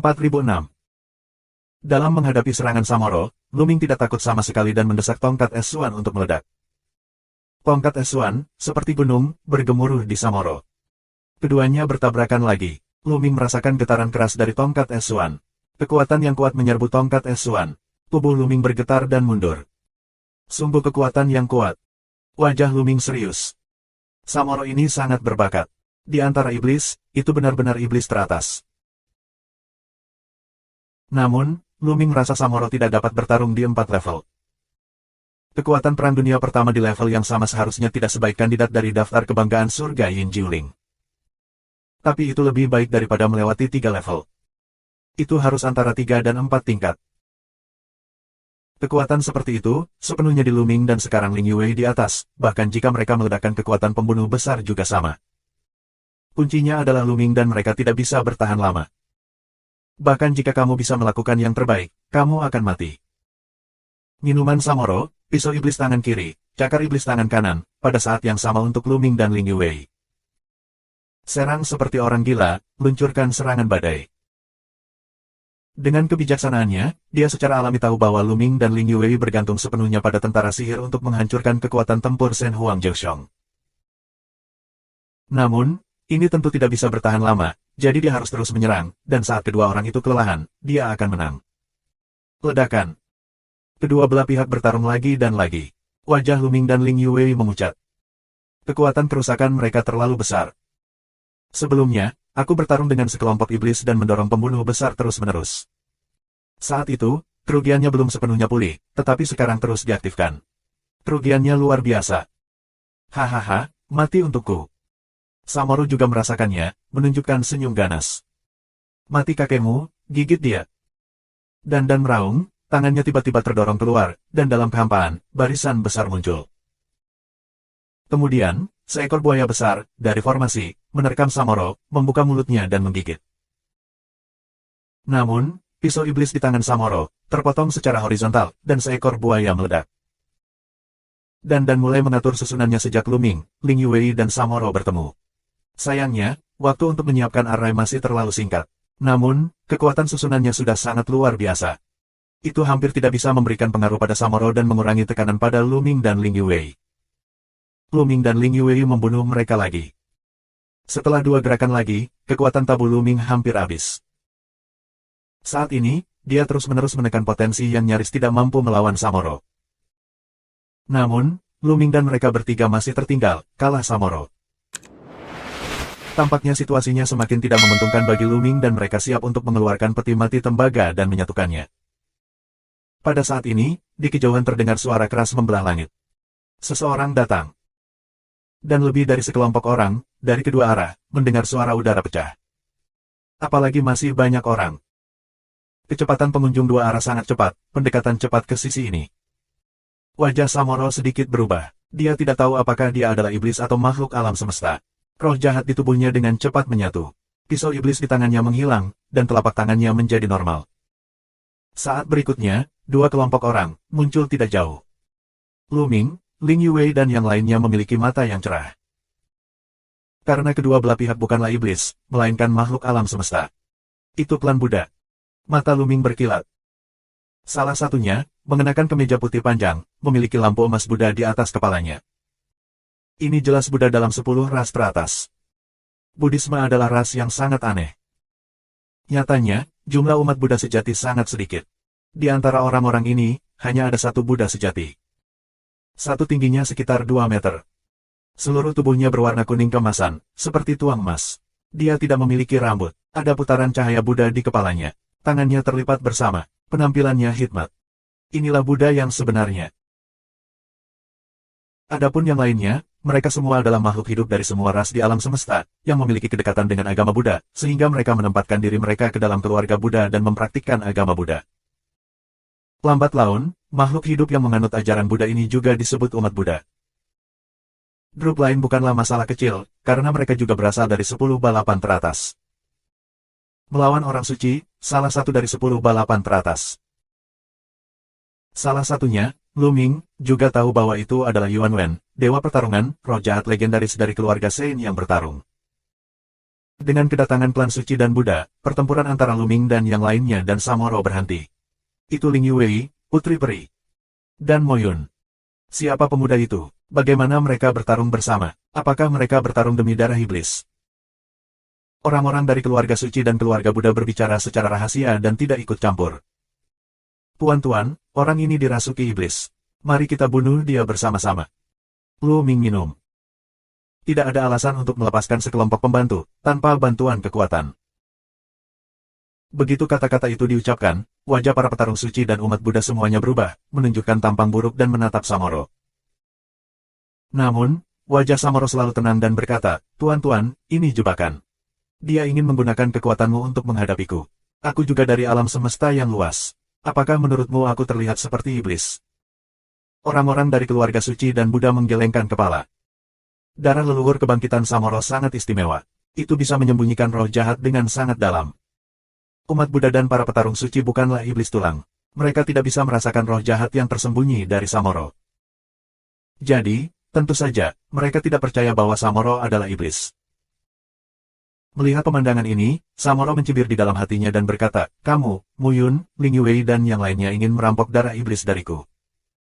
4006. Dalam menghadapi serangan Samoro, Lu Ming tidak takut sama sekali dan mendesak tongkat es Xuan untuk meledak. Tongkat es Xuan, seperti gunung, bergemuruh di Samoro. Keduanya bertabrakan lagi. Lu Ming merasakan getaran keras dari tongkat es Xuan. Kekuatan yang kuat menyerbu tongkat es Xuan. Tubuh Lu Ming bergetar dan mundur. Sungguh kekuatan yang kuat. Wajah Lu Ming serius. Samoro ini sangat berbakat. Di antara iblis, itu benar-benar iblis teratas. Namun, Lu Ming merasa Samoro tidak dapat bertarung di 4 level. Kekuatan Perang Dunia Pertama di level yang sama seharusnya tidak sebaik kandidat dari daftar kebanggaan surga Yin Jiuling. Tapi itu lebih baik daripada melewati 3 level. Itu harus antara 3 dan 4 tingkat. Kekuatan seperti itu, sepenuhnya di Lu Ming dan sekarang Ling Yue di atas, bahkan jika mereka meledakkan kekuatan pembunuh besar juga sama. Kuncinya adalah Lu Ming dan mereka tidak bisa bertahan lama. Bahkan jika kamu bisa melakukan yang terbaik, kamu akan mati. Minuman Samoro, pisau iblis tangan kiri, cakar iblis tangan kanan, pada saat yang sama untuk Lu Ming dan Ling Yue. Serang seperti orang gila, luncurkan serangan badai. Dengan kebijaksanaannya, dia secara alami tahu bahwa Lu Ming dan Ling Yue bergantung sepenuhnya pada tentara sihir untuk menghancurkan kekuatan tempur Shen Huang Jiuxiong. Namun, ini tentu tidak bisa bertahan lama, jadi dia harus terus menyerang, dan saat kedua orang itu kelelahan, dia akan menang. Ledakan. Kedua belah pihak bertarung lagi dan lagi. Wajah Lu Ming dan Ling Yue memucat. Kekuatan kerusakan mereka terlalu besar. Sebelumnya, aku bertarung dengan sekelompok iblis dan mendorong pembunuh besar terus-menerus. Saat itu, kerugiannya belum sepenuhnya pulih, tetapi sekarang terus diaktifkan. Kerugiannya luar biasa. Hahaha, mati untukku. Samoro juga merasakannya, menunjukkan senyum ganas. Mati kakekmu, gigit dia. Dan meraung, tangannya tiba-tiba terdorong keluar, dan dalam kehampaan, barisan besar muncul. Kemudian, seekor buaya besar, dari formasi, menerkam Samoro, membuka mulutnya dan menggigit. Namun, pisau iblis di tangan Samoro, terpotong secara horizontal, dan seekor buaya meledak. Dan mulai mengatur susunannya sejak Lu Ming, Ling Yue dan Samoro bertemu. Sayangnya, waktu untuk menyiapkan arai masih terlalu singkat. Namun, kekuatan susunannya sudah sangat luar biasa. Itu hampir tidak bisa memberikan pengaruh pada Samoro dan mengurangi tekanan pada Lu Ming dan Ling Yue. Lu Ming dan Ling Yue membunuh mereka lagi. Setelah 2 gerakan lagi, kekuatan tabu Lu Ming hampir habis. Saat ini, dia terus-menerus menekan potensi yang nyaris tidak mampu melawan Samoro. Namun, Lu Ming dan mereka bertiga masih tertinggal, kalah Samoro. Tampaknya situasinya semakin tidak menguntungkan bagi Lu Ming dan mereka siap untuk mengeluarkan peti mati tembaga dan menyatukannya. Pada saat ini, di kejauhan terdengar suara keras membelah langit. Seseorang datang. Dan lebih dari sekelompok orang, dari kedua arah, mendengar suara udara pecah. Apalagi masih banyak orang. Kecepatan pengunjung 2 arah sangat cepat, pendekatan cepat ke sisi ini. Wajah Samoro sedikit berubah. Dia tidak tahu apakah dia adalah iblis atau makhluk alam semesta. Roh jahat di tubuhnya dengan cepat menyatu. Pisau iblis di tangannya menghilang, dan telapak tangannya menjadi normal. Saat berikutnya, 2 kelompok orang, muncul tidak jauh. Lu Ming, Ling Yue dan yang lainnya memiliki mata yang cerah. Karena kedua belah pihak bukanlah iblis, melainkan makhluk alam semesta. Itu klan Buddha. Mata Lu Ming berkilat. Salah satunya, mengenakan kemeja putih panjang, memiliki lampu emas Buddha di atas kepalanya. Ini jelas Buddha dalam 10 ras teratas. Buddhisme adalah ras yang sangat aneh. Nyatanya, jumlah umat Buddha sejati sangat sedikit. Di antara orang-orang ini, hanya ada 1 Buddha sejati. Satu tingginya sekitar 2 meter. Seluruh tubuhnya berwarna kuning kemasan, seperti tuang emas. Dia tidak memiliki rambut, ada putaran cahaya Buddha di kepalanya. Tangannya terlipat bersama, penampilannya hikmat. Inilah Buddha yang sebenarnya. Adapun yang lainnya, mereka semua adalah makhluk hidup dari semua ras di alam semesta, yang memiliki kedekatan dengan agama Buddha, sehingga mereka menempatkan diri mereka ke dalam keluarga Buddha dan mempraktikkan agama Buddha. Lambat laun, makhluk hidup yang menganut ajaran Buddha ini juga disebut umat Buddha. Grup lain bukanlah masalah kecil, karena mereka juga berasal dari 10 balapan teratas. Melawan orang suci, salah satu dari 10 balapan teratas. Salah satunya, Lu Ming, juga tahu bahwa itu adalah Yuan Wen, dewa pertarungan, roh jahat legendaris dari keluarga Shen yang bertarung. Dengan kedatangan klan suci dan Buddha, pertempuran antara Luming dan yang lainnya dan Samoro berhenti. Itu Ling Yuwei, Putri Peri. Dan Moyun. Siapa pemuda itu? Bagaimana mereka bertarung bersama? Apakah mereka bertarung demi darah iblis? Orang-orang dari keluarga suci dan keluarga Buddha berbicara secara rahasia dan tidak ikut campur. Tuan-tuan, orang ini dirasuki iblis. Mari kita bunuh dia bersama-sama. Lu Ming minum. Tidak ada alasan untuk melepaskan sekelompok pembantu, tanpa bantuan kekuatan. Begitu kata-kata itu diucapkan, wajah para petarung suci dan umat Buddha semuanya berubah, menunjukkan tampang buruk dan menatap Samoro. Namun, wajah Samoro selalu tenang dan berkata, "Tuan-tuan, ini jebakan. Dia ingin menggunakan kekuatanmu untuk menghadapiku. Aku juga dari alam semesta yang luas. Apakah menurutmu aku terlihat seperti iblis?" Orang-orang dari keluarga suci dan Buddha menggelengkan kepala. Darah leluhur kebangkitan Samoro sangat istimewa. Itu bisa menyembunyikan roh jahat dengan sangat dalam. Umat Buddha dan para petarung suci bukanlah iblis tulang. Mereka tidak bisa merasakan roh jahat yang tersembunyi dari Samoro. Jadi, tentu saja, mereka tidak percaya bahwa Samoro adalah iblis. Melihat pemandangan ini, Samoro mencibir di dalam hatinya dan berkata, "Kamu, Muyun, Ling Yuwei dan yang lainnya ingin merampok darah iblis dariku.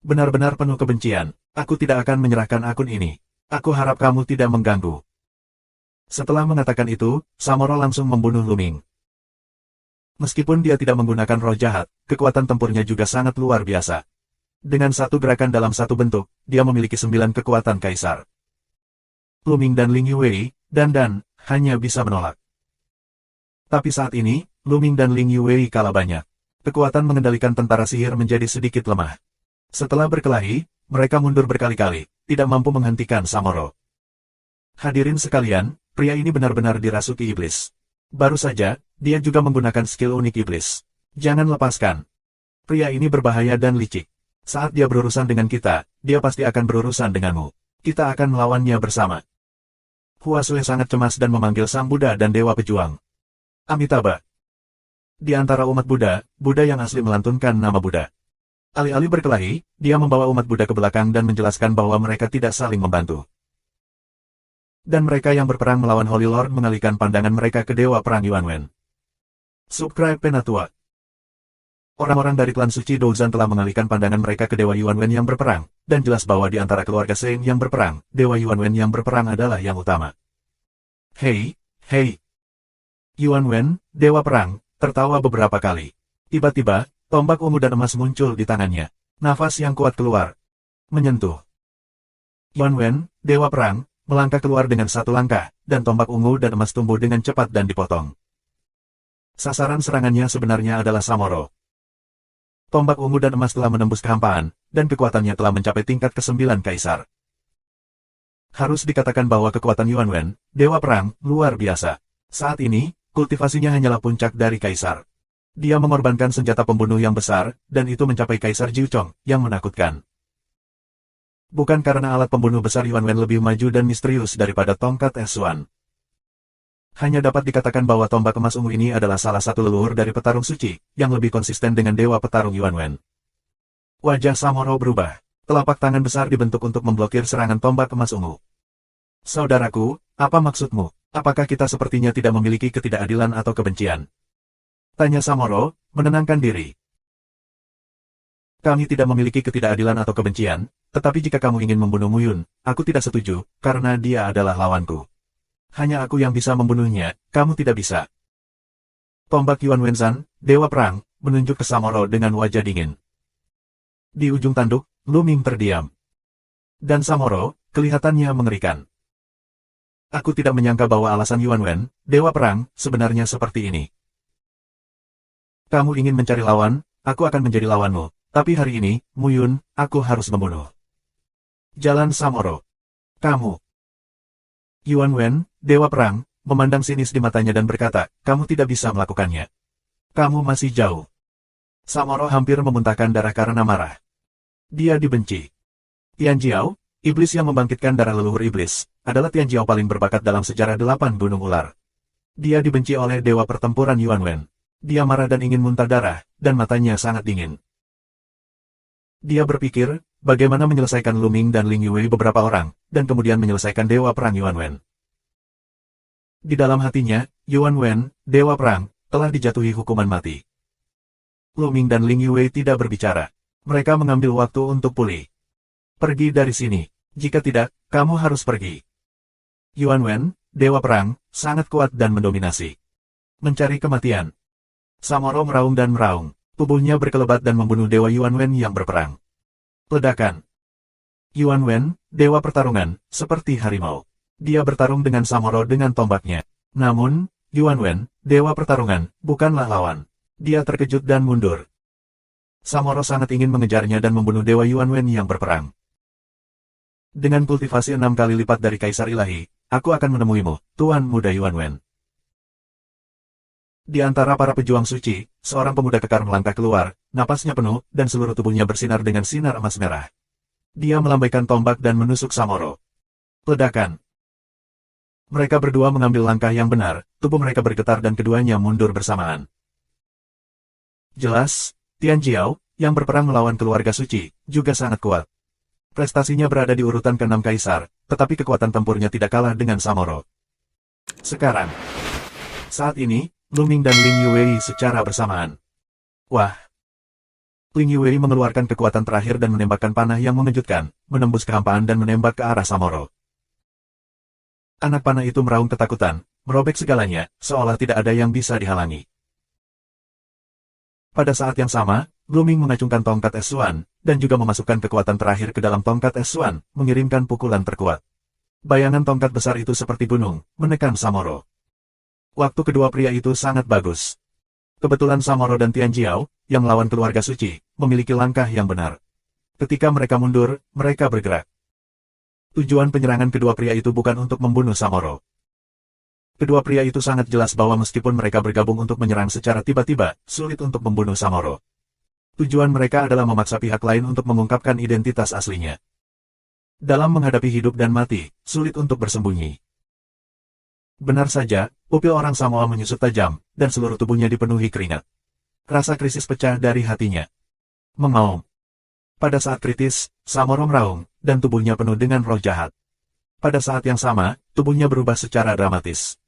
Benar-benar penuh kebencian. Aku tidak akan menyerahkan akun ini. Aku harap kamu tidak mengganggu." Setelah mengatakan itu, Samoro langsung membunuh Luming. Meskipun dia tidak menggunakan roh jahat, kekuatan tempurnya juga sangat luar biasa. Dengan satu gerakan dalam satu bentuk, dia memiliki 9 kekuatan kaisar. Luming dan Ling Yuwei, dan hanya bisa menolak. Tapi saat ini, Luming dan Ling Yuwei kalah banyak. Kekuatan mengendalikan tentara sihir menjadi sedikit lemah. Setelah berkelahi, mereka mundur berkali-kali, tidak mampu menghentikan Samoro. Hadirin sekalian, pria ini benar-benar dirasuki iblis. Baru saja, dia juga menggunakan skill unik iblis. Jangan lepaskan. Pria ini berbahaya dan licik. Saat dia berurusan dengan kita, dia pasti akan berurusan denganmu. Kita akan melawannya bersama. Huasue sangat cemas dan memanggil Sang Buddha dan Dewa Pejuang. Amitabha. Di antara umat Buddha, Buddha yang asli melantunkan nama Buddha. Alih-alih berkelahi, dia membawa umat Buddha ke belakang dan menjelaskan bahwa mereka tidak saling membantu. Dan mereka yang berperang melawan Holy Lord mengalihkan pandangan mereka ke Dewa Perang Yuanwen. Subscribe Penatua. Orang-orang dari klan suci Douzan telah mengalihkan pandangan mereka ke Dewa Yuanwen yang berperang, dan jelas bahwa di antara keluarga Shen yang berperang, Dewa Yuanwen yang berperang adalah yang utama. Hei. Yuanwen, Dewa Perang, tertawa beberapa kali. Tiba-tiba, tombak ungu dan emas muncul di tangannya. Nafas yang kuat keluar. Menyentuh. Yuanwen, Dewa Perang, melangkah keluar dengan satu langkah, dan tombak ungu dan emas tumbuh dengan cepat dan dipotong. Sasaran serangannya sebenarnya adalah Samoro. Tombak ungu dan emas telah menembus kehampaan, dan kekuatannya telah mencapai tingkat ke-9 kaisar. Harus dikatakan bahwa kekuatan Yuanwen, Dewa Perang, luar biasa. Saat ini, kultivasinya hanyalah puncak dari kaisar. Dia mengorbankan senjata pembunuh yang besar, dan itu mencapai Kaisar Jiuchong, yang menakutkan. Bukan karena alat pembunuh besar Yuanwen lebih maju dan misterius daripada tongkat Esuan. Hanya dapat dikatakan bahwa tombak emas ungu ini adalah salah satu leluhur dari petarung suci, yang lebih konsisten dengan Dewa Petarung Yuanwen. Wajah Samoro berubah. Telapak tangan besar dibentuk untuk memblokir serangan tombak emas ungu. "Saudaraku, apa maksudmu? Apakah kita sepertinya tidak memiliki ketidakadilan atau kebencian?" Tanya Samoro, menenangkan diri. "Kami tidak memiliki ketidakadilan atau kebencian, tetapi jika kamu ingin membunuh Muyun, aku tidak setuju, karena dia adalah lawanku. Hanya aku yang bisa membunuhnya, kamu tidak bisa." Tombak Yuanwenzan, Dewa Perang, menunjuk ke Samoro dengan wajah dingin. Di ujung tanduk, Luming terdiam. Dan Samoro, kelihatannya mengerikan. "Aku tidak menyangka bahwa alasan Yuanwen, Dewa Perang, sebenarnya seperti ini. Kamu ingin mencari lawan, aku akan menjadi lawanmu. Tapi hari ini, Muyun, aku harus membunuh." Jalan Samoro. "Kamu." Yuanwen, Dewa Perang, memandang sinis di matanya dan berkata, "Kamu tidak bisa melakukannya. Kamu masih jauh." Samoro hampir memuntahkan darah karena marah. Dia dibenci. Tianjiao, iblis yang membangkitkan darah leluhur iblis, adalah Tianjiao paling berbakat dalam sejarah 8 gunung ular. Dia dibenci oleh Dewa Pertempuran Yuanwen. Dia marah dan ingin muntah darah, dan matanya sangat dingin. Dia berpikir, bagaimana menyelesaikan Luming dan Ling Yuwei beberapa orang, dan kemudian menyelesaikan Dewa Perang Yuanwen. Di dalam hatinya, Yuan Wen, Dewa Perang, telah dijatuhi hukuman mati. Lu Ming dan Ling Yue tidak berbicara. Mereka mengambil waktu untuk pulih. Pergi dari sini. Jika tidak, kamu harus pergi. Yuan Wen, Dewa Perang, sangat kuat dan mendominasi. Mencari kematian. Samoro meraung dan meraung. Tubuhnya berkelebat dan membunuh Dewa Yuan Wen yang berperang. Ledakan. Yuan Wen, Dewa Pertarungan, seperti harimau. Dia bertarung dengan Samoro dengan tombaknya. Namun, Yuan Wen, Dewa Pertarungan, bukanlah lawan. Dia terkejut dan mundur. Samoro sangat ingin mengejarnya dan membunuh Dewa Yuan Wen yang berperang. Dengan kultivasi 6 kali lipat dari Kaisar Ilahi, aku akan menemuimu, Tuan Muda Yuan Wen. Di antara para pejuang suci, seorang pemuda kekar melangkah keluar, napasnya penuh, dan seluruh tubuhnya bersinar dengan sinar emas merah. Dia melambaikan tombak dan menusuk Samoro. Ledakan. Mereka berdua mengambil langkah yang benar, tubuh mereka bergetar dan keduanya mundur bersamaan. Jelas, Tian Jiao, yang berperang melawan keluarga suci, juga sangat kuat. Prestasinya berada di urutan ke-6 kaisar, tetapi kekuatan tempurnya tidak kalah dengan Samoro. Sekarang, saat ini, Lu Ming dan Ling Yue secara bersamaan. Wah! Ling Yue mengeluarkan kekuatan terakhir dan menembakkan panah yang mengejutkan, menembus kehampaan dan menembak ke arah Samoro. Anak panah itu meraung ketakutan, merobek segalanya, seolah tidak ada yang bisa dihalangi. Pada saat yang sama, Lu Ming mengacungkan tongkat S1, dan juga memasukkan kekuatan terakhir ke dalam tongkat S1, mengirimkan pukulan terkuat. Bayangan tongkat besar itu seperti gunung, menekan Samoro. Waktu kedua pria itu sangat bagus. Kebetulan Samoro dan Tian Jiao, yang melawan keluarga suci, memiliki langkah yang benar. Ketika mereka mundur, mereka bergerak. Tujuan penyerangan kedua pria itu bukan untuk membunuh Samoro. Kedua pria itu sangat jelas bahwa meskipun mereka bergabung untuk menyerang secara tiba-tiba, sulit untuk membunuh Samoro. Tujuan mereka adalah memaksa pihak lain untuk mengungkapkan identitas aslinya. Dalam menghadapi hidup dan mati, sulit untuk bersembunyi. Benar saja, pupil orang Samoa menyusut tajam, dan seluruh tubuhnya dipenuhi keringat. Rasa krisis pecah dari hatinya. Mengaum. Pada saat kritis, Samoro meraung, dan tubuhnya penuh dengan roh jahat. Pada saat yang sama, tubuhnya berubah secara dramatis.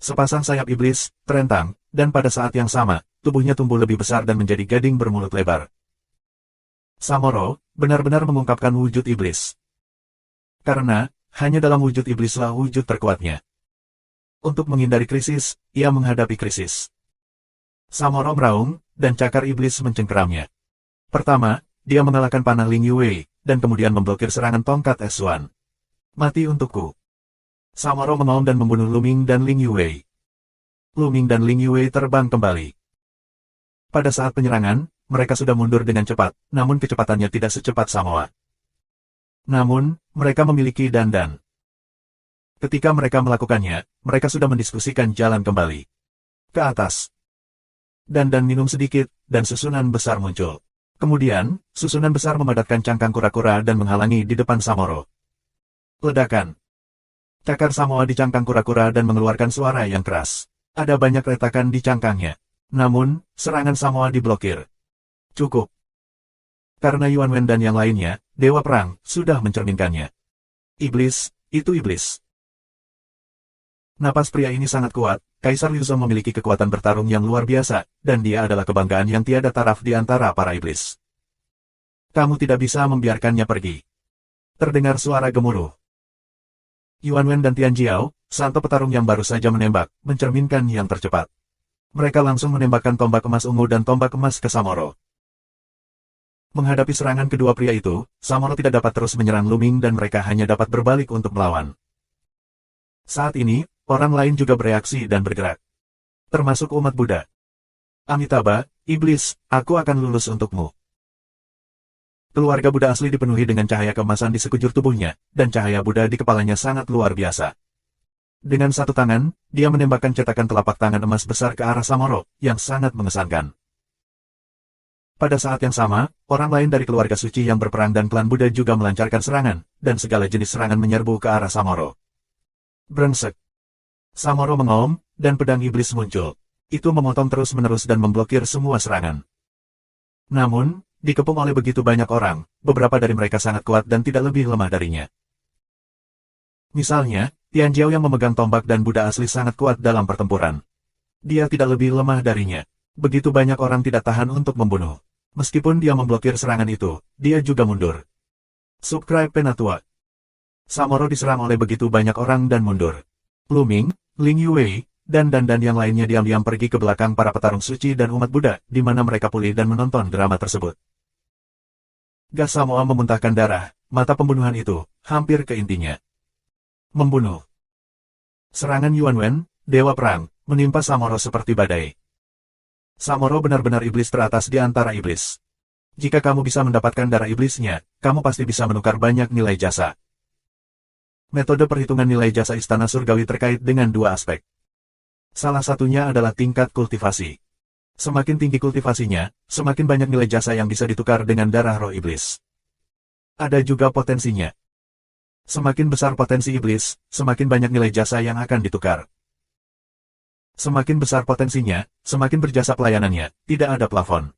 Sepasang sayap iblis, terentang, dan pada saat yang sama, tubuhnya tumbuh lebih besar dan menjadi gading bermulut lebar. Samoro, benar-benar mengungkapkan wujud iblis. Karena, hanya dalam wujud iblislah wujud terkuatnya. Untuk menghindari krisis, ia menghadapi krisis. Samoro meraung, dan cakar iblis mencengkeramnya. Pertama, dia mengalahkan panah Ling Yue, dan kemudian memblokir serangan tongkat S1. Mati untukku. Samoro mengaum dan membunuh Lu Ming dan Ling Yue. Lu Ming dan Ling Yue terbang kembali. Pada saat penyerangan, mereka sudah mundur dengan cepat, namun kecepatannya tidak secepat Samoa. Namun, mereka memiliki dandan. Ketika mereka melakukannya, mereka sudah mendiskusikan jalan kembali. Ke atas. Dandan minum sedikit, dan susunan besar muncul. Kemudian, susunan besar memadatkan cangkang kura-kura dan menghalangi di depan Samoro. Ledakan. Cakar Samoa di cangkang kura-kura dan mengeluarkan suara yang keras. Ada banyak retakan di cangkangnya. Namun, serangan Samoa diblokir. Cukup. Karena Yuan Wen dan yang lainnya, Dewa Perang, sudah mencerminkannya. Iblis, itu iblis. Napas pria ini sangat kuat, Kaisar Liu Zong memiliki kekuatan bertarung yang luar biasa, dan dia adalah kebanggaan yang tiada taraf di antara para iblis. Kamu tidak bisa membiarkannya pergi. Terdengar suara gemuruh. Yuan Wen dan Tian Jiao, santo petarung yang baru saja menembak, mencerminkan yang tercepat. Mereka langsung menembakkan tombak emas ungu dan tombak emas ke Samoro. Menghadapi serangan kedua pria itu, Samoro tidak dapat terus menyerang Lu Ming dan mereka hanya dapat berbalik untuk melawan. Saat ini, orang lain juga bereaksi dan bergerak. Termasuk umat Buddha. Amitabha, iblis, aku akan lulus untukmu. Keluarga Buddha asli dipenuhi dengan cahaya keemasan di sekujur tubuhnya, dan cahaya Buddha di kepalanya sangat luar biasa. Dengan satu tangan, dia menembakkan cetakan telapak tangan emas besar ke arah Samoro, yang sangat mengesankan. Pada saat yang sama, orang lain dari keluarga suci yang berperang dan klan Buddha juga melancarkan serangan, dan segala jenis serangan menyerbu ke arah Samoro. Brengsek. Samoro mengaum, dan pedang iblis muncul. Itu memotong terus-menerus dan memblokir semua serangan. Namun, dikepung oleh begitu banyak orang, beberapa dari mereka sangat kuat dan tidak lebih lemah darinya. Misalnya, Tian Jiao yang memegang tombak dan Buddha asli sangat kuat dalam pertempuran. Dia tidak lebih lemah darinya. Begitu banyak orang tidak tahan untuk membunuh. Meskipun dia memblokir serangan itu, dia juga mundur. Subscribe Penatua. Samoro diserang oleh begitu banyak orang dan mundur. Lu Ming, Ling Yue, dan yang lainnya diam-diam pergi ke belakang para petarung suci dan umat Buddha, di mana mereka pulih dan menonton drama tersebut. Gasamoa memuntahkan darah, mata pembunuhan itu, hampir ke intinya. Membunuh. Serangan Yuan Wen, Dewa Perang, menimpa Samoro seperti badai. Samoro benar-benar iblis teratas di antara iblis. Jika kamu bisa mendapatkan darah iblisnya, kamu pasti bisa menukar banyak nilai jasa. Metode perhitungan nilai jasa Istana Surgawi terkait dengan dua aspek. Salah satunya adalah tingkat kultivasi. Semakin tinggi kultivasinya, semakin banyak nilai jasa yang bisa ditukar dengan darah roh iblis. Ada juga potensinya. Semakin besar potensi iblis, semakin banyak nilai jasa yang akan ditukar. Semakin besar potensinya, semakin berjasa pelayanannya, tidak ada plafon.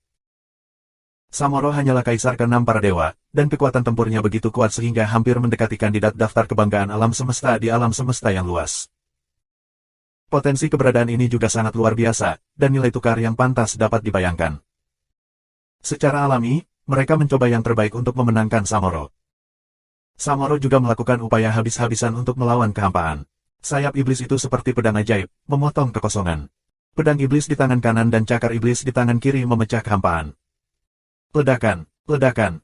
Samoro hanyalah kaisar ke-6 para dewa, dan kekuatan tempurnya begitu kuat sehingga hampir mendekati kandidat daftar kebanggaan alam semesta di alam semesta yang luas. Potensi keberadaan ini juga sangat luar biasa, dan nilai tukar yang pantas dapat dibayangkan. Secara alami, mereka mencoba yang terbaik untuk memenangkan Samoro. Samoro juga melakukan upaya habis-habisan untuk melawan kehampaan. Sayap iblis itu seperti pedang ajaib, memotong kekosongan. Pedang iblis di tangan kanan dan cakar iblis di tangan kiri memecah kehampaan. Ledakan, ledakan.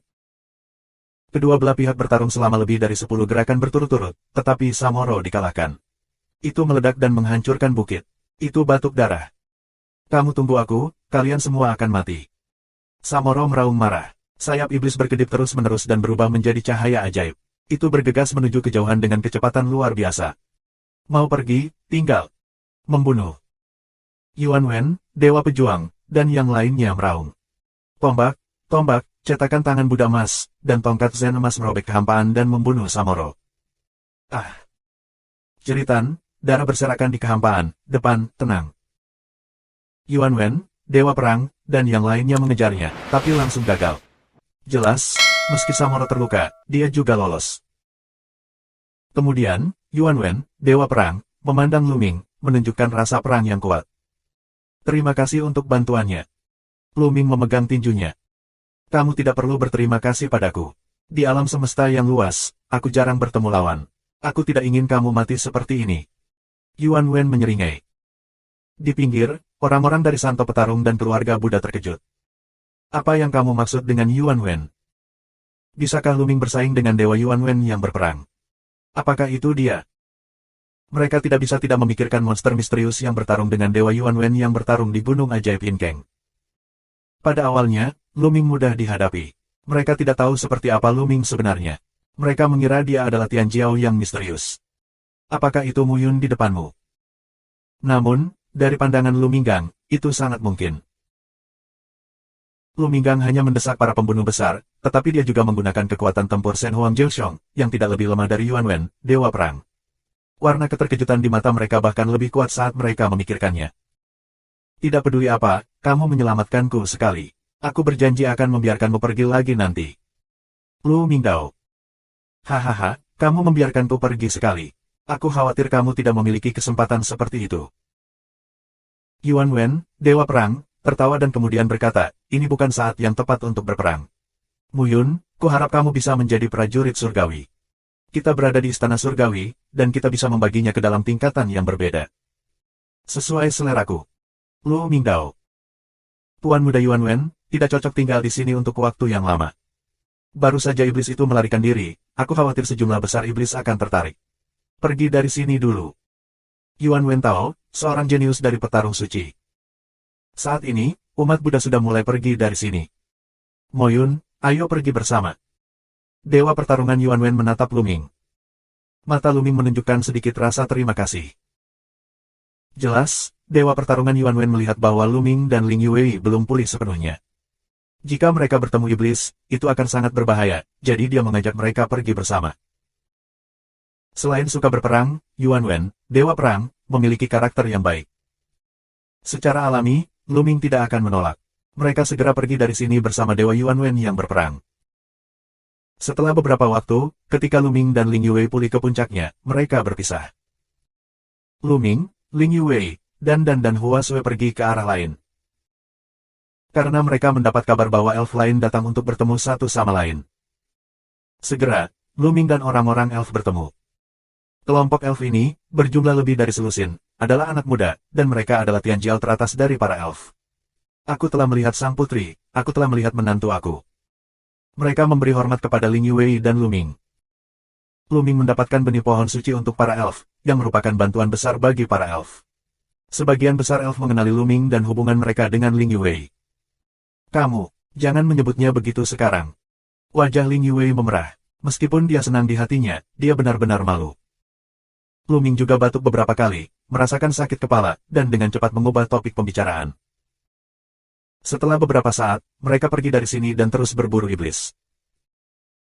Kedua belah pihak bertarung selama lebih dari 10 gerakan berturut-turut, tetapi Samoro dikalahkan. Itu meledak dan menghancurkan bukit. Itu batuk darah. Kamu tunggu aku, kalian semua akan mati. Samoro meraung marah. Sayap iblis berkedip terus-menerus dan berubah menjadi cahaya ajaib. Itu bergegas menuju kejauhan dengan kecepatan luar biasa. Mau pergi, tinggal. Membunuh. Yuan Wen, Dewa Pejuang, dan yang lainnya meraung. Tombak, tombak, cetakan tangan Buddha emas, dan tongkat Zen emas merobek kehampaan dan membunuh Samoro. Ah! Jeritan, darah berserakan di kehampaan, depan, tenang. Yuan Wen, Dewa Perang, dan yang lainnya mengejarnya, tapi langsung gagal. Jelas, meski Samoro terluka, dia juga lolos. Kemudian, Yuan Wen, Dewa Perang, memandang Lu Ming, menunjukkan rasa perang yang kuat. Terima kasih untuk bantuannya. Lu Ming memegang tinjunya. Kamu tidak perlu berterima kasih padaku. Di alam semesta yang luas, aku jarang bertemu lawan. Aku tidak ingin kamu mati seperti ini. Yuan Wen menyeringai. Di pinggir, orang-orang dari Santo Petarung dan keluarga Buddha terkejut. Apa yang kamu maksud dengan Yuan Wen? Bisakah Lu Ming bersaing dengan Dewa Yuan Wen yang berperang? Apakah itu dia? Mereka tidak bisa tidak memikirkan monster misterius yang bertarung dengan Dewa Yuan Wen yang bertarung di Gunung Ajaib Inkeng. Pada awalnya, Lu Ming mudah dihadapi. Mereka tidak tahu seperti apa Lu Ming sebenarnya. Mereka mengira dia adalah Tian Jiao yang misterius. Apakah itu Mu Yun di depanmu? Namun, dari pandangan Lu Minggang, itu sangat mungkin. Lu Minggang hanya mendesak para pembunuh besar, tetapi dia juga menggunakan kekuatan tempur Shen Huang Jiuxiong, yang tidak lebih lemah dari Yuan Wen, Dewa Perang. Warna keterkejutan di mata mereka bahkan lebih kuat saat mereka memikirkannya. Tidak peduli apa, kamu menyelamatkanku sekali. Aku berjanji akan membiarkanmu pergi lagi nanti. Lu Mingdao. Hahaha, kamu membiarkanku pergi sekali. Aku khawatir kamu tidak memiliki kesempatan seperti itu. Yuan Wen, Dewa Perang, tertawa dan kemudian berkata, ini bukan saat yang tepat untuk berperang. Mu Yun, kuharap kamu bisa menjadi prajurit surgawi. Kita berada di istana surgawi, dan kita bisa membaginya ke dalam tingkatan yang berbeda. Sesuai seleraku. Lu Mingdao. Tuan Muda Yuan Wen, tidak cocok tinggal di sini untuk waktu yang lama. Baru saja iblis itu melarikan diri, aku khawatir sejumlah besar iblis akan tertarik. Pergi dari sini dulu. Yuan Wen Tao, seorang jenius dari petarung suci. Saat ini, umat Buddha sudah mulai pergi dari sini. Mo Yun, ayo pergi bersama. Dewa pertarungan Yuan Wen menatap Lu Ming. Mata Lu Ming menunjukkan sedikit rasa terima kasih. Jelas, Dewa pertarungan Yuan Wen melihat bahwa Lu Ming dan Ling Yue belum pulih sepenuhnya. Jika mereka bertemu iblis, itu akan sangat berbahaya, jadi dia mengajak mereka pergi bersama. Selain suka berperang, Yuan Wen, Dewa Perang, memiliki karakter yang baik. Secara alami, Lu Ming tidak akan menolak. Mereka segera pergi dari sini bersama Dewa Yuan Wen yang berperang. Setelah beberapa waktu, ketika Lu Ming dan Ling Yue pulih ke puncaknya, mereka berpisah. Lu Ming, Ling Yue, dan Hua Sui pergi ke arah lain. Karena mereka mendapat kabar bahwa elf lain datang untuk bertemu satu sama lain. Segera, Lu Ming dan orang-orang elf bertemu. Kelompok elf ini, berjumlah lebih dari selusin, adalah anak muda, dan mereka adalah Tianjiao teratas dari para elf. Aku telah melihat sang putri, aku telah melihat menantu aku. Mereka memberi hormat kepada Ling Yue dan Lu Ming. Lu Ming mendapatkan benih pohon suci untuk para elf, yang merupakan bantuan besar bagi para elf. Sebagian besar elf mengenali Lu Ming dan hubungan mereka dengan Ling Yue. Kamu, jangan menyebutnya begitu sekarang. Wajah Ling Yue memerah. Meskipun dia senang di hatinya, dia benar-benar malu. Lu Ming juga batuk beberapa kali, merasakan sakit kepala, dan dengan cepat mengubah topik pembicaraan. Setelah beberapa saat, mereka pergi dari sini dan terus berburu iblis.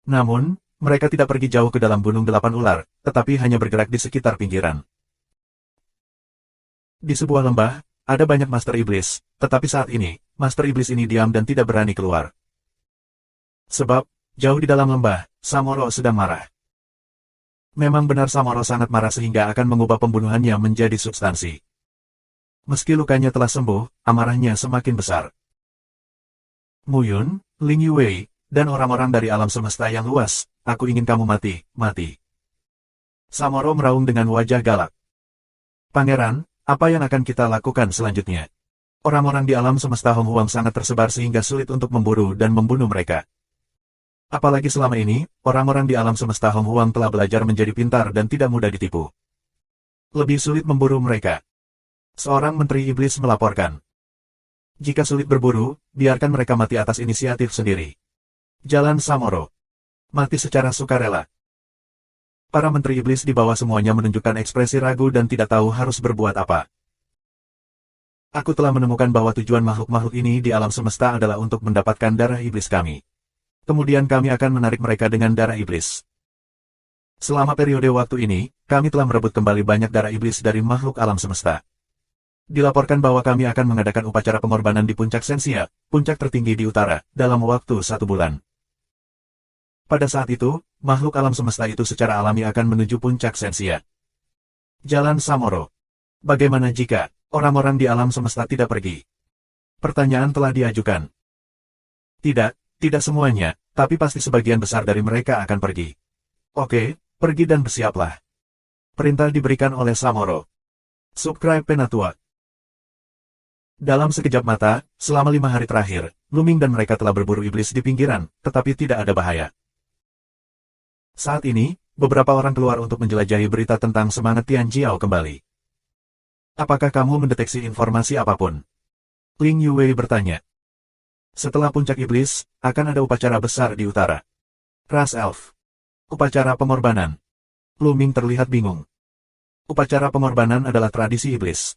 Namun, mereka tidak pergi jauh ke dalam Gunung Delapan Ular, tetapi hanya bergerak di sekitar pinggiran. Di sebuah lembah, ada banyak Master Iblis, tetapi saat ini, Master Iblis ini diam dan tidak berani keluar. Sebab, jauh di dalam lembah, Samoro sedang marah. Memang benar Samoro sangat marah sehingga akan mengubah pembunuhannya menjadi substansi. Meski lukanya telah sembuh, amarahnya semakin besar. Muyun, Ling Yue, dan orang-orang dari alam semesta yang luas, aku ingin kamu mati, mati. Samoro meraung dengan wajah galak. Pangeran, apa yang akan kita lakukan selanjutnya? Orang-orang di alam semesta Hong Huang sangat tersebar sehingga sulit untuk memburu dan membunuh mereka. Apalagi selama ini, orang-orang di alam semesta Hong Huang telah belajar menjadi pintar dan tidak mudah ditipu. Lebih sulit memburu mereka. Seorang menteri iblis melaporkan. Jika sulit berburu, biarkan mereka mati atas inisiatif sendiri. Jalan Samoro. Mati secara sukarela. Para menteri iblis di bawah semuanya menunjukkan ekspresi ragu dan tidak tahu harus berbuat apa. Aku telah menemukan bahwa tujuan makhluk-makhluk ini di alam semesta adalah untuk mendapatkan darah iblis kami. Kemudian kami akan menarik mereka dengan darah iblis. Selama periode waktu ini, kami telah merebut kembali banyak darah iblis dari makhluk alam semesta. Dilaporkan bahwa kami akan mengadakan upacara pengorbanan di Puncak Sensia, puncak tertinggi di utara, dalam waktu 1 bulan. Pada saat itu, makhluk alam semesta itu secara alami akan menuju Puncak Sensia. Jalan Samoro. Bagaimana jika orang-orang di alam semesta tidak pergi? Pertanyaan telah diajukan. Tidak semuanya, tapi pasti sebagian besar dari mereka akan pergi. Oke, pergi dan bersiaplah. Perintah diberikan oleh Samoro. Subscribe Penatua. Dalam sekejap mata, selama 5 hari terakhir, Lu Ming dan mereka telah berburu iblis di pinggiran, tetapi tidak ada bahaya. Saat ini, beberapa orang keluar untuk menjelajahi berita tentang semangat Tianjiao kembali. Apakah kamu mendeteksi informasi apapun? Ling Yue bertanya. Setelah puncak iblis, akan ada upacara besar di utara. Ras Elf. Upacara pengorbanan. Lu Ming terlihat bingung. Upacara pengorbanan adalah tradisi iblis.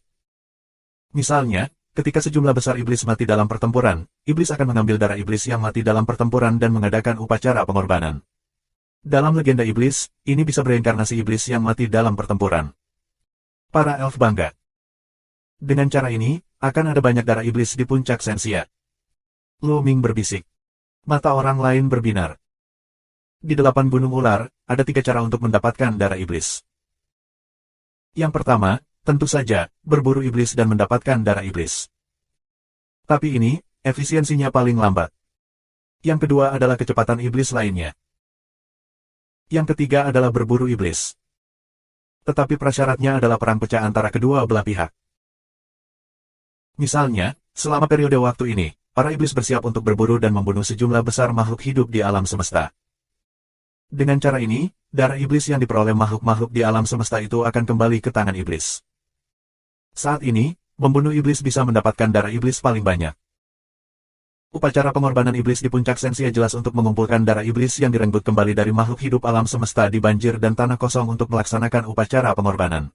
Misalnya, ketika sejumlah besar iblis mati dalam pertempuran, iblis akan mengambil darah iblis yang mati dalam pertempuran dan mengadakan upacara pengorbanan. Dalam legenda iblis, ini bisa bereinkarnasi iblis yang mati dalam pertempuran. Para elf bangga. Dengan cara ini, akan ada banyak darah iblis di Puncak Sensia. Lu Ming berbisik. Mata orang lain berbinar. Di 8 gunung ular, ada 3 cara untuk mendapatkan darah iblis. Yang pertama, tentu saja, berburu iblis dan mendapatkan darah iblis. Tapi ini, efisiensinya paling lambat. Yang kedua adalah kecepatan iblis lainnya. Yang ketiga adalah berburu iblis. Tetapi prasyaratnya adalah perang pecah antara kedua belah pihak. Misalnya, selama periode waktu ini, para iblis bersiap untuk berburu dan membunuh sejumlah besar makhluk hidup di alam semesta. Dengan cara ini, darah iblis yang diperoleh makhluk-makhluk di alam semesta itu akan kembali ke tangan iblis. Saat ini, membunuh iblis bisa mendapatkan darah iblis paling banyak. Upacara pengorbanan iblis di Puncak Sensia jelas untuk mengumpulkan darah iblis yang direnggut kembali dari makhluk hidup alam semesta di banjir dan tanah kosong untuk melaksanakan upacara pengorbanan.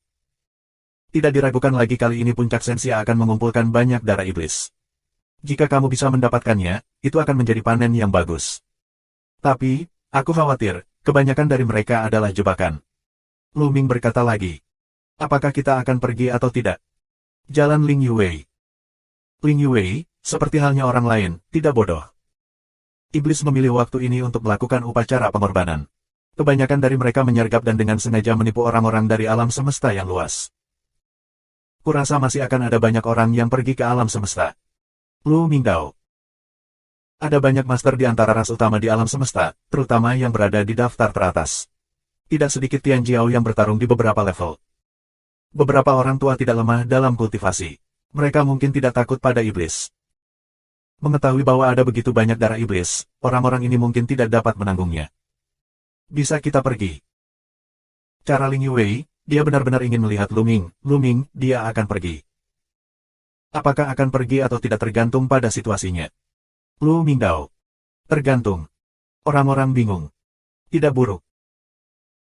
Tidak diragukan lagi kali ini Puncak Sensia akan mengumpulkan banyak darah iblis. Jika kamu bisa mendapatkannya, itu akan menjadi panen yang bagus. Tapi, aku khawatir, kebanyakan dari mereka adalah jebakan. Lu Ming berkata lagi. Apakah kita akan pergi atau tidak? Jalan Ling Yue. Ling Yue, seperti halnya orang lain, tidak bodoh. Iblis memilih waktu ini untuk melakukan upacara pengorbanan. Kebanyakan dari mereka menyergap dan dengan sengaja menipu orang-orang dari alam semesta yang luas. Kurasa masih akan ada banyak orang yang pergi ke alam semesta. Lu Mingdao. Ada banyak master di antara ras utama di alam semesta, terutama yang berada di daftar teratas. Tidak sedikit Tian Jiao yang bertarung di beberapa level. Beberapa orang tua tidak lemah dalam kultivasi. Mereka mungkin tidak takut pada iblis. Mengetahui bahwa ada begitu banyak darah iblis, orang-orang ini mungkin tidak dapat menanggungnya. Bisa kita pergi. Cara Ling Yue, dia benar-benar ingin melihat Lu Ming. Lu Ming, dia akan pergi. Apakah akan pergi atau tidak tergantung pada situasinya. Lu Mingdao. Tergantung. Orang-orang bingung. Tidak buruk.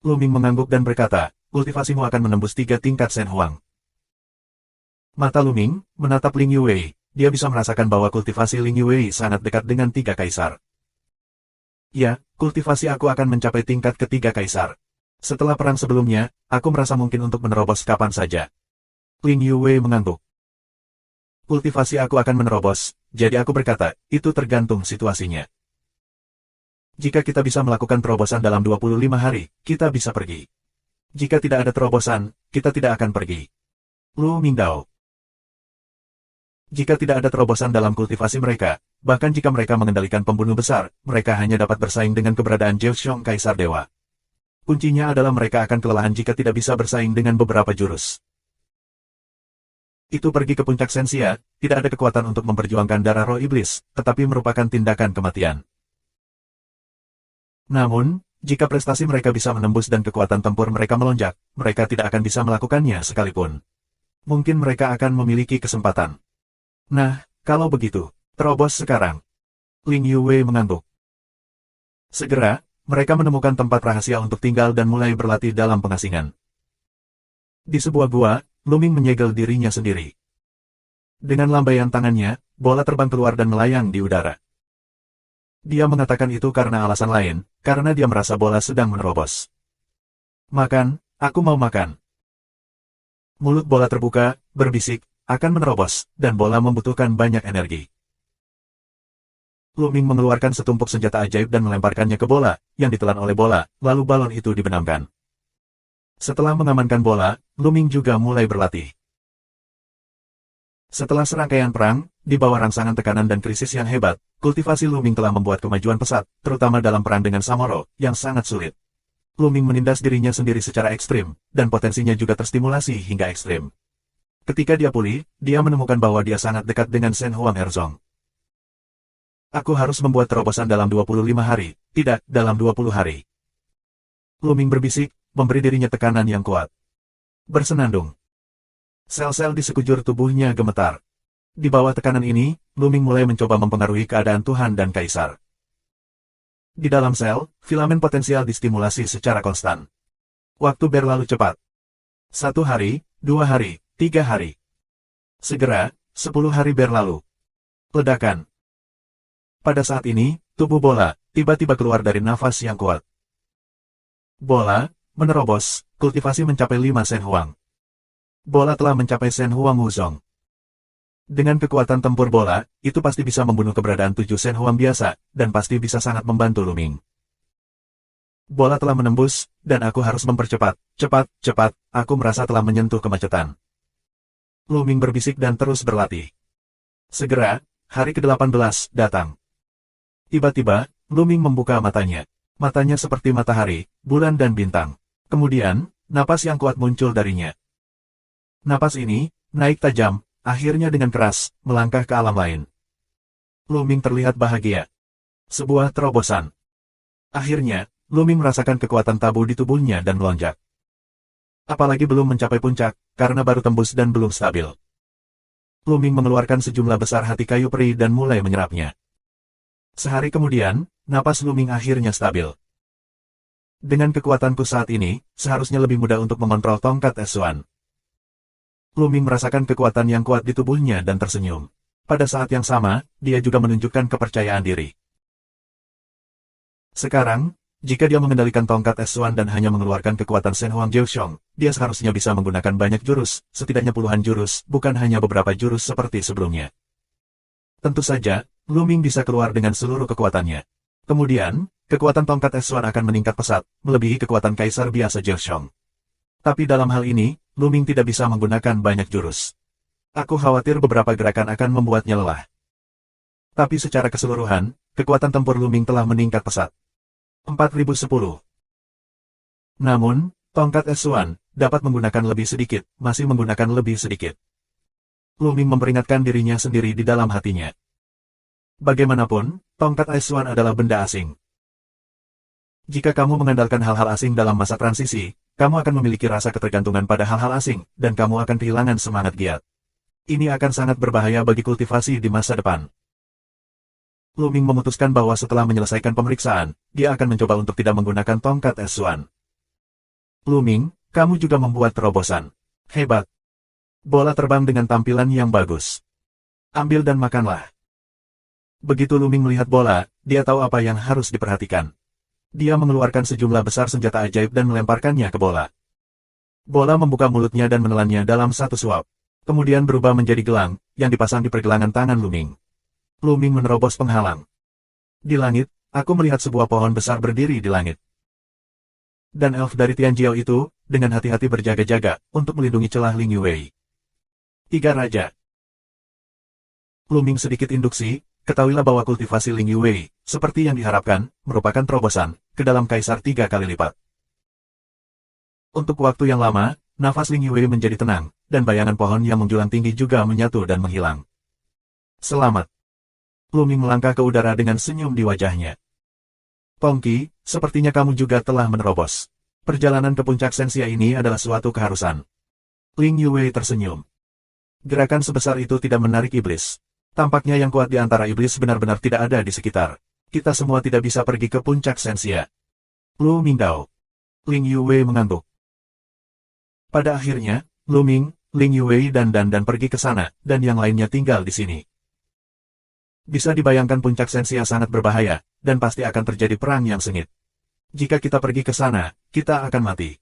Lu Ming mengangguk dan berkata, kultivasimu akan menembus 3 tingkat Shen Huang. Mata Lu Ming menatap Ling Yue. Dia bisa merasakan bahwa kultivasi Ling Yue sangat dekat dengan 3 kaisar. Ya, kultivasi aku akan mencapai tingkat ketiga kaisar. Setelah perang sebelumnya, aku merasa mungkin untuk menerobos kapan saja. Ling Yue mengangguk. Kultivasi aku akan menerobos, jadi aku berkata, itu tergantung situasinya. Jika kita bisa melakukan terobosan dalam 25 hari, kita bisa pergi. Jika tidak ada terobosan, kita tidak akan pergi. Lu Mingdao. Jika tidak ada terobosan dalam kultivasi mereka, bahkan jika mereka mengendalikan pembunuh besar, mereka hanya dapat bersaing dengan keberadaan Zhou Xiong Kaisar Dewa. Kuncinya adalah mereka akan kelelahan jika tidak bisa bersaing dengan beberapa jurus. Itu pergi ke puncak Sensia, tidak ada kekuatan untuk memperjuangkan darah roh iblis, tetapi merupakan tindakan kematian. Namun, jika prestasi mereka bisa menembus dan kekuatan tempur mereka melonjak, mereka tidak akan bisa melakukannya sekalipun. Mungkin mereka akan memiliki kesempatan. Nah, kalau begitu, terobos sekarang. Ling Yue mengangguk. Segera, mereka menemukan tempat rahasia untuk tinggal dan mulai berlatih dalam pengasingan. Di sebuah gua, Lu Ming menyegel dirinya sendiri. Dengan lambaian tangannya, bola terbang keluar dan melayang di udara. Dia mengatakan itu karena alasan lain, karena dia merasa bola sedang menerobos. Makan, aku mau makan. Mulut bola terbuka, berbisik, akan menerobos, dan bola membutuhkan banyak energi. Lu Ming mengeluarkan setumpuk senjata ajaib dan melemparkannya ke bola, yang ditelan oleh bola, lalu balon itu dibenamkan. Setelah mengamankan bola, Lu Ming juga mulai berlatih. Setelah serangkaian perang, di bawah rangsangan tekanan dan krisis yang hebat, kultivasi Lu Ming telah membuat kemajuan pesat, terutama dalam perang dengan Samoro, yang sangat sulit. Lu Ming menindas dirinya sendiri secara ekstrim, dan potensinya juga terstimulasi hingga ekstrim. Ketika dia pulih, dia menemukan bahwa dia sangat dekat dengan Shen Huang Erzong. Aku harus membuat terobosan dalam 25 hari, tidak dalam 20 hari. Lu Ming berbisik, memberi dirinya tekanan yang kuat. Bersenandung. Sel-sel di sekujur tubuhnya gemetar. Di bawah tekanan ini, Lu Ming mulai mencoba mempengaruhi keadaan Tuhan dan Kaisar. Di dalam sel, filamen potensial distimulasi secara konstan. Waktu berlalu cepat. 1 hari, 2 hari, 3 hari. Segera, 10 hari berlalu. Ledakan. Pada saat ini, tubuh bola tiba-tiba keluar dari nafas yang kuat. Bola menerobos, kultivasi mencapai 5 Shen Huang. Bola telah mencapai Shen Huang Wuzong. Dengan kekuatan tempur bola, itu pasti bisa membunuh keberadaan 7 Shen Huang biasa, dan pasti bisa sangat membantu Lu Ming. Bola telah menembus, dan aku harus mempercepat. Cepat, cepat, aku merasa telah menyentuh kemacetan. Lu Ming berbisik dan terus berlatih. Segera, hari ke-18 datang. Tiba-tiba, Lu Ming membuka matanya. Matanya seperti matahari, bulan dan bintang. Kemudian, napas yang kuat muncul darinya. Napas ini, naik tajam, akhirnya dengan keras, melangkah ke alam lain. Lu Ming terlihat bahagia. Sebuah terobosan. Akhirnya, Lu Ming merasakan kekuatan tabu di tubuhnya dan melonjak. Apalagi belum mencapai puncak, karena baru tembus dan belum stabil. Lu Ming mengeluarkan sejumlah besar hati kayu peri dan mulai menyerapnya. Sehari kemudian, napas Lu Ming akhirnya stabil. Dengan kekuatanku saat ini, seharusnya lebih mudah untuk mengontrol tongkat Esuan. Lu Ming merasakan kekuatan yang kuat di tubuhnya dan tersenyum. Pada saat yang sama, dia juga menunjukkan kepercayaan diri. Sekarang, jika dia mengendalikan tongkat Esuan dan hanya mengeluarkan kekuatan Shen Huang Jiuxiong, dia seharusnya bisa menggunakan banyak jurus, setidaknya puluhan jurus, bukan hanya beberapa jurus seperti sebelumnya. Tentu saja, Lu Ming bisa keluar dengan seluruh kekuatannya. Kemudian, kekuatan tongkat Esuan akan meningkat pesat, melebihi kekuatan kaisar biasa Jiuxiong. Tapi dalam hal ini, Luming tidak bisa menggunakan banyak jurus. Aku khawatir beberapa gerakan akan membuatnya lelah. Tapi secara keseluruhan, kekuatan tempur Luming telah meningkat pesat. 4010. Namun, tongkat S1 dapat menggunakan lebih sedikit, masih menggunakan lebih sedikit. Luming memperingatkan dirinya sendiri di dalam hatinya. Bagaimanapun, tongkat S1 adalah benda asing. Jika kamu mengandalkan hal-hal asing dalam masa transisi, kamu akan memiliki rasa ketergantungan pada hal-hal asing, dan kamu akan kehilangan semangat giat. Ini akan sangat berbahaya bagi kultivasi di masa depan. Luming memutuskan bahwa setelah menyelesaikan pemeriksaan, dia akan mencoba untuk tidak menggunakan tongkat S1. Luming, kamu juga membuat terobosan. Hebat. Bola terbang dengan tampilan yang bagus. Ambil dan makanlah. Begitu Luming melihat bola, dia tahu apa yang harus diperhatikan. Dia mengeluarkan sejumlah besar senjata ajaib dan melemparkannya ke bola. Bola membuka mulutnya dan menelannya dalam satu suap. Kemudian berubah menjadi gelang, yang dipasang di pergelangan tangan Luming. Luming menerobos penghalang. Di langit, aku melihat sebuah pohon besar berdiri di langit. Dan elf dari Tianjiao itu, dengan hati-hati berjaga-jaga, untuk melindungi celah Ling Yue. 3 Raja. Luming sedikit induksi, ketahuilah bahwa kultivasi Ling Yue, seperti yang diharapkan, merupakan terobosan, ke dalam Kaisar 3 kali lipat. Untuk waktu yang lama, nafas Ling Yue menjadi tenang, dan bayangan pohon yang menjulang tinggi juga menyatu dan menghilang. Selamat. Luming melangkah ke udara dengan senyum di wajahnya. Pongki, sepertinya kamu juga telah menerobos. Perjalanan ke puncak Sensia ini adalah suatu keharusan. Ling Yue tersenyum. Gerakan sebesar itu tidak menarik iblis. Tampaknya yang kuat di antara iblis benar-benar tidak ada di sekitar. Kita semua tidak bisa pergi ke puncak Sensia. Lu Mingdao. Ling Yue mengantuk. Pada akhirnya, Luming, Ling Yue dan pergi ke sana, dan yang lainnya tinggal di sini. Bisa dibayangkan puncak Sensia sangat berbahaya, dan pasti akan terjadi perang yang sengit. Jika kita pergi ke sana, kita akan mati.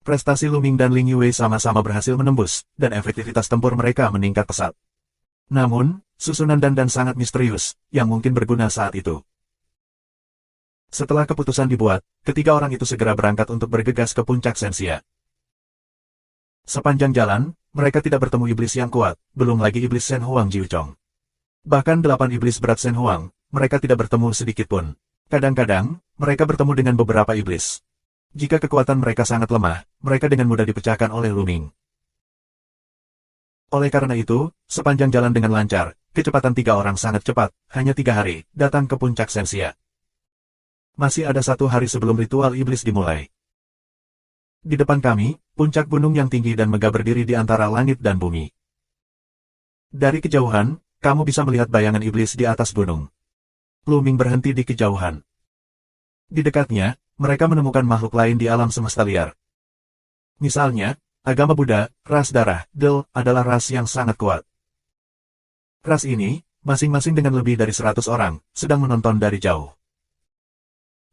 Prestasi Luming dan Ling Yue sama-sama berhasil menembus, dan efektivitas tempur mereka meningkat pesat. Namun, susunan dan sangat misterius, yang mungkin berguna saat itu. Setelah keputusan dibuat, ketiga orang itu segera berangkat untuk bergegas ke puncak Sensia. Sepanjang jalan, mereka tidak bertemu iblis yang kuat, belum lagi iblis Shen Huang Jiuchong. Bahkan 8 iblis berat Shen Huang, mereka tidak bertemu sedikitpun. Kadang-kadang, mereka bertemu dengan beberapa iblis. Jika kekuatan mereka sangat lemah, mereka dengan mudah dipecahkan oleh Luming. Oleh karena itu, sepanjang jalan dengan lancar, kecepatan 3 orang sangat cepat, hanya 3 hari, datang ke puncak Sensia. Masih ada 1 hari sebelum ritual iblis dimulai. Di depan kami, puncak gunung yang tinggi dan megah berdiri di antara langit dan bumi. Dari kejauhan, kamu bisa melihat bayangan iblis di atas gunung. Luming berhenti di kejauhan. Di dekatnya, mereka menemukan makhluk lain di alam semesta liar. Misalnya, agama Buddha, ras darah, Del, adalah ras yang sangat kuat. Ras ini, masing-masing dengan lebih dari 100 orang, sedang menonton dari jauh.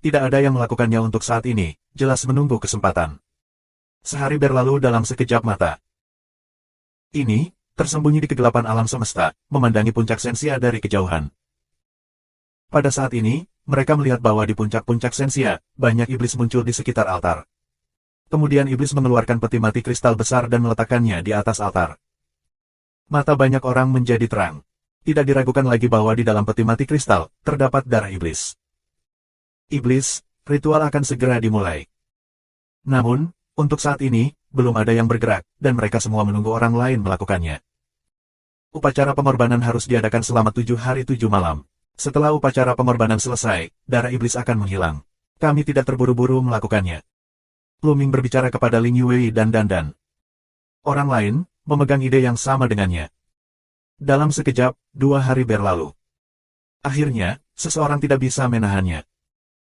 Tidak ada yang melakukannya untuk saat ini, jelas menunggu kesempatan. Sehari berlalu dalam sekejap mata. Ini, tersembunyi di kegelapan alam semesta, memandangi puncak Sensia dari kejauhan. Pada saat ini, mereka melihat bahwa di puncak-puncak Sensia, banyak iblis muncul di sekitar altar. Kemudian iblis mengeluarkan peti mati kristal besar dan meletakkannya di atas altar. Mata banyak orang menjadi terang. Tidak diragukan lagi bahwa di dalam peti mati kristal, terdapat darah iblis. Iblis, ritual akan segera dimulai. Namun, untuk saat ini, belum ada yang bergerak, dan mereka semua menunggu orang lain melakukannya. Upacara pengorbanan harus diadakan selama 7 hari 7 malam. Setelah upacara pengorbanan selesai, darah iblis akan menghilang. Kami tidak terburu-buru melakukannya. Luming berbicara kepada Ling Yue dan. Orang lain, memegang ide yang sama dengannya. Dalam sekejap, 2 hari berlalu. Akhirnya, seseorang tidak bisa menahannya.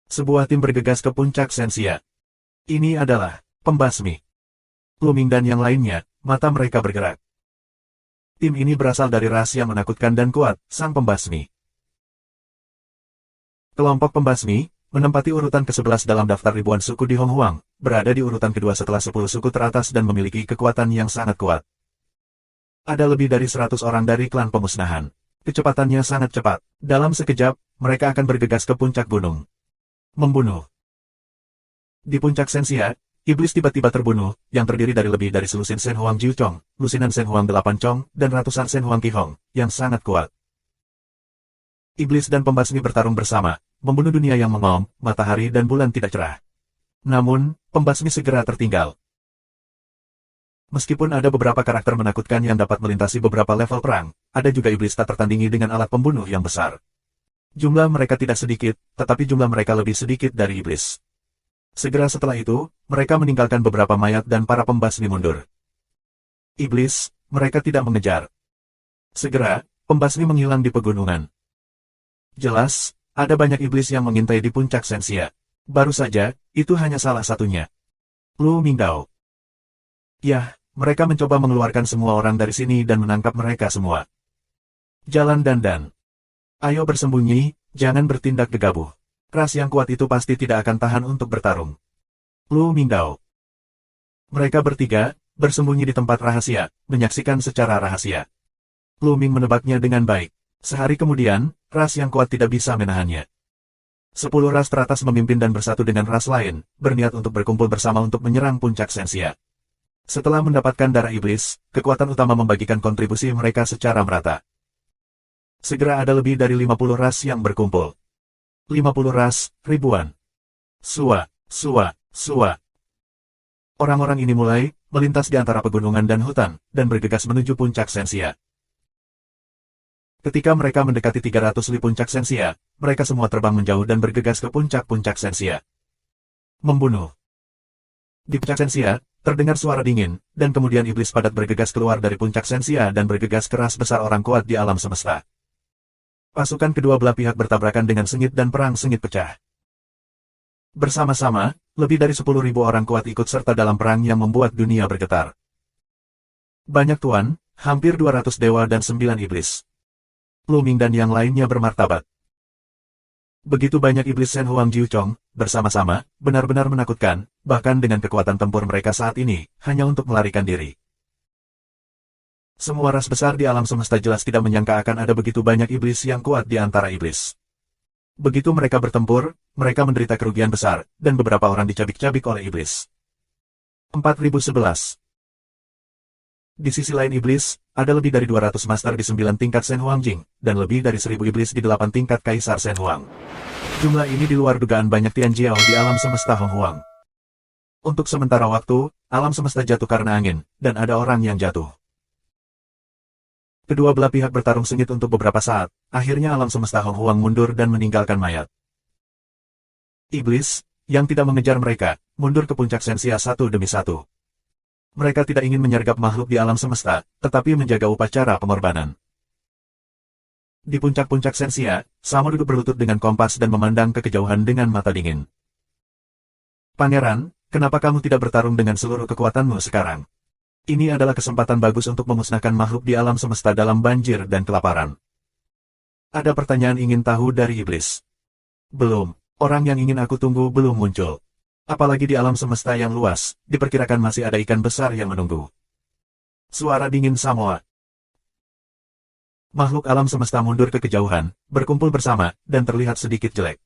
Sebuah tim bergegas ke puncak Sensia. Ini adalah pembasmi. Luming dan yang lainnya, mata mereka bergerak. Tim ini berasal dari ras yang menakutkan dan kuat, sang pembasmi. Kelompok pembasmi, menempati urutan ke-11 dalam daftar ribuan suku di Hong Huang, berada di urutan kedua setelah 10 suku teratas dan memiliki kekuatan yang sangat kuat. Ada lebih dari 100 orang dari klan pemusnahan. Kecepatannya sangat cepat. Dalam sekejap, mereka akan bergegas ke puncak gunung. Membunuh. Di puncak Sensia, iblis tiba-tiba terbunuh, yang terdiri dari lebih dari selusin Shen Huang Jiu Chong, lusinan Shen Huang 8 Chong, dan ratusan Shen Huang Qi Hong, yang sangat kuat. Iblis dan pembasmi bertarung bersama, membunuh dunia yang mengaum, matahari dan bulan tidak cerah. Namun, pembasmi segera tertinggal. Meskipun ada beberapa karakter menakutkan yang dapat melintasi beberapa level perang, ada juga iblis tak tertandingi dengan alat pembunuh yang besar. Jumlah mereka tidak sedikit, tetapi jumlah mereka lebih sedikit dari iblis. Segera setelah itu, mereka meninggalkan beberapa mayat dan para pembasmi mundur. Iblis, mereka tidak mengejar. Segera, pembasmi menghilang di pegunungan. Jelas, ada banyak iblis yang mengintai di puncak Sensia. Baru saja, itu hanya salah satunya. Lu Mingdao. Yah, mereka mencoba mengeluarkan semua orang dari sini dan menangkap mereka semua. Jalan Dandan. Ayo bersembunyi, jangan bertindak gegabah. Ras yang kuat itu pasti tidak akan tahan untuk bertarung. Lu Mingdao. Mereka bertiga, bersembunyi di tempat rahasia, menyaksikan secara rahasia. Lu Ming menebaknya dengan baik. Sehari kemudian, ras yang kuat tidak bisa menahannya. 10 ras teratas memimpin dan bersatu dengan ras lain, berniat untuk berkumpul bersama untuk menyerang puncak Sensia. Setelah mendapatkan darah iblis, kekuatan utama membagikan kontribusi mereka secara merata. Segera ada lebih dari 50 ras yang berkumpul. 50 ras, ribuan. Sua. Orang-orang ini mulai melintas di antara pegunungan dan hutan, dan bergegas menuju puncak Sensia. Ketika mereka mendekati 300 li puncak Sensia, mereka semua terbang menjauh dan bergegas ke puncak-puncak Sensia. Membunuh. Di puncak Sensia, terdengar suara dingin, dan kemudian iblis padat bergegas keluar dari puncak Sensia dan bergegas keras besar orang kuat di alam semesta. Pasukan kedua belah pihak bertabrakan dengan sengit dan perang sengit pecah. Bersama-sama, lebih dari 10.000 orang kuat ikut serta dalam perang yang membuat dunia bergetar. Banyak tuan, hampir 200 dewa dan 9 iblis. Lu Ming dan yang lainnya bermartabat. Begitu banyak iblis Shen Huang Jiu Chong, bersama-sama, benar-benar menakutkan, bahkan dengan kekuatan tempur mereka saat ini, hanya untuk melarikan diri. Semua ras besar di alam semesta jelas tidak menyangka akan ada begitu banyak iblis yang kuat di antara iblis. Begitu mereka bertempur, mereka menderita kerugian besar, dan beberapa orang dicabik-cabik oleh iblis. 4011. Di sisi lain iblis, ada lebih dari 200 master di 9 tingkat Shen Huang Jing, dan lebih dari 1000 iblis di 8 tingkat Kaisar Shen Huang. Jumlah ini di luar dugaan banyak Tian Jiao di alam semesta Hong Huang. Untuk sementara waktu, alam semesta jatuh karena angin, dan ada orang yang jatuh. Kedua belah pihak bertarung sengit untuk beberapa saat, akhirnya alam semesta Hong Huang mundur dan meninggalkan mayat. Iblis, yang tidak mengejar mereka, mundur ke puncak Sensia satu demi satu. Mereka tidak ingin menyergap makhluk di alam semesta, tetapi menjaga upacara pengorbanan. Di puncak-puncak Sensia, Samo duduk berlutut dengan kompas dan memandang ke kejauhan dengan mata dingin. Pangeran, kenapa kamu tidak bertarung dengan seluruh kekuatanmu sekarang? Ini adalah kesempatan bagus untuk memusnahkan makhluk di alam semesta dalam banjir dan kelaparan. Ada pertanyaan ingin tahu dari iblis. Belum, orang yang ingin aku tunggu belum muncul. Apalagi di alam semesta yang luas, diperkirakan masih ada ikan besar yang menunggu. Suara dingin Samoa. Makhluk alam semesta mundur ke kejauhan, berkumpul bersama, dan terlihat sedikit jelek.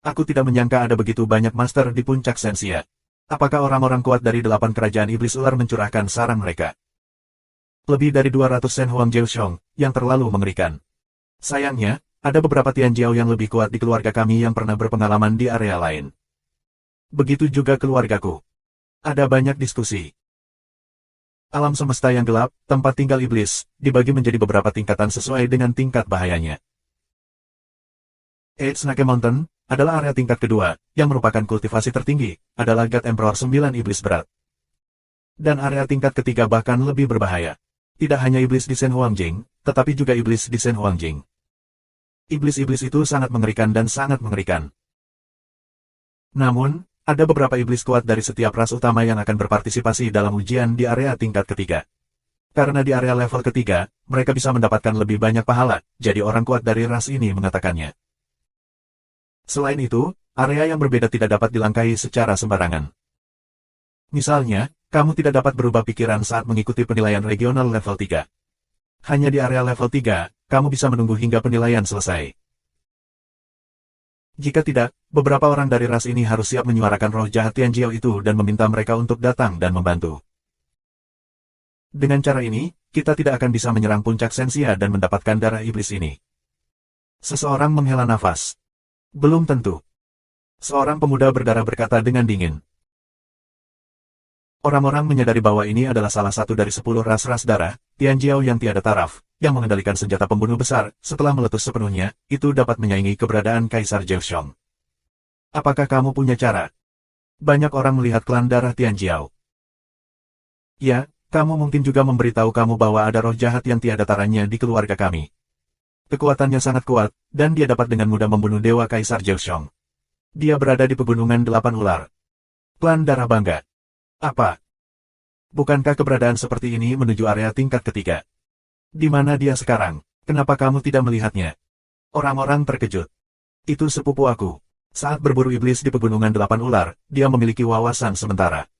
Aku tidak menyangka ada begitu banyak master di puncak Sensia. Apakah orang-orang kuat dari 8 kerajaan iblis ular mencurahkan sarang mereka? Lebih dari 200 Shen Huang Jiu Chong, yang terlalu mengerikan. Sayangnya, ada beberapa Tian Jiao yang lebih kuat di keluarga kami yang pernah berpengalaman di area lain. Begitu juga keluargaku. Ada banyak diskusi. Alam semesta yang gelap, tempat tinggal iblis, dibagi menjadi beberapa tingkatan sesuai dengan tingkat bahayanya. Eight Snake Mountain adalah area tingkat kedua, yang merupakan kultivasi tertinggi, adalah God Emperor 9 iblis berat. Dan area tingkat ketiga bahkan lebih berbahaya. Tidak hanya iblis di Shen Huang Jing, tetapi juga iblis di Shen Huang Jing. Iblis-iblis itu sangat mengerikan dan sangat mengerikan. Namun, ada beberapa iblis kuat dari setiap ras utama yang akan berpartisipasi dalam ujian di area tingkat ketiga. Karena di area level ketiga, mereka bisa mendapatkan lebih banyak pahala, jadi orang kuat dari ras ini mengatakannya. Selain itu, area yang berbeda tidak dapat dilangkahi secara sembarangan. Misalnya, kamu tidak dapat berubah pikiran saat mengikuti penilaian regional level 3. Hanya di area level 3, kamu bisa menunggu hingga penilaian selesai. Jika tidak, beberapa orang dari ras ini harus siap menyuarakan roh jahat Tianjiao itu dan meminta mereka untuk datang dan membantu. Dengan cara ini, kita tidak akan bisa menyerang puncak Sensia dan mendapatkan darah iblis ini. Seseorang menghela nafas. Belum tentu. Seorang pemuda berdarah berkata dengan dingin. Orang-orang menyadari bahwa ini adalah salah satu dari 10 ras-ras darah, Tianjiao yang tiada taraf, yang mengendalikan senjata pembunuh besar, setelah meletus sepenuhnya, itu dapat menyaingi keberadaan Kaisar Zheshong. Apakah kamu punya cara? Banyak orang melihat klan darah Tianjiao. Ya, kamu mungkin juga memberitahu kamu bahwa ada roh jahat yang tiada taranya di keluarga kami. Kekuatannya sangat kuat, dan dia dapat dengan mudah membunuh Dewa Kaisar Zheshong. Dia berada di Pegunungan Delapan Ular. Klan darah bangga. Apa? Bukankah keberadaan seperti ini menuju area tingkat ketiga? Di mana dia sekarang? Kenapa kamu tidak melihatnya? Orang-orang terkejut. Itu sepupu aku. Saat berburu iblis di Pegunungan Delapan Ular, dia memiliki wawasan sementara.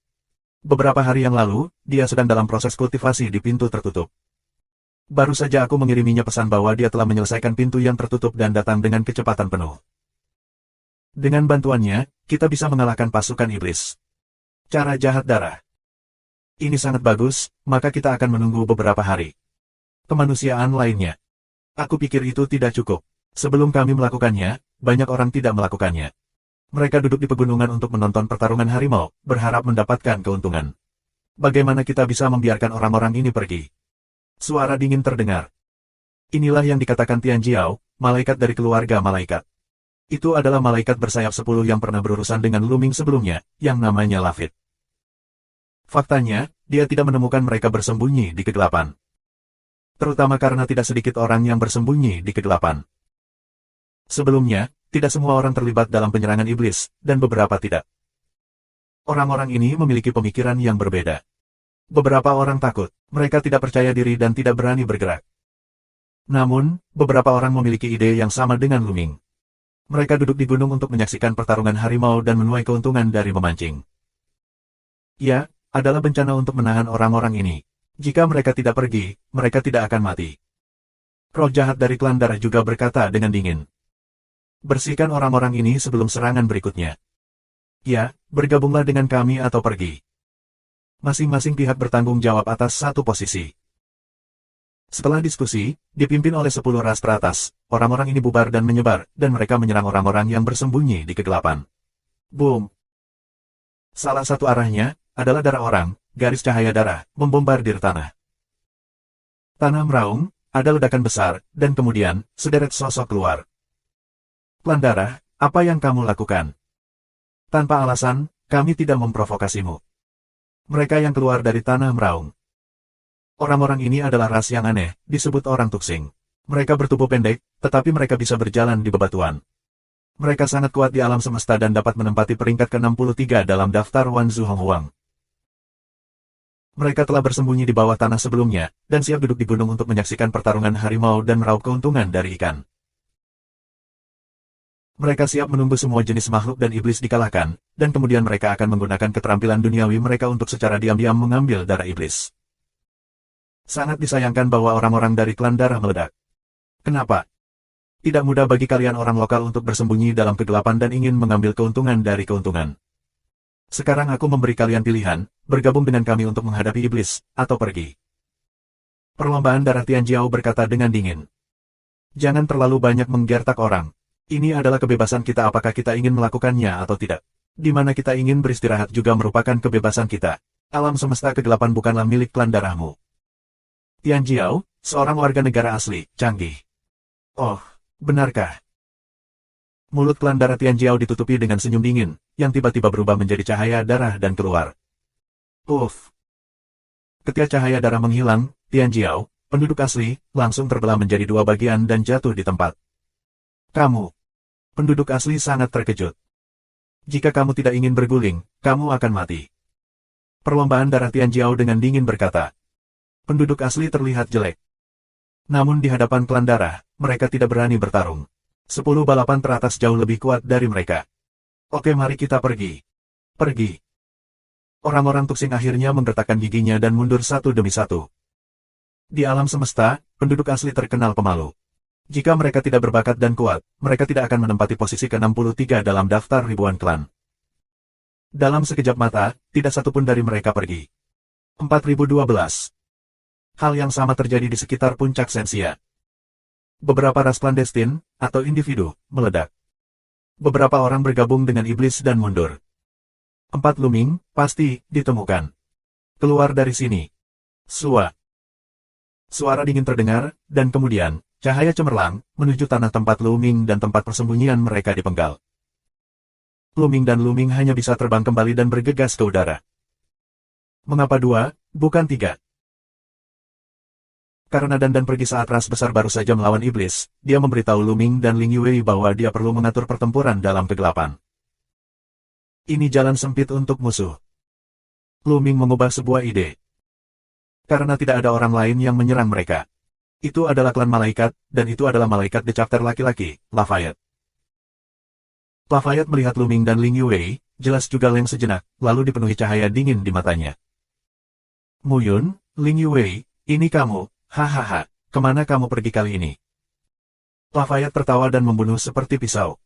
Beberapa hari yang lalu, dia sedang dalam proses kultivasi di pintu tertutup. Baru saja aku mengiriminya pesan bahwa dia telah menyelesaikan pintu yang tertutup dan datang dengan kecepatan penuh. Dengan bantuannya, kita bisa mengalahkan pasukan iblis. Cara jahat darah. Ini sangat bagus, maka kita akan menunggu beberapa hari. Kemanusiaan lainnya. Aku pikir itu tidak cukup. Sebelum kami melakukannya, banyak orang tidak melakukannya. Mereka duduk di pegunungan untuk menonton pertarungan harimau, berharap mendapatkan keuntungan. Bagaimana kita bisa membiarkan orang-orang ini pergi? Suara dingin terdengar. Inilah yang dikatakan Tianjiao, malaikat dari keluarga malaikat. Itu adalah malaikat bersayap 10 yang pernah berurusan dengan Luming sebelumnya, yang namanya Lafit. Faktanya, dia tidak menemukan mereka bersembunyi di kegelapan. Terutama karena tidak sedikit orang yang bersembunyi di kegelapan. Sebelumnya, tidak semua orang terlibat dalam penyerangan iblis, dan beberapa tidak. Orang-orang ini memiliki pemikiran yang berbeda. Beberapa orang takut, mereka tidak percaya diri dan tidak berani bergerak. Namun, beberapa orang memiliki ide yang sama dengan Luming. Mereka duduk di gunung untuk menyaksikan pertarungan harimau dan menuai keuntungan dari memancing. Ya, adalah bencana untuk menahan orang-orang ini. Jika mereka tidak pergi, mereka tidak akan mati. Roh jahat dari klan darah juga berkata dengan dingin. Bersihkan orang-orang ini sebelum serangan berikutnya. Ya, bergabunglah dengan kami atau pergi. Masing-masing pihak bertanggung jawab atas satu posisi. Setelah diskusi, dipimpin oleh 10 ras teratas, orang-orang ini bubar dan menyebar, dan mereka menyerang orang-orang yang bersembunyi di kegelapan. Boom! Salah satu arahnya adalah darah orang, garis cahaya darah, membombardir tanah. Tanah meraung, ada ledakan besar, dan kemudian, sederet sosok keluar. Klan darah, apa yang kamu lakukan? Tanpa alasan, kami tidak memprovokasimu. Mereka yang keluar dari tanah meraung. Orang-orang ini adalah ras yang aneh, disebut orang Tuksing. Mereka bertubuh pendek, tetapi mereka bisa berjalan di bebatuan. Mereka sangat kuat di alam semesta dan dapat menempati peringkat ke-63 dalam daftar Wanzu Honghuang. Mereka telah bersembunyi di bawah tanah sebelumnya, dan siap duduk di gunung untuk menyaksikan pertarungan harimau dan meraup keuntungan dari ikan. Mereka siap menunggu semua jenis makhluk dan iblis dikalahkan, dan kemudian mereka akan menggunakan keterampilan duniawi mereka untuk secara diam-diam mengambil darah iblis. Sangat disayangkan bahwa orang-orang dari klan darah meledak. Kenapa? Tidak mudah bagi kalian orang lokal untuk bersembunyi dalam kegelapan dan ingin mengambil keuntungan dari keuntungan. Sekarang aku memberi kalian pilihan, bergabung dengan kami untuk menghadapi iblis, atau pergi. Perlombaan darah Tianjiao berkata dengan dingin. Jangan terlalu banyak menggertak orang. Ini adalah kebebasan kita apakah kita ingin melakukannya atau tidak. Di mana kita ingin beristirahat juga merupakan kebebasan kita. Alam semesta kegelapan bukanlah milik klan darahmu. Tianjiao, seorang warga negara asli, canggih. Oh, benarkah? Mulut klan darah Tianjiao ditutupi dengan senyum dingin, yang tiba-tiba berubah menjadi cahaya darah dan keluar. Uff. Ketika cahaya darah menghilang, Tianjiao, penduduk asli, langsung terbelah menjadi 2 bagian dan jatuh di tempat. Kamu. Penduduk asli sangat terkejut. Jika kamu tidak ingin berguling, kamu akan mati. Perlombaan darah Tianjiao dengan dingin berkata. Penduduk asli terlihat jelek. Namun di hadapan klan darah, mereka tidak berani bertarung. 10 balapan teratas jauh lebih kuat dari mereka. Oke, mari kita pergi. Pergi. Orang-orang Tuksing akhirnya menggertakkan giginya dan mundur satu demi satu. Di alam semesta, penduduk asli terkenal pemalu. Jika mereka tidak berbakat dan kuat, mereka tidak akan menempati posisi ke-63 dalam daftar ribuan klan. Dalam sekejap mata, tidak satupun dari mereka pergi. 4012. Hal yang sama terjadi di sekitar puncak Sensia. Beberapa ras klandestin, atau individu, meledak. Beberapa orang bergabung dengan iblis dan mundur. 4 Luming, pasti, ditemukan. Keluar dari sini. Suara dingin terdengar, dan kemudian, cahaya cemerlang, menuju tanah tempat Luming dan tempat persembunyian mereka dipenggal. Luming dan Luming hanya bisa terbang kembali dan bergegas ke udara. Mengapa 2, bukan 3? Karena Dan pergi saat ras besar baru saja melawan iblis, dia memberitahu Luming dan Ling Yue bahwa dia perlu mengatur pertempuran dalam kegelapan. Ini jalan sempit untuk musuh. Luming mengubah sebuah ide. Karena tidak ada orang lain yang menyerang mereka. Itu adalah klan malaikat, dan itu adalah malaikat The Chapter laki-laki, Lafayette. Lafayette melihat Luming dan Ling Yue, jelas juga lem sejenak, lalu dipenuhi cahaya dingin di matanya. Muyun, Ling Yue, ini kamu, hahaha, kemana kamu pergi kali ini? Lafayette tertawa dan membunuh seperti pisau.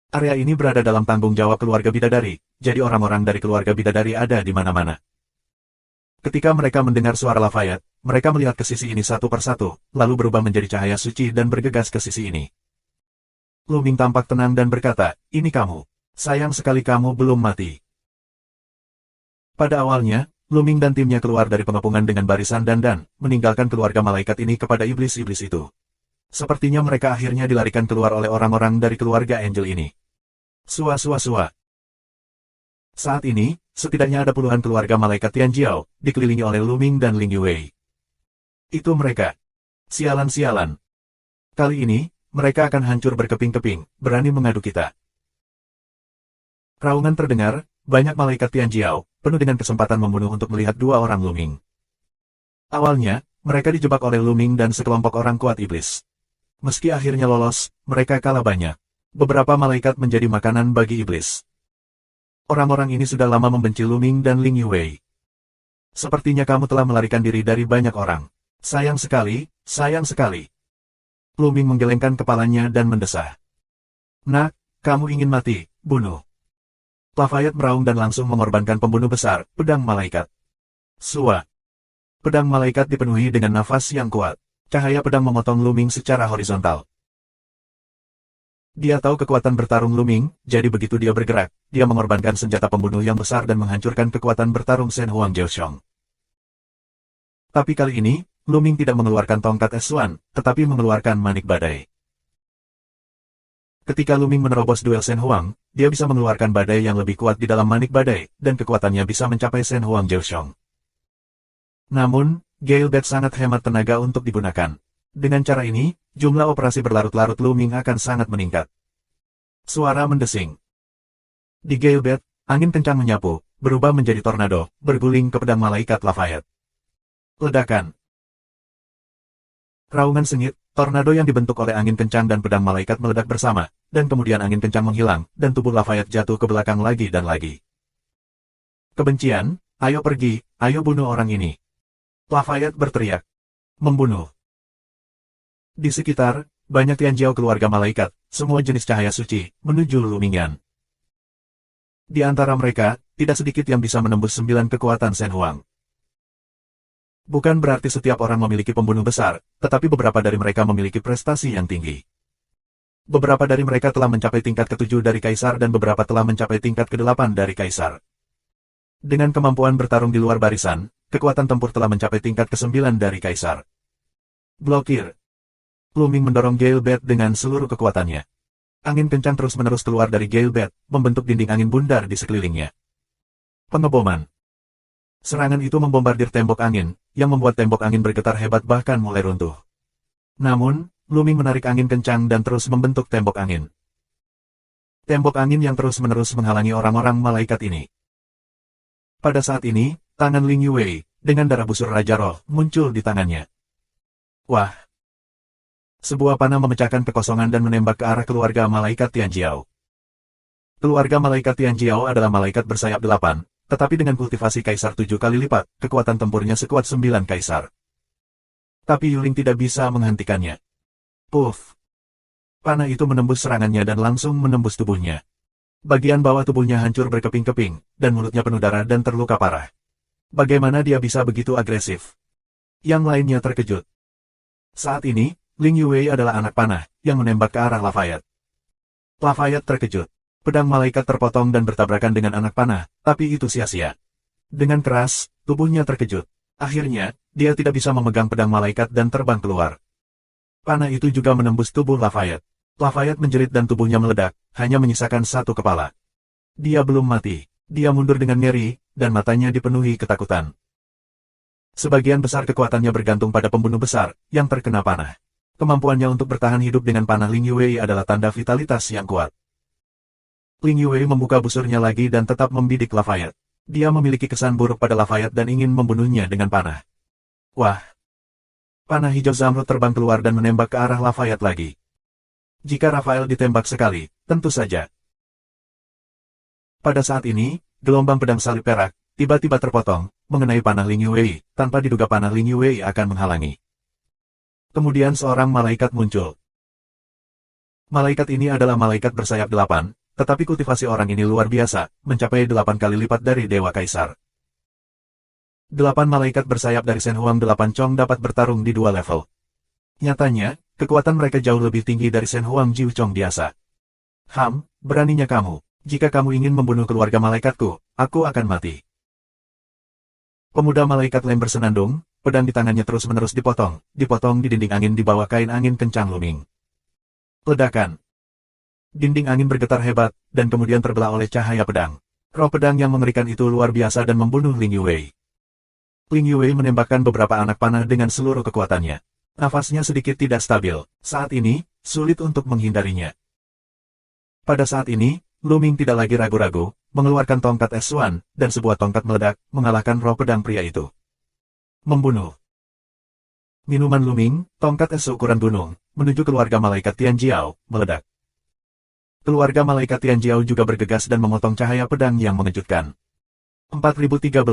Area ini berada dalam tanggung jawab keluarga bidadari, jadi orang-orang dari keluarga bidadari ada di mana-mana. Ketika mereka mendengar suara Lafayette, mereka melihat ke sisi ini satu persatu, lalu berubah menjadi cahaya suci dan bergegas ke sisi ini. Luming tampak tenang dan berkata, ini kamu. Sayang sekali kamu belum mati. Pada awalnya, Luming dan timnya keluar dari pengepungan dengan barisan Dan, meninggalkan keluarga malaikat ini kepada iblis-iblis itu. Sepertinya mereka akhirnya dilarikan keluar oleh orang-orang dari keluarga Angel ini. Sua. Saat ini, setidaknya ada puluhan keluarga malaikat Tianjiao, dikelilingi oleh Luming dan Ling Yue. Itu mereka. Sialan. Kali ini, mereka akan hancur berkeping-keping, berani mengadu kita. Raungan terdengar, banyak malaikat Tianjiao, penuh dengan kesempatan membunuh untuk melihat dua orang Luming. Awalnya, mereka dijebak oleh Luming dan sekelompok orang kuat iblis. Meski akhirnya lolos, mereka kalah banyak. Beberapa malaikat menjadi makanan bagi iblis. Orang-orang ini sudah lama membenci Luming dan Ling Yue. Sepertinya kamu telah melarikan diri dari banyak orang. Sayang sekali. Luming menggelengkan kepalanya dan mendesah. Nak, kamu ingin mati, bunuh. Lafayette meraung dan langsung mengorbankan pembunuh besar, pedang malaikat. Sua. Pedang malaikat dipenuhi dengan nafas yang kuat. Cahaya pedang memotong Luming secara horizontal. Dia tahu kekuatan bertarung Luming, jadi begitu dia bergerak, dia mengorbankan senjata pembunuh yang besar dan menghancurkan kekuatan bertarung Shen Huang Jiaoxiong. Tapi kali ini, Luming tidak mengeluarkan tongkat S1, tetapi mengeluarkan manik badai. Ketika Luming menerobos duel Shen Huang, dia bisa mengeluarkan badai yang lebih kuat di dalam manik badai, dan kekuatannya bisa mencapai Shen Huang Jiaoxiong. Namun, Gale Bat sangat hemat tenaga untuk digunakan. Dengan cara ini, jumlah operasi berlarut-larut Luming akan sangat meningkat. Suara mendesing. Di Gale Bat, angin kencang menyapu, berubah menjadi tornado, berguling ke pedang malaikat Lafayette. Ledakan. Raungan sengit, tornado yang dibentuk oleh angin kencang dan pedang malaikat meledak bersama, dan kemudian angin kencang menghilang, dan tubuh Lafayette jatuh ke belakang lagi dan lagi. Kebencian, ayo pergi, ayo bunuh orang ini. Lafayette berteriak. Membunuh. Di sekitar, banyak Tianjiao keluarga malaikat, semua jenis cahaya suci, menuju Lumingan. Di antara mereka, tidak sedikit yang bisa menembus 9 kekuatan Shen Huang. Bukan berarti setiap orang memiliki pembunuh besar, tetapi beberapa dari mereka memiliki prestasi yang tinggi. Beberapa dari mereka telah mencapai tingkat ke-7 dari Kaisar dan beberapa telah mencapai tingkat ke-8 dari Kaisar. Dengan kemampuan bertarung di luar barisan, kekuatan tempur telah mencapai tingkat ke-9 dari Kaisar. Blokir. Luming mendorong Gale Bat dengan seluruh kekuatannya. Angin kencang terus-menerus keluar dari Gale Bat, membentuk dinding angin bundar di sekelilingnya. Pengeboman. Serangan itu membombardir tembok angin, yang membuat tembok angin bergetar hebat bahkan mulai runtuh. Namun, Luming menarik angin kencang dan terus membentuk tembok angin. Tembok angin yang terus-menerus menghalangi orang-orang malaikat ini. Pada saat ini, tangan Ling Yue, dengan darah busur Raja Roh, muncul di tangannya. Wah! Sebuah panah memecahkan kekosongan dan menembak ke arah keluarga malaikat Tianjiao. Keluarga malaikat Tianjiao adalah malaikat bersayap 8, tetapi dengan kultivasi Kaisar 7 kali lipat, kekuatan tempurnya sekuat 9 Kaisar. Tapi Yuling tidak bisa menghentikannya. Puff! Panah itu menembus serangannya dan langsung menembus tubuhnya. Bagian bawah tubuhnya hancur berkeping-keping, dan mulutnya penuh darah dan terluka parah. Bagaimana dia bisa begitu agresif? Yang lainnya terkejut. Saat ini, Ling Yue adalah anak panah, yang menembak ke arah Lafayette. Lafayette terkejut. Pedang malaikat terpotong dan bertabrakan dengan anak panah, tapi itu sia-sia. Dengan keras, tubuhnya terkejut. Akhirnya, dia tidak bisa memegang pedang malaikat dan terbang keluar. Panah itu juga menembus tubuh Lafayette. Lafayette menjerit dan tubuhnya meledak, hanya menyisakan satu kepala. Dia belum mati. Dia mundur dengan ngeri, dan matanya dipenuhi ketakutan. Sebagian besar kekuatannya bergantung pada pembunuh besar, yang terkena panah. Kemampuannya untuk bertahan hidup dengan panah Ling Yue adalah tanda vitalitas yang kuat. Ling Yue membuka busurnya lagi dan tetap membidik Lafayette. Dia memiliki kesan buruk pada Lafayette dan ingin membunuhnya dengan panah. Wah! Panah hijau zamrud terbang keluar dan menembak ke arah Lafayette lagi. Jika Raphael ditembak sekali, tentu saja. Pada saat ini, gelombang pedang salib perak tiba-tiba terpotong, mengenai panah Ling Yue, tanpa diduga panah Ling Yue akan menghalangi. Kemudian seorang malaikat muncul. Malaikat ini adalah malaikat bersayap 8, tetapi kultivasi orang ini luar biasa, mencapai 8 kali lipat dari Dewa Kaisar. 8 malaikat bersayap dari Shen Huang 8 Chong dapat bertarung di 2 level. Nyatanya, kekuatan mereka jauh lebih tinggi dari Shen Huang Jiu Chong biasa. Beraninya kamu. Jika kamu ingin membunuh keluarga malaikatku, aku akan mati. Pemuda malaikat lem bersenandung, pedang di tangannya terus-menerus dipotong di dinding angin di bawah kain angin kencang luming. Ledakan. Dinding angin bergetar hebat, dan kemudian terbelah oleh cahaya pedang. Roh pedang yang mengerikan itu luar biasa dan membunuh Ling Yue. Ling Yue menembakkan beberapa anak panah dengan seluruh kekuatannya. Nafasnya sedikit tidak stabil. Saat ini, sulit untuk menghindarinya. Pada saat ini, Luming tidak lagi ragu-ragu, mengeluarkan tongkat S1, dan sebuah tongkat meledak, mengalahkan roh pedang pria itu. Membunuh. Minuman Luming, tongkat es ukuran gunung, menuju keluarga malaikat Tianjiao, meledak. Keluarga malaikat Tianjiao juga bergegas dan memotong cahaya pedang yang mengejutkan. 4013.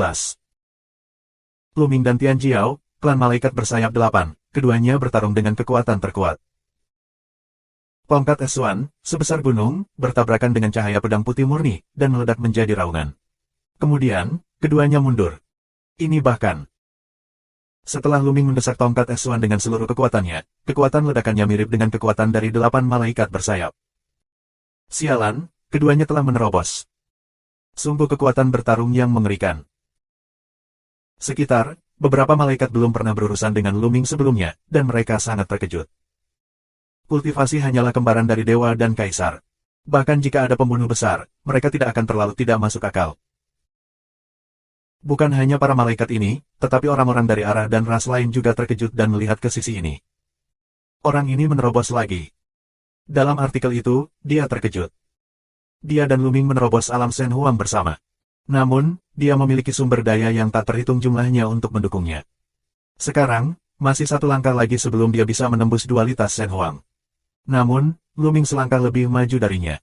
Luming dan Tianjiao, klan malaikat bersayap 8, keduanya bertarung dengan kekuatan terkuat. Tongkat S1, sebesar gunung, bertabrakan dengan cahaya pedang putih murni, dan meledak menjadi raungan. Kemudian, keduanya mundur. Ini bahkan. Setelah Luming mendesak tongkat S1 dengan seluruh kekuatannya, kekuatan ledakannya mirip dengan kekuatan dari 8 malaikat bersayap. Sialan, keduanya telah menerobos. Sungguh kekuatan bertarung yang mengerikan. Beberapa malaikat belum pernah berurusan dengan Luming sebelumnya, dan mereka sangat terkejut. Kultivasi hanyalah kembaran dari dewa dan kaisar. Bahkan jika ada pembunuh besar, mereka tidak akan terlalu tidak masuk akal. Bukan hanya para malaikat ini, tetapi orang-orang dari arah dan ras lain juga terkejut dan melihat ke sisi ini. Orang ini menerobos lagi. Dalam artikel itu, dia terkejut. Dia dan Luming menerobos alam Shen Huang bersama. Namun, dia memiliki sumber daya yang tak terhitung jumlahnya untuk mendukungnya. Sekarang, masih satu langkah lagi sebelum dia bisa menembus dualitas Shen Huang. Namun, Luming selangkah lebih maju darinya.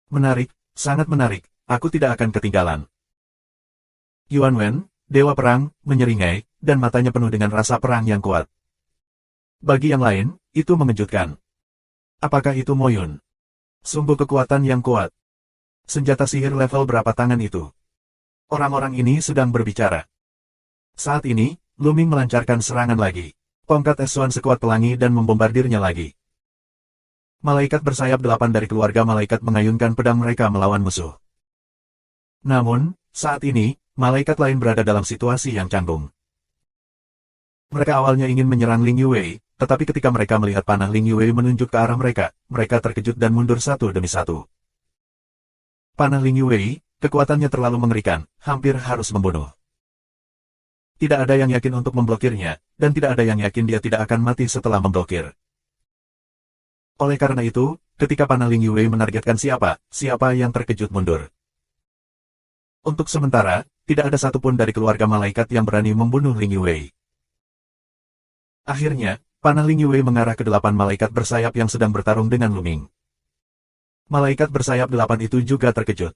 Menarik, sangat menarik, aku tidak akan ketinggalan. Yuan Wen, Dewa Perang, menyeringai, dan matanya penuh dengan rasa perang yang kuat. Bagi yang lain, itu mengejutkan. Apakah itu Mo Yun? Sungguh kekuatan yang kuat. Senjata sihir level berapa tangan itu? Orang-orang ini sedang berbicara. Saat ini, Luming melancarkan serangan lagi. Tongkat S1 sekuat pelangi dan membombardirnya lagi. Malaikat bersayap 8 dari keluarga malaikat mengayunkan pedang mereka melawan musuh. Namun, saat ini, malaikat lain berada dalam situasi yang canggung. Mereka awalnya ingin menyerang Ling Yue, tetapi ketika mereka melihat panah Ling Yue menunjuk ke arah mereka, mereka terkejut dan mundur satu demi satu. Panah Ling Yue, kekuatannya terlalu mengerikan, hampir harus membunuh. Tidak ada yang yakin untuk memblokirnya, dan tidak ada yang yakin dia tidak akan mati setelah memblokir. Oleh karena itu, ketika panah Ling Yue menargetkan siapa yang terkejut mundur. Untuk sementara, tidak ada satupun dari keluarga malaikat yang berani membunuh Ling Yue. Akhirnya, panah Ling Yue mengarah ke 8 malaikat bersayap yang sedang bertarung dengan Luming. Malaikat bersayap 8 itu juga terkejut.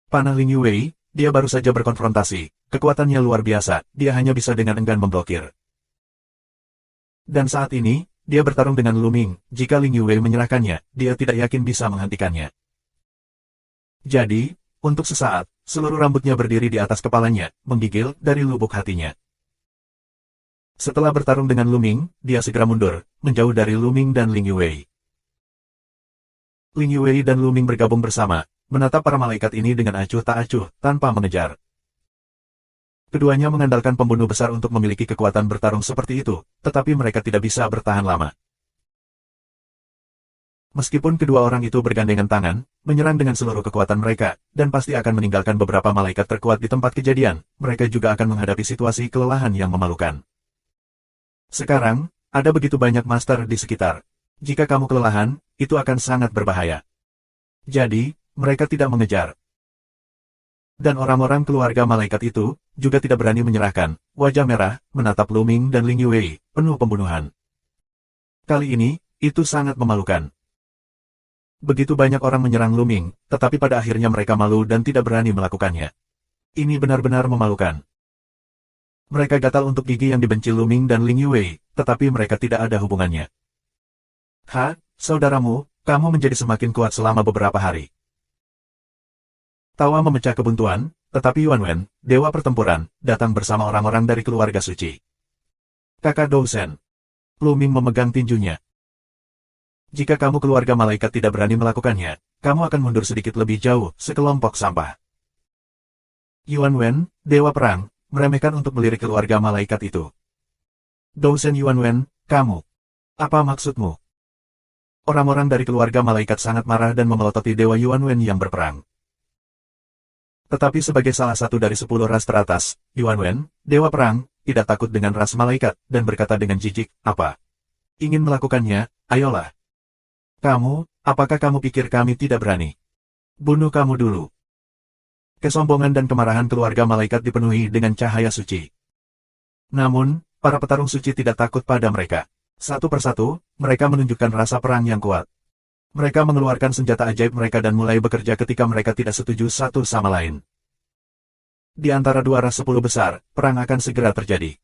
Panah Ling Yue, dia baru saja berkonfrontasi, kekuatannya luar biasa, dia hanya bisa dengan enggan memblokir. Dan saat ini, dia bertarung dengan Lu Ming. Jika Ling Yue menyerahkannya, dia tidak yakin bisa menghentikannya. Jadi, untuk sesaat, seluruh rambutnya berdiri di atas kepalanya, menggigil dari lubuk hatinya. Setelah bertarung dengan Lu Ming, dia segera mundur, menjauh dari Lu Ming dan Ling Yue. Ling Yue dan Lu Ming bergabung bersama, menatap para malaikat ini dengan acuh tak acuh, tanpa mengejar. Keduanya mengandalkan pembunuh besar untuk memiliki kekuatan bertarung seperti itu, tetapi mereka tidak bisa bertahan lama. Meskipun kedua orang itu bergandengan tangan, menyerang dengan seluruh kekuatan mereka, dan pasti akan meninggalkan beberapa malaikat terkuat di tempat kejadian, mereka juga akan menghadapi situasi kelelahan yang memalukan. Sekarang, ada begitu banyak master di sekitar. Jika kamu kelelahan, itu akan sangat berbahaya. Jadi, mereka tidak mengejar. Dan orang-orang keluarga malaikat itu, juga tidak berani menyerahkan. Wajah merah, menatap Lu Ming dan Ling Yue, penuh pembunuhan. Kali ini, itu sangat memalukan. Begitu banyak orang menyerang Lu Ming, tetapi pada akhirnya mereka malu dan tidak berani melakukannya. Ini benar-benar memalukan. Mereka gatal untuk gigi yang dibenci Lu Ming dan Ling Yue, tetapi mereka tidak ada hubungannya. Saudaramu, kamu menjadi semakin kuat selama beberapa hari. Tawa memecah kebuntuan, tetapi Yuan Wen, dewa pertempuran, datang bersama orang-orang dari keluarga suci. Kakak Dousen. Lu Ming memegang tinjunya. Jika kamu keluarga malaikat tidak berani melakukannya, kamu akan mundur sedikit lebih jauh, sekelompok sampah. Yuan Wen, dewa perang, meremehkan untuk melirik keluarga malaikat itu. Dousen Yuan Wen, kamu. Apa maksudmu? Orang-orang dari keluarga malaikat sangat marah dan memelototi dewa Yuan Wen yang berperang. Tetapi sebagai salah satu dari 10 ras teratas, Yuan Wen, dewa perang, tidak takut dengan ras malaikat, dan berkata dengan jijik, apa? Ingin melakukannya, ayolah. Apakah kamu pikir kami tidak berani? Bunuh kamu dulu. Kesombongan dan kemarahan keluarga malaikat dipenuhi dengan cahaya suci. Namun, para petarung suci tidak takut pada mereka. Satu persatu, mereka menunjukkan rasa perang yang kuat. Mereka mengeluarkan senjata ajaib mereka dan mulai bekerja ketika mereka tidak setuju satu sama lain. Di antara dua ras 10 besar, perang akan segera terjadi.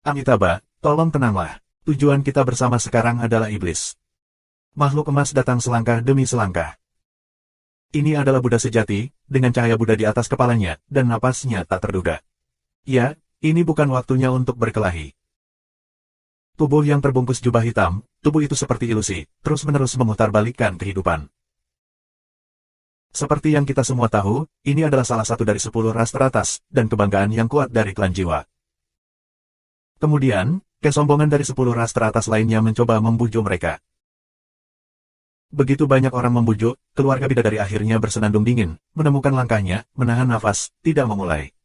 Amitabha, tolong tenanglah. Tujuan kita bersama sekarang adalah iblis. Makhluk emas datang selangkah demi selangkah. Ini adalah Buddha sejati, dengan cahaya Buddha di atas kepalanya, dan napasnya tak terduga. Ya, ini bukan waktunya untuk berkelahi. Tubuh yang terbungkus jubah hitam, tubuh itu seperti ilusi, terus-menerus memutarbalikkan kehidupan. Seperti yang kita semua tahu, ini adalah salah satu dari 10 ras teratas, dan kebanggaan yang kuat dari klan jiwa. Kemudian, kesombongan dari 10 ras teratas lainnya mencoba membujuk mereka. Begitu banyak orang membujuk, keluarga bidadari akhirnya bersenandung dingin, menemukan langkahnya, menahan nafas, tidak memulai.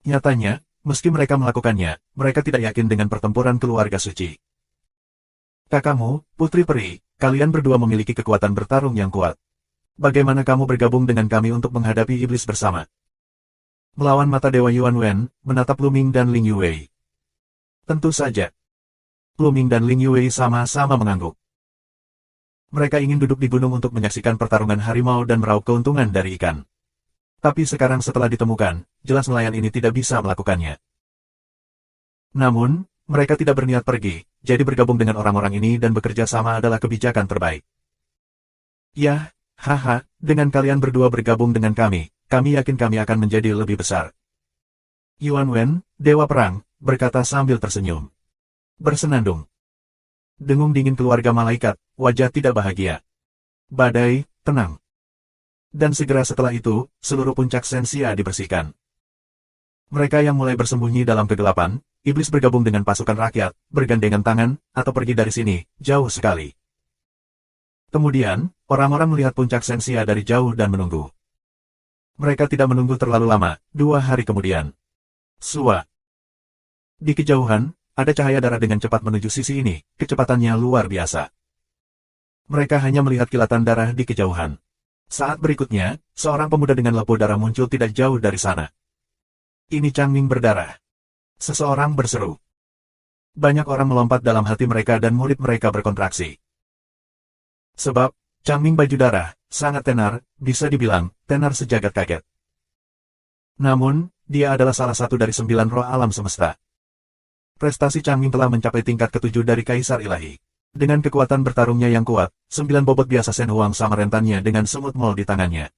Nyatanya, meski mereka melakukannya, mereka tidak yakin dengan pertempuran keluarga suci. Kakakmu, Putri Peri, kalian berdua memiliki kekuatan bertarung yang kuat. Bagaimana kamu bergabung dengan kami untuk menghadapi iblis bersama? Melawan mata Dewa Yuan Wen, menatap Lu Ming dan Ling Yue. Tentu saja. Lu Ming dan Ling Yue sama-sama mengangguk. Mereka ingin duduk di gunung untuk menyaksikan pertarungan harimau dan meraup keuntungan dari ikan. Tapi sekarang setelah ditemukan, jelas nelayan ini tidak bisa melakukannya. Namun, mereka tidak berniat pergi, jadi bergabung dengan orang-orang ini dan bekerja sama adalah kebijakan terbaik. Yah, dengan kalian berdua bergabung dengan kami yakin kami akan menjadi lebih besar. Yuan Wen, dewa perang, berkata sambil tersenyum. Bersenandung. Dengung dingin keluarga malaikat, wajah tidak bahagia. Badai, tenang. Dan segera setelah itu, seluruh puncak Sensia dibersihkan. Mereka yang mulai bersembunyi dalam kegelapan, iblis bergabung dengan pasukan rakyat, bergandengan tangan, atau pergi dari sini, jauh sekali. Kemudian, orang-orang melihat puncak Sensia dari jauh dan menunggu. Mereka tidak menunggu terlalu lama, 2 hari kemudian. Sua. Di kejauhan, ada cahaya darah dengan cepat menuju sisi ini, kecepatannya luar biasa. Mereka hanya melihat kilatan darah di kejauhan. Saat berikutnya, seorang pemuda dengan lampu darah muncul tidak jauh dari sana. Ini Changming berdarah. Seseorang berseru. Banyak orang melompat dalam hati mereka dan murid mereka berkontraksi. Sebab, Changming baju darah, sangat tenar, bisa dibilang, tenar sejagat kaget. Namun, dia adalah salah satu dari 9 roh alam semesta. Prestasi Changming telah mencapai tingkat ketujuh dari Kaisar Ilahi. Dengan kekuatan bertarungnya yang kuat, 9 bobot biasa Shen Huang sama rentannya dengan semut mol di tangannya.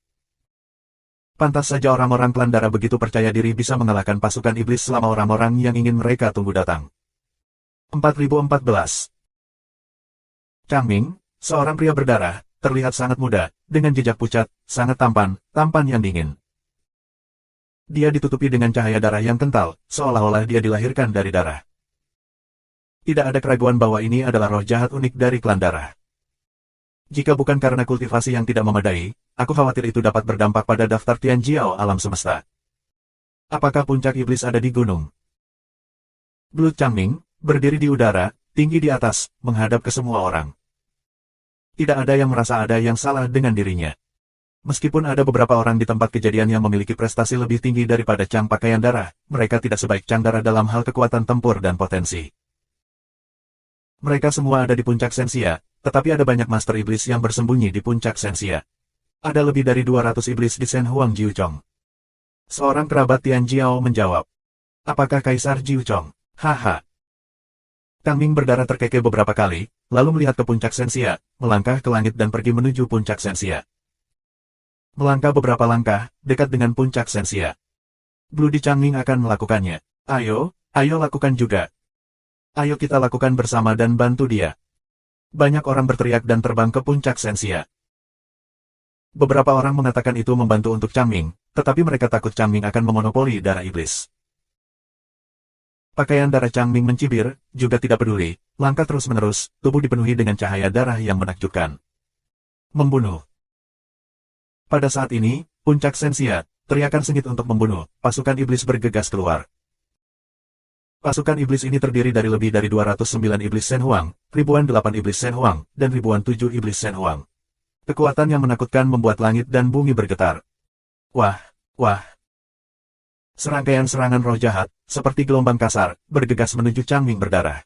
Pantas saja orang-orang klan darah begitu percaya diri bisa mengalahkan pasukan iblis selama orang-orang yang ingin mereka tunggu datang. 4014. Changming, seorang pria berdarah, terlihat sangat muda, dengan jejak pucat, sangat tampan yang dingin. Dia ditutupi dengan cahaya darah yang kental, seolah-olah dia dilahirkan dari darah. Tidak ada keraguan bahwa ini adalah roh jahat unik dari klan darah. Jika bukan karena kultivasi yang tidak memadai, aku khawatir itu dapat berdampak pada daftar Tianjiao alam semesta. Apakah puncak iblis ada di gunung? Blood Changming, berdiri di udara, tinggi di atas, menghadap ke semua orang. Tidak ada yang merasa ada yang salah dengan dirinya. Meskipun ada beberapa orang di tempat kejadian yang memiliki prestasi lebih tinggi daripada Chang Pakaian Darah, mereka tidak sebaik Chang Darah dalam hal kekuatan tempur dan potensi. Mereka semua ada di puncak Sensia, tetapi ada banyak master iblis yang bersembunyi di puncak Sensia. Ada lebih dari 200 iblis di Shen Huang Jiuchong. Seorang kerabat Tianjiao menjawab. Apakah Kaisar Jiuchong? Haha. Changming berdarah terkekeh beberapa kali, lalu melihat ke puncak Sensia, melangkah ke langit dan pergi menuju puncak Sensia. Melangkah beberapa langkah, dekat dengan puncak Sensia. Bloody Changming akan melakukannya. Ayo lakukan juga. Ayo kita lakukan bersama dan bantu dia. Banyak orang berteriak dan terbang ke puncak Sensia. Beberapa orang mengatakan itu membantu untuk Changming, tetapi mereka takut Changming akan memonopoli darah iblis. Pakaian darah Changming mencibir, juga tidak peduli, langkah terus-menerus, tubuh dipenuhi dengan cahaya darah yang menakjubkan. Membunuh. Pada saat ini, puncak Sensia, teriakan sengit untuk membunuh, pasukan iblis bergegas keluar. Pasukan iblis ini terdiri dari lebih dari 209 iblis Shen Huang, ribuan 8 iblis Shen Huang, dan ribuan 7 iblis Shen Huang. Kekuatan yang menakutkan membuat langit dan bumi bergetar. Wah. Serangkaian serangan roh jahat, seperti gelombang kasar, bergegas menuju Changming berdarah.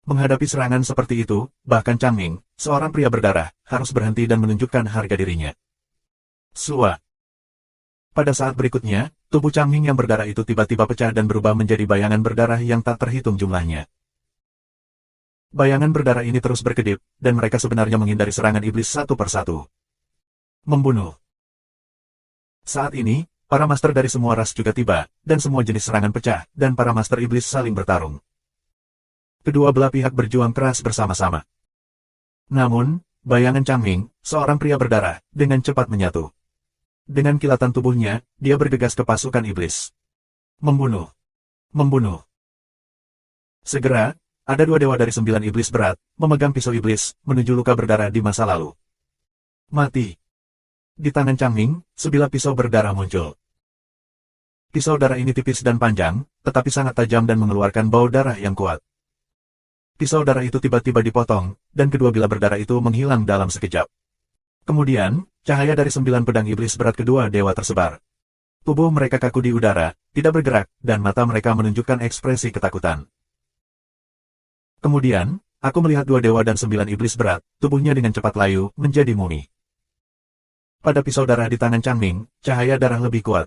Menghadapi serangan seperti itu, bahkan Changming, seorang pria berdarah, harus berhenti dan menunjukkan harga dirinya. Sua. Pada saat berikutnya, tubuh Changming yang berdarah itu tiba-tiba pecah dan berubah menjadi bayangan berdarah yang tak terhitung jumlahnya. Bayangan berdarah ini terus berkedip, dan mereka sebenarnya menghindari serangan iblis satu persatu. Membunuh. Saat ini, para master dari semua ras juga tiba, dan semua jenis serangan pecah, dan para master iblis saling bertarung. Kedua belah pihak berjuang keras bersama-sama. Namun, bayangan Changming, seorang pria berdarah, dengan cepat menyatu. Dengan kilatan tubuhnya, dia bergegas ke pasukan iblis. Membunuh. Segera, ada 2 dewa dari 9 iblis berat, memegang pisau iblis, menuju luka berdarah di masa lalu. Mati. Di tangan Changming, sebilah pisau berdarah muncul. Pisau darah ini tipis dan panjang, tetapi sangat tajam dan mengeluarkan bau darah yang kuat. Pisau darah itu tiba-tiba dipotong, dan kedua bilah berdarah itu menghilang dalam sekejap. Kemudian, cahaya dari 9 pedang iblis berat kedua dewa tersebar. Tubuh mereka kaku di udara, tidak bergerak, dan mata mereka menunjukkan ekspresi ketakutan. Kemudian, aku melihat 2 dewa dan 9 iblis berat, tubuhnya dengan cepat layu, menjadi mumi. Pada pisau darah di tangan Changming, cahaya darah lebih kuat.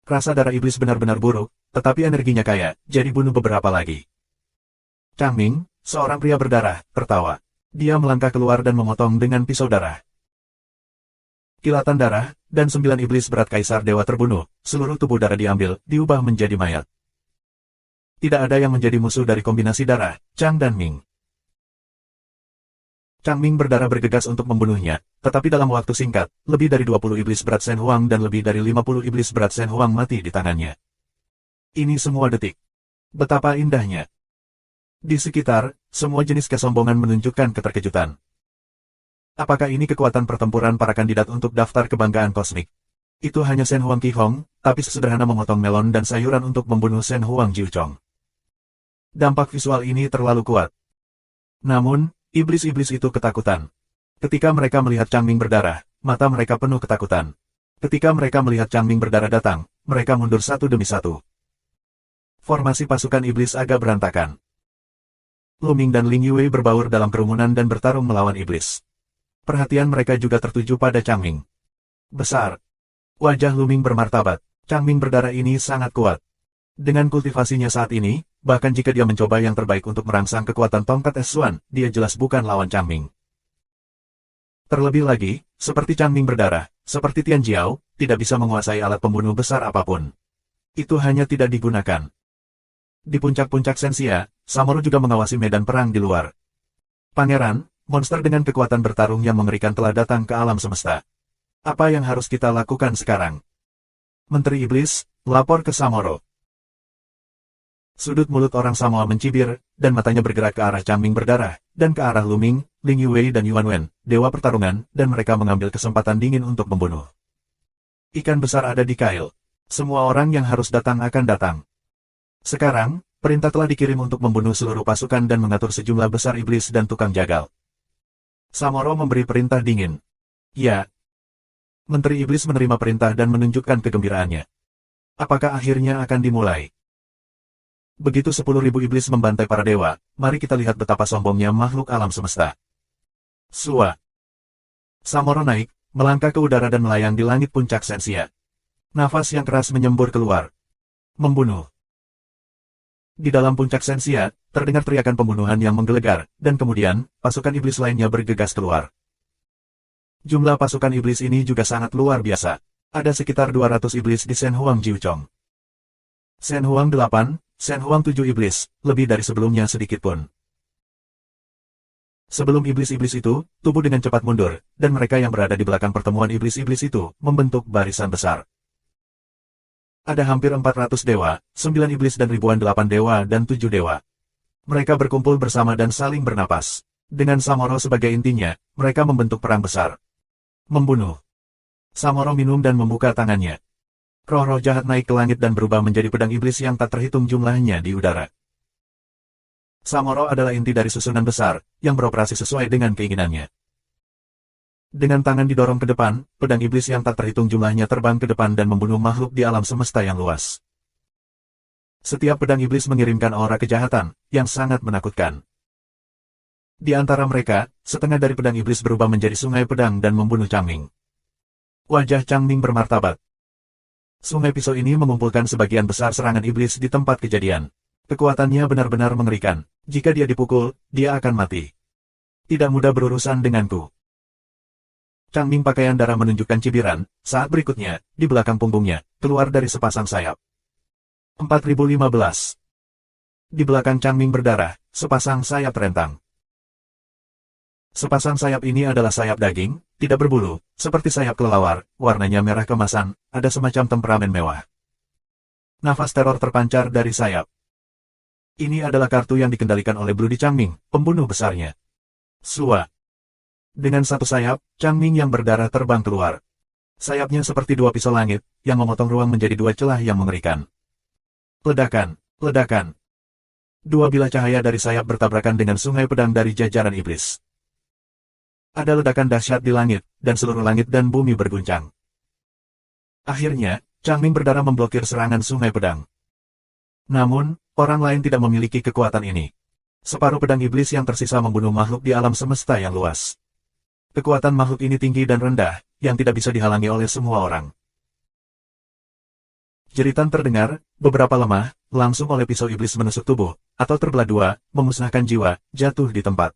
Rasa darah iblis benar-benar buruk, tetapi energinya kaya, jadi bunuh beberapa lagi. Changming, seorang pria berdarah, tertawa. Dia melangkah keluar dan memotong dengan pisau darah. Kilatan darah, dan 9 iblis berat Kaisar Dewa terbunuh, seluruh tubuh darah diambil, diubah menjadi mayat. Tidak ada yang menjadi musuh dari kombinasi darah, Chang dan Ming. Changming berdarah bergegas untuk membunuhnya, tetapi dalam waktu singkat, lebih dari 20 iblis berat Shen Huang dan lebih dari 50 iblis berat Shen Huang mati di tangannya. Ini semua detik. Betapa indahnya. Di sekitar, semua jenis kesombongan menunjukkan keterkejutan. Apakah ini kekuatan pertempuran para kandidat untuk daftar kebanggaan kosmik? Itu hanya Shen Huang Qihong, tapi sesederhana memotong melon dan sayuran untuk membunuh Shen Huang Jiuchong. Dampak visual ini terlalu kuat. Namun, iblis-iblis itu ketakutan. Ketika mereka melihat Changming berdarah, mata mereka penuh ketakutan. Ketika mereka melihat Changming berdarah datang, mereka mundur satu demi satu. Formasi pasukan iblis agak berantakan. Lu Ming dan Ling Yue berbaur dalam kerumunan dan bertarung melawan iblis. Perhatian mereka juga tertuju pada Changming. Besar. Wajah Lu Ming bermartabat. Changming berdarah ini sangat kuat. Dengan kultivasinya saat ini, bahkan jika dia mencoba yang terbaik untuk merangsang kekuatan tongkat S1, dia jelas bukan lawan Changming. Terlebih lagi, seperti Changming berdarah, seperti Tian Jiao, tidak bisa menguasai alat pembunuh besar apapun. Itu hanya tidak digunakan. Di puncak-puncak Sensia, Samoro juga mengawasi medan perang di luar. Pangeran, monster dengan kekuatan bertarung yang mengerikan telah datang ke alam semesta. Apa yang harus kita lakukan sekarang? Menteri Iblis, lapor ke Samoro. Sudut mulut orang Samoa mencibir, dan matanya bergerak ke arah Changming berdarah, dan ke arah Luming, Ling Yuwei dan Yuan Wen, dewa pertarungan, dan mereka mengambil kesempatan dingin untuk membunuh. Ikan besar ada di Kail. Semua orang yang harus datang akan datang. Sekarang, perintah telah dikirim untuk membunuh seluruh pasukan dan mengatur sejumlah besar iblis dan tukang jagal. Samoro memberi perintah dingin. Ya. Menteri Iblis menerima perintah dan menunjukkan kegembiraannya. Apakah akhirnya akan dimulai? Begitu 10.000 iblis membantai para dewa, mari kita lihat betapa sombongnya makhluk alam semesta. Sua. Samoro naik, melangkah ke udara dan melayang di langit puncak Sensia. Nafas yang keras menyembur keluar. Membunuh. Di dalam puncak Sensia, terdengar teriakan pembunuhan yang menggelegar, dan kemudian, pasukan iblis lainnya bergegas keluar. Jumlah pasukan iblis ini juga sangat luar biasa. Ada sekitar 200 iblis di Shen Huang Jiuchong. Shen Huang 8, Shen Huang 7 iblis, lebih dari sebelumnya sedikit pun. Sebelum iblis-iblis itu, tubuh dengan cepat mundur, dan mereka yang berada di belakang pertemuan iblis-iblis itu, membentuk barisan besar. Ada hampir 400 dewa, 9 iblis dan ribuan 8 dewa dan 7 dewa. Mereka berkumpul bersama dan saling bernapas. Dengan Samoro sebagai intinya, mereka membentuk perang besar. Membunuh. Samoro minum dan membuka tangannya. Roh-roh jahat naik ke langit dan berubah menjadi pedang iblis yang tak terhitung jumlahnya di udara. Samoro adalah inti dari susunan besar, yang beroperasi sesuai dengan keinginannya. Dengan tangan didorong ke depan, pedang iblis yang tak terhitung jumlahnya terbang ke depan dan membunuh makhluk di alam semesta yang luas. Setiap pedang iblis mengirimkan aura kejahatan, yang sangat menakutkan. Di antara mereka, setengah dari pedang iblis berubah menjadi sungai pedang dan membunuh Changming. Wajah Changming bermartabat. Sungai pisau ini mengumpulkan sebagian besar serangan iblis di tempat kejadian. Kekuatannya benar-benar mengerikan. Jika dia dipukul, dia akan mati. Tidak mudah berurusan denganku. Changming pakaian darah menunjukkan cibiran, saat berikutnya, di belakang punggungnya, keluar dari sepasang sayap. 4015. Di belakang Changming berdarah, sepasang sayap rentang. Sepasang sayap ini adalah sayap daging, tidak berbulu, seperti sayap kelelawar, warnanya merah kemasan, ada semacam temperamen mewah. Nafas teror terpancar dari sayap. Ini adalah kartu yang dikendalikan oleh Bloody Changming, pembunuh besarnya. Sua. Dengan satu sayap, Changming yang berdarah terbang keluar. Sayapnya seperti dua pisau langit, yang memotong ruang menjadi dua celah yang mengerikan. Ledakan, ledakan. Dua bilah cahaya dari sayap bertabrakan dengan sungai pedang dari jajaran iblis. Ada ledakan dahsyat di langit, dan seluruh langit dan bumi berguncang. Akhirnya, Changming berdarah memblokir serangan sungai pedang. Namun, orang lain tidak memiliki kekuatan ini. Separuh pedang iblis yang tersisa membunuh makhluk di alam semesta yang luas. Kekuatan makhluk ini tinggi dan rendah, yang tidak bisa dihalangi oleh semua orang. Jeritan terdengar, beberapa lemah, langsung oleh pisau iblis menusuk tubuh, atau terbelah dua, memusnahkan jiwa, jatuh di tempat.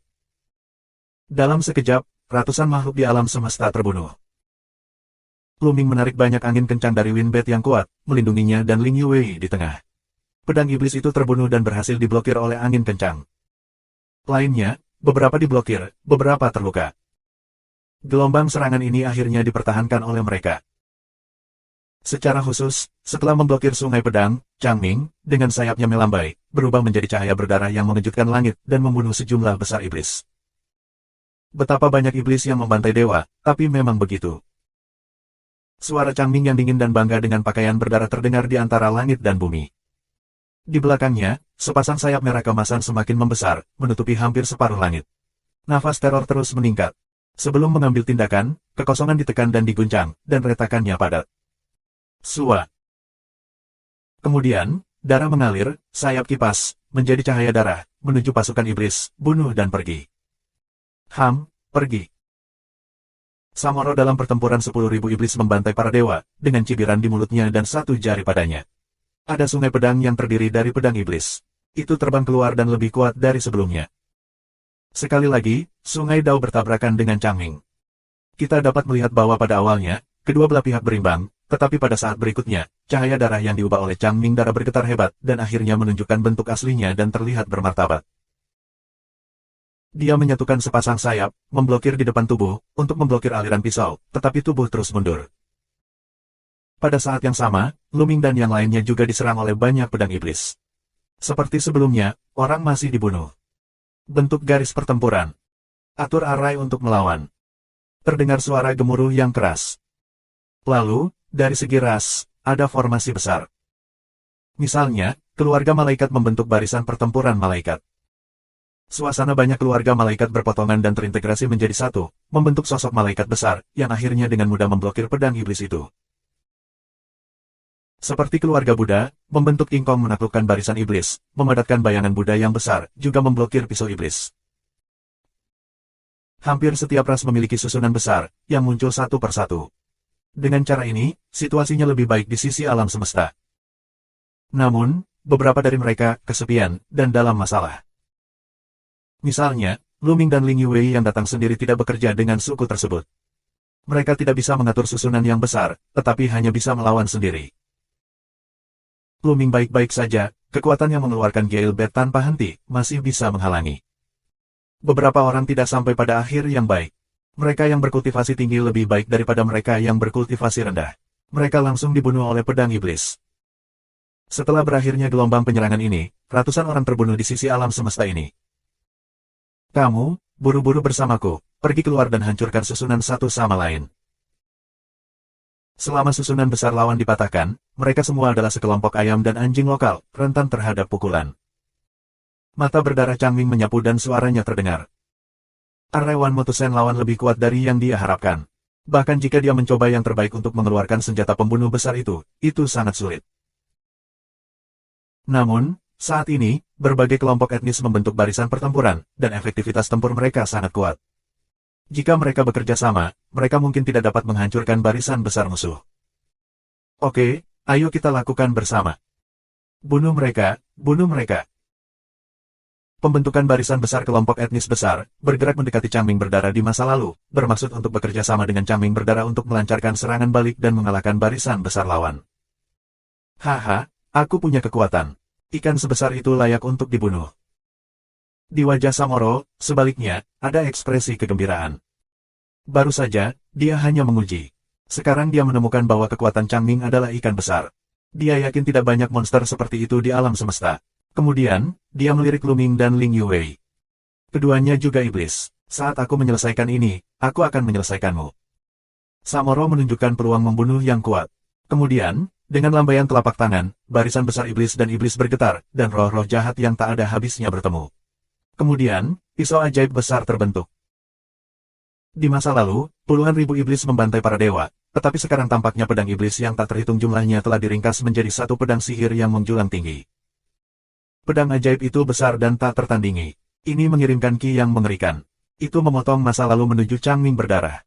Dalam sekejap, ratusan makhluk di alam semesta terbunuh. Luming menarik banyak angin kencang dari Winbet yang kuat, melindunginya dan Ling Yuwei di tengah. Pedang iblis itu terbunuh dan berhasil diblokir oleh angin kencang. Lainnya, beberapa diblokir, beberapa terluka. Gelombang serangan ini akhirnya dipertahankan oleh mereka. Secara khusus, setelah memblokir sungai pedang, Changming, dengan sayapnya melambai, berubah menjadi cahaya berdarah yang mengejutkan langit dan membunuh sejumlah besar iblis. Betapa banyak iblis yang membantai dewa, tapi memang begitu. Suara Changming yang dingin dan bangga dengan pakaian berdarah terdengar di antara langit dan bumi. Di belakangnya, sepasang sayap merah kemasan semakin membesar, menutupi hampir separuh langit. Nafas teror terus meningkat. Sebelum mengambil tindakan, kekosongan ditekan dan diguncang, dan retakannya padat. Sua. Kemudian, darah mengalir, sayap kipas, menjadi cahaya darah, menuju pasukan iblis, bunuh dan pergi. Pergi. Samoro dalam pertempuran 10.000 iblis membantai para dewa, dengan cibiran di mulutnya dan satu jari padanya. Ada sungai pedang yang terdiri dari pedang iblis. Itu terbang keluar dan lebih kuat dari sebelumnya. Sekali lagi, sungai Dao bertabrakan dengan Changming. Kita dapat melihat bahwa pada awalnya, kedua belah pihak berimbang, tetapi pada saat berikutnya, cahaya darah yang diubah oleh Changming darah bergetar hebat dan akhirnya menunjukkan bentuk aslinya dan terlihat bermartabat. Dia menyatukan sepasang sayap, memblokir di depan tubuh, untuk memblokir aliran pisau, tetapi tubuh terus mundur. Pada saat yang sama, Luming dan yang lainnya juga diserang oleh banyak pedang iblis. Seperti sebelumnya, orang masih dibunuh. Bentuk garis pertempuran. Atur arai untuk melawan. Terdengar suara gemuruh yang keras. Lalu, dari segi ras, ada formasi besar. Misalnya, keluarga malaikat membentuk barisan pertempuran malaikat. Suasana banyak keluarga malaikat berpotongan dan terintegrasi menjadi satu, membentuk sosok malaikat besar, yang akhirnya dengan mudah memblokir pedang iblis itu. Seperti keluarga Buddha, membentuk King Kong menaklukkan barisan iblis, memadatkan bayangan Buddha yang besar, juga memblokir pisau iblis. Hampir setiap ras memiliki susunan besar, yang muncul satu persatu. Dengan cara ini, situasinya lebih baik di sisi alam semesta. Namun, beberapa dari mereka kesepian dan dalam masalah. Misalnya, Luming dan Ling Yue yang datang sendiri tidak bekerja dengan suku tersebut. Mereka tidak bisa mengatur susunan yang besar, tetapi hanya bisa melawan sendiri. Luming baik-baik saja, kekuatan yang mengeluarkan Gale Bat tanpa henti, masih bisa menghalangi. Beberapa orang tidak sampai pada akhir yang baik. Mereka yang berkultivasi tinggi lebih baik daripada mereka yang berkultivasi rendah. Mereka langsung dibunuh oleh pedang iblis. Setelah berakhirnya gelombang penyerangan ini, ratusan orang terbunuh di sisi alam semesta ini. Kamu, buru-buru bersamaku, pergi keluar dan hancurkan susunan satu sama lain. Selama susunan besar lawan dipatahkan, mereka semua adalah sekelompok ayam dan anjing lokal, rentan terhadap pukulan. Mata berdarah Changming menyapu dan suaranya terdengar. Arai Motusen lawan lebih kuat dari yang dia harapkan. Bahkan jika dia mencoba yang terbaik untuk mengeluarkan senjata pembunuh besar itu sangat sulit. Namun, saat ini, berbagai kelompok etnis membentuk barisan pertempuran, dan efektivitas tempur mereka sangat kuat. Jika mereka bekerja sama, mereka mungkin tidak dapat menghancurkan barisan besar musuh. Oke, ayo kita lakukan bersama. Bunuh mereka, bunuh mereka. Pembentukan barisan besar kelompok etnis besar, bergerak mendekati Changming berdarah di masa lalu, bermaksud untuk bekerja sama dengan Changming berdarah untuk melancarkan serangan balik dan mengalahkan barisan besar lawan. Haha, aku punya kekuatan. Ikan sebesar itu layak untuk dibunuh. Di wajah Samoro, sebaliknya, ada ekspresi kegembiraan. Baru saja, dia hanya menguji. Sekarang dia menemukan bahwa kekuatan Changming adalah ikan besar. Dia yakin tidak banyak monster seperti itu di alam semesta. Kemudian, dia melirik Luming dan Ling Yue. Keduanya juga iblis. Saat aku menyelesaikan ini, aku akan menyelesaikanmu. Samoro menunjukkan peluang membunuh yang kuat. Kemudian, dengan lambaian telapak tangan, barisan besar iblis dan iblis bergetar, dan roh-roh jahat yang tak ada habisnya bertemu. Kemudian, pisau ajaib besar terbentuk. Di masa lalu, puluhan ribu iblis membantai para dewa, tetapi sekarang tampaknya pedang iblis yang tak terhitung jumlahnya telah diringkas menjadi satu pedang sihir yang menjulang tinggi. Pedang ajaib itu besar dan tak tertandingi. Ini mengirimkan ki yang mengerikan. Itu memotong masa lalu menuju Changming berdarah.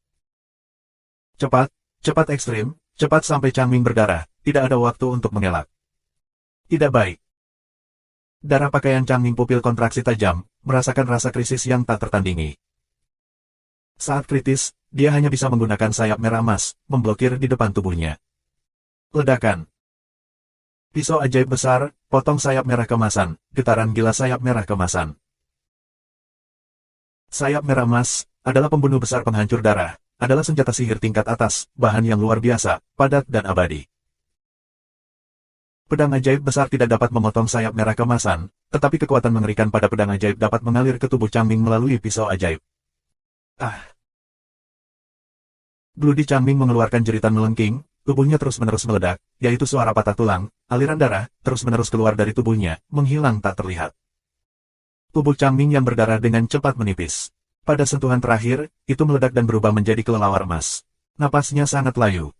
Cepat, cepat ekstrim, cepat sampai Changming berdarah, tidak ada waktu untuk mengelak. Tidak baik. Darah pakaian Changming pupil kontraksi tajam, merasakan rasa krisis yang tak tertandingi. Saat kritis, dia hanya bisa menggunakan sayap merah emas, memblokir di depan tubuhnya. Ledakan. Pisau ajaib besar, potong sayap merah kemasan, getaran gila sayap merah kemasan. Sayap merah emas, adalah pembunuh besar penghancur darah, adalah senjata sihir tingkat atas, bahan yang luar biasa, padat dan abadi. Pedang ajaib besar tidak dapat memotong sayap merah kemasan, tetapi kekuatan mengerikan pada pedang ajaib dapat mengalir ke tubuh Changming melalui pisau ajaib. Ah! Bloody Changming mengeluarkan jeritan melengking, tubuhnya terus-menerus meledak, yaitu suara patah tulang, aliran darah, terus-menerus keluar dari tubuhnya, menghilang tak terlihat. Tubuh Changming yang berdarah dengan cepat menipis. Pada sentuhan terakhir, itu meledak dan berubah menjadi kelelawar emas. Napasnya sangat layu.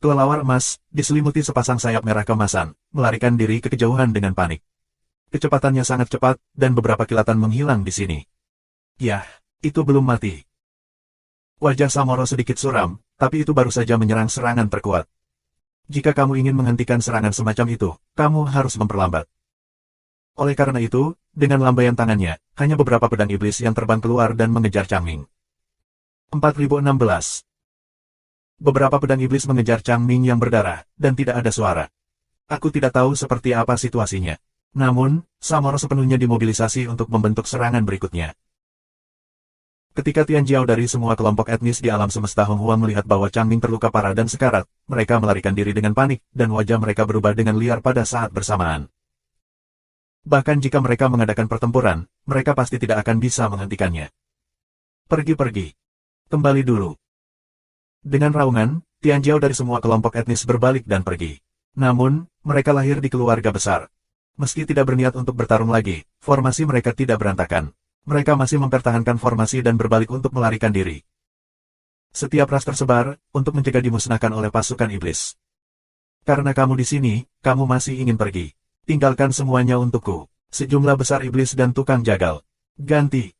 Kelelawar emas, diselimuti sepasang sayap merah kemasan, melarikan diri ke kejauhan dengan panik. Kecepatannya sangat cepat, dan beberapa kilatan menghilang di sini. Yah, itu belum mati. Wajah Samoro sedikit suram, tapi itu baru saja menyerang serangan terkuat. Jika kamu ingin menghentikan serangan semacam itu, kamu harus memperlambat. Oleh karena itu, dengan lambaian tangannya, hanya beberapa pedang iblis yang terbang keluar dan mengejar Changming. 4016. Beberapa pedang iblis mengejar Changming yang berdarah, dan tidak ada suara. Aku tidak tahu seperti apa situasinya. Namun, Samoro sepenuhnya dimobilisasi untuk membentuk serangan berikutnya. Ketika Tianjiao dari semua kelompok etnis di alam semesta Honghuang melihat bahwa Changming terluka parah dan sekarat, mereka melarikan diri dengan panik, dan wajah mereka berubah dengan liar pada saat bersamaan. Bahkan jika mereka mengadakan pertempuran, mereka pasti tidak akan bisa menghentikannya. Pergi-pergi. Kembali dulu. Dengan raungan, Tianjiao dari semua kelompok etnis berbalik dan pergi. Namun, mereka lahir di keluarga besar. Meski tidak berniat untuk bertarung lagi, formasi mereka tidak berantakan. Mereka masih mempertahankan formasi dan berbalik untuk melarikan diri. Setiap ras tersebar, untuk mencegah dimusnahkan oleh pasukan iblis. Karena kamu di sini, kamu masih ingin pergi. Tinggalkan semuanya untukku. Sejumlah besar iblis dan tukang jagal. Ganti.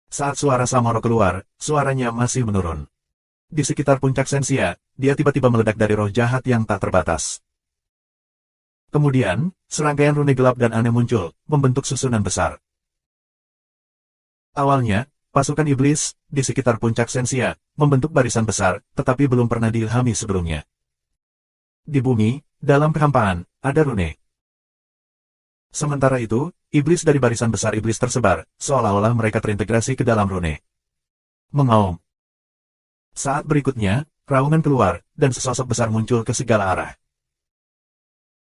Saat suara Samoro keluar, suaranya masih menurun. Di sekitar puncak Sensia, dia tiba-tiba meledak dari roh jahat yang tak terbatas. Kemudian, serangkaian rune gelap dan aneh muncul, membentuk susunan besar. Awalnya, pasukan iblis, di sekitar puncak Sensia, membentuk barisan besar, tetapi belum pernah diilhami sebelumnya. Di bumi, dalam kehampaan, ada rune. Sementara itu, iblis dari barisan besar iblis tersebar, seolah-olah mereka terintegrasi ke dalam rune. Mengaum. Saat berikutnya, raungan keluar, dan sesosok besar muncul ke segala arah.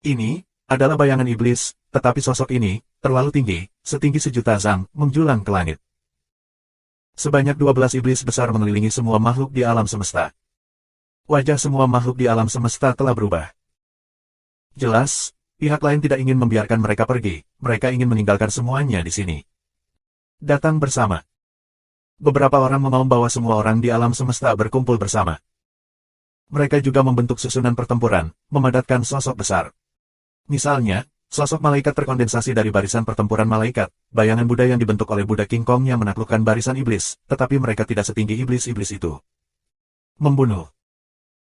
Ini adalah bayangan iblis, tetapi sosok ini terlalu tinggi, setinggi sejuta zang, menjulang ke langit. Sebanyak 12 iblis besar mengelilingi semua makhluk di alam semesta. Wajah semua makhluk di alam semesta telah berubah. Jelas, pihak lain tidak ingin membiarkan mereka pergi, mereka ingin meninggalkan semuanya di sini. Datang bersama. Beberapa orang mengaum bahwa semua orang di alam semesta berkumpul bersama. Mereka juga membentuk susunan pertempuran, memadatkan sosok besar. Misalnya, sosok malaikat terkondensasi dari barisan pertempuran malaikat, bayangan Buddha yang dibentuk oleh Buddha King Kong yang menaklukkan barisan iblis, tetapi mereka tidak setinggi iblis-iblis itu. Membunuh.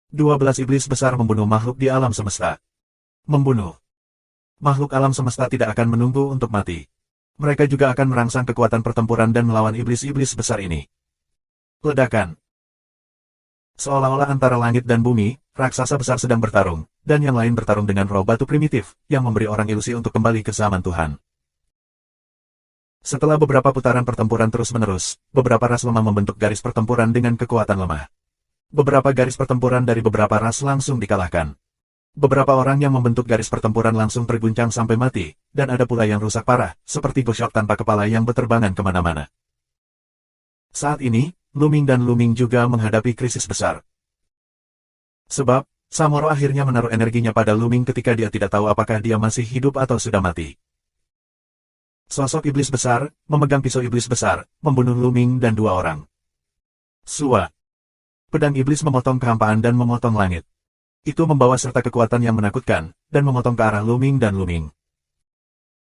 12 iblis besar membunuh makhluk di alam semesta. Membunuh. Makhluk alam semesta tidak akan menunggu untuk mati. Mereka juga akan merangsang kekuatan pertempuran dan melawan iblis-iblis besar ini. Ledakan. Seolah-olah antara langit dan bumi, raksasa besar sedang bertarung, dan yang lain bertarung dengan roh batu primitif, yang memberi orang ilusi untuk kembali ke zaman Tuhan. Setelah beberapa putaran pertempuran terus-menerus, beberapa ras lemah membentuk garis pertempuran dengan kekuatan lemah. Beberapa garis pertempuran dari beberapa ras langsung dikalahkan. Beberapa orang yang membentuk garis pertempuran langsung terguncang sampai mati, dan ada pula yang rusak parah, seperti Goshok tanpa kepala yang berterbangan kemana-mana. Saat ini, Luming dan Luming juga menghadapi krisis besar. Sebab, Samoro akhirnya menaruh energinya pada Luming ketika dia tidak tahu apakah dia masih hidup atau sudah mati. Sosok iblis besar, memegang pisau iblis besar, membunuh Luming dan dua orang. Sua. Pedang iblis memotong kehampaan dan memotong langit. Itu membawa serta kekuatan yang menakutkan, dan memotong ke arah Luming dan Luming.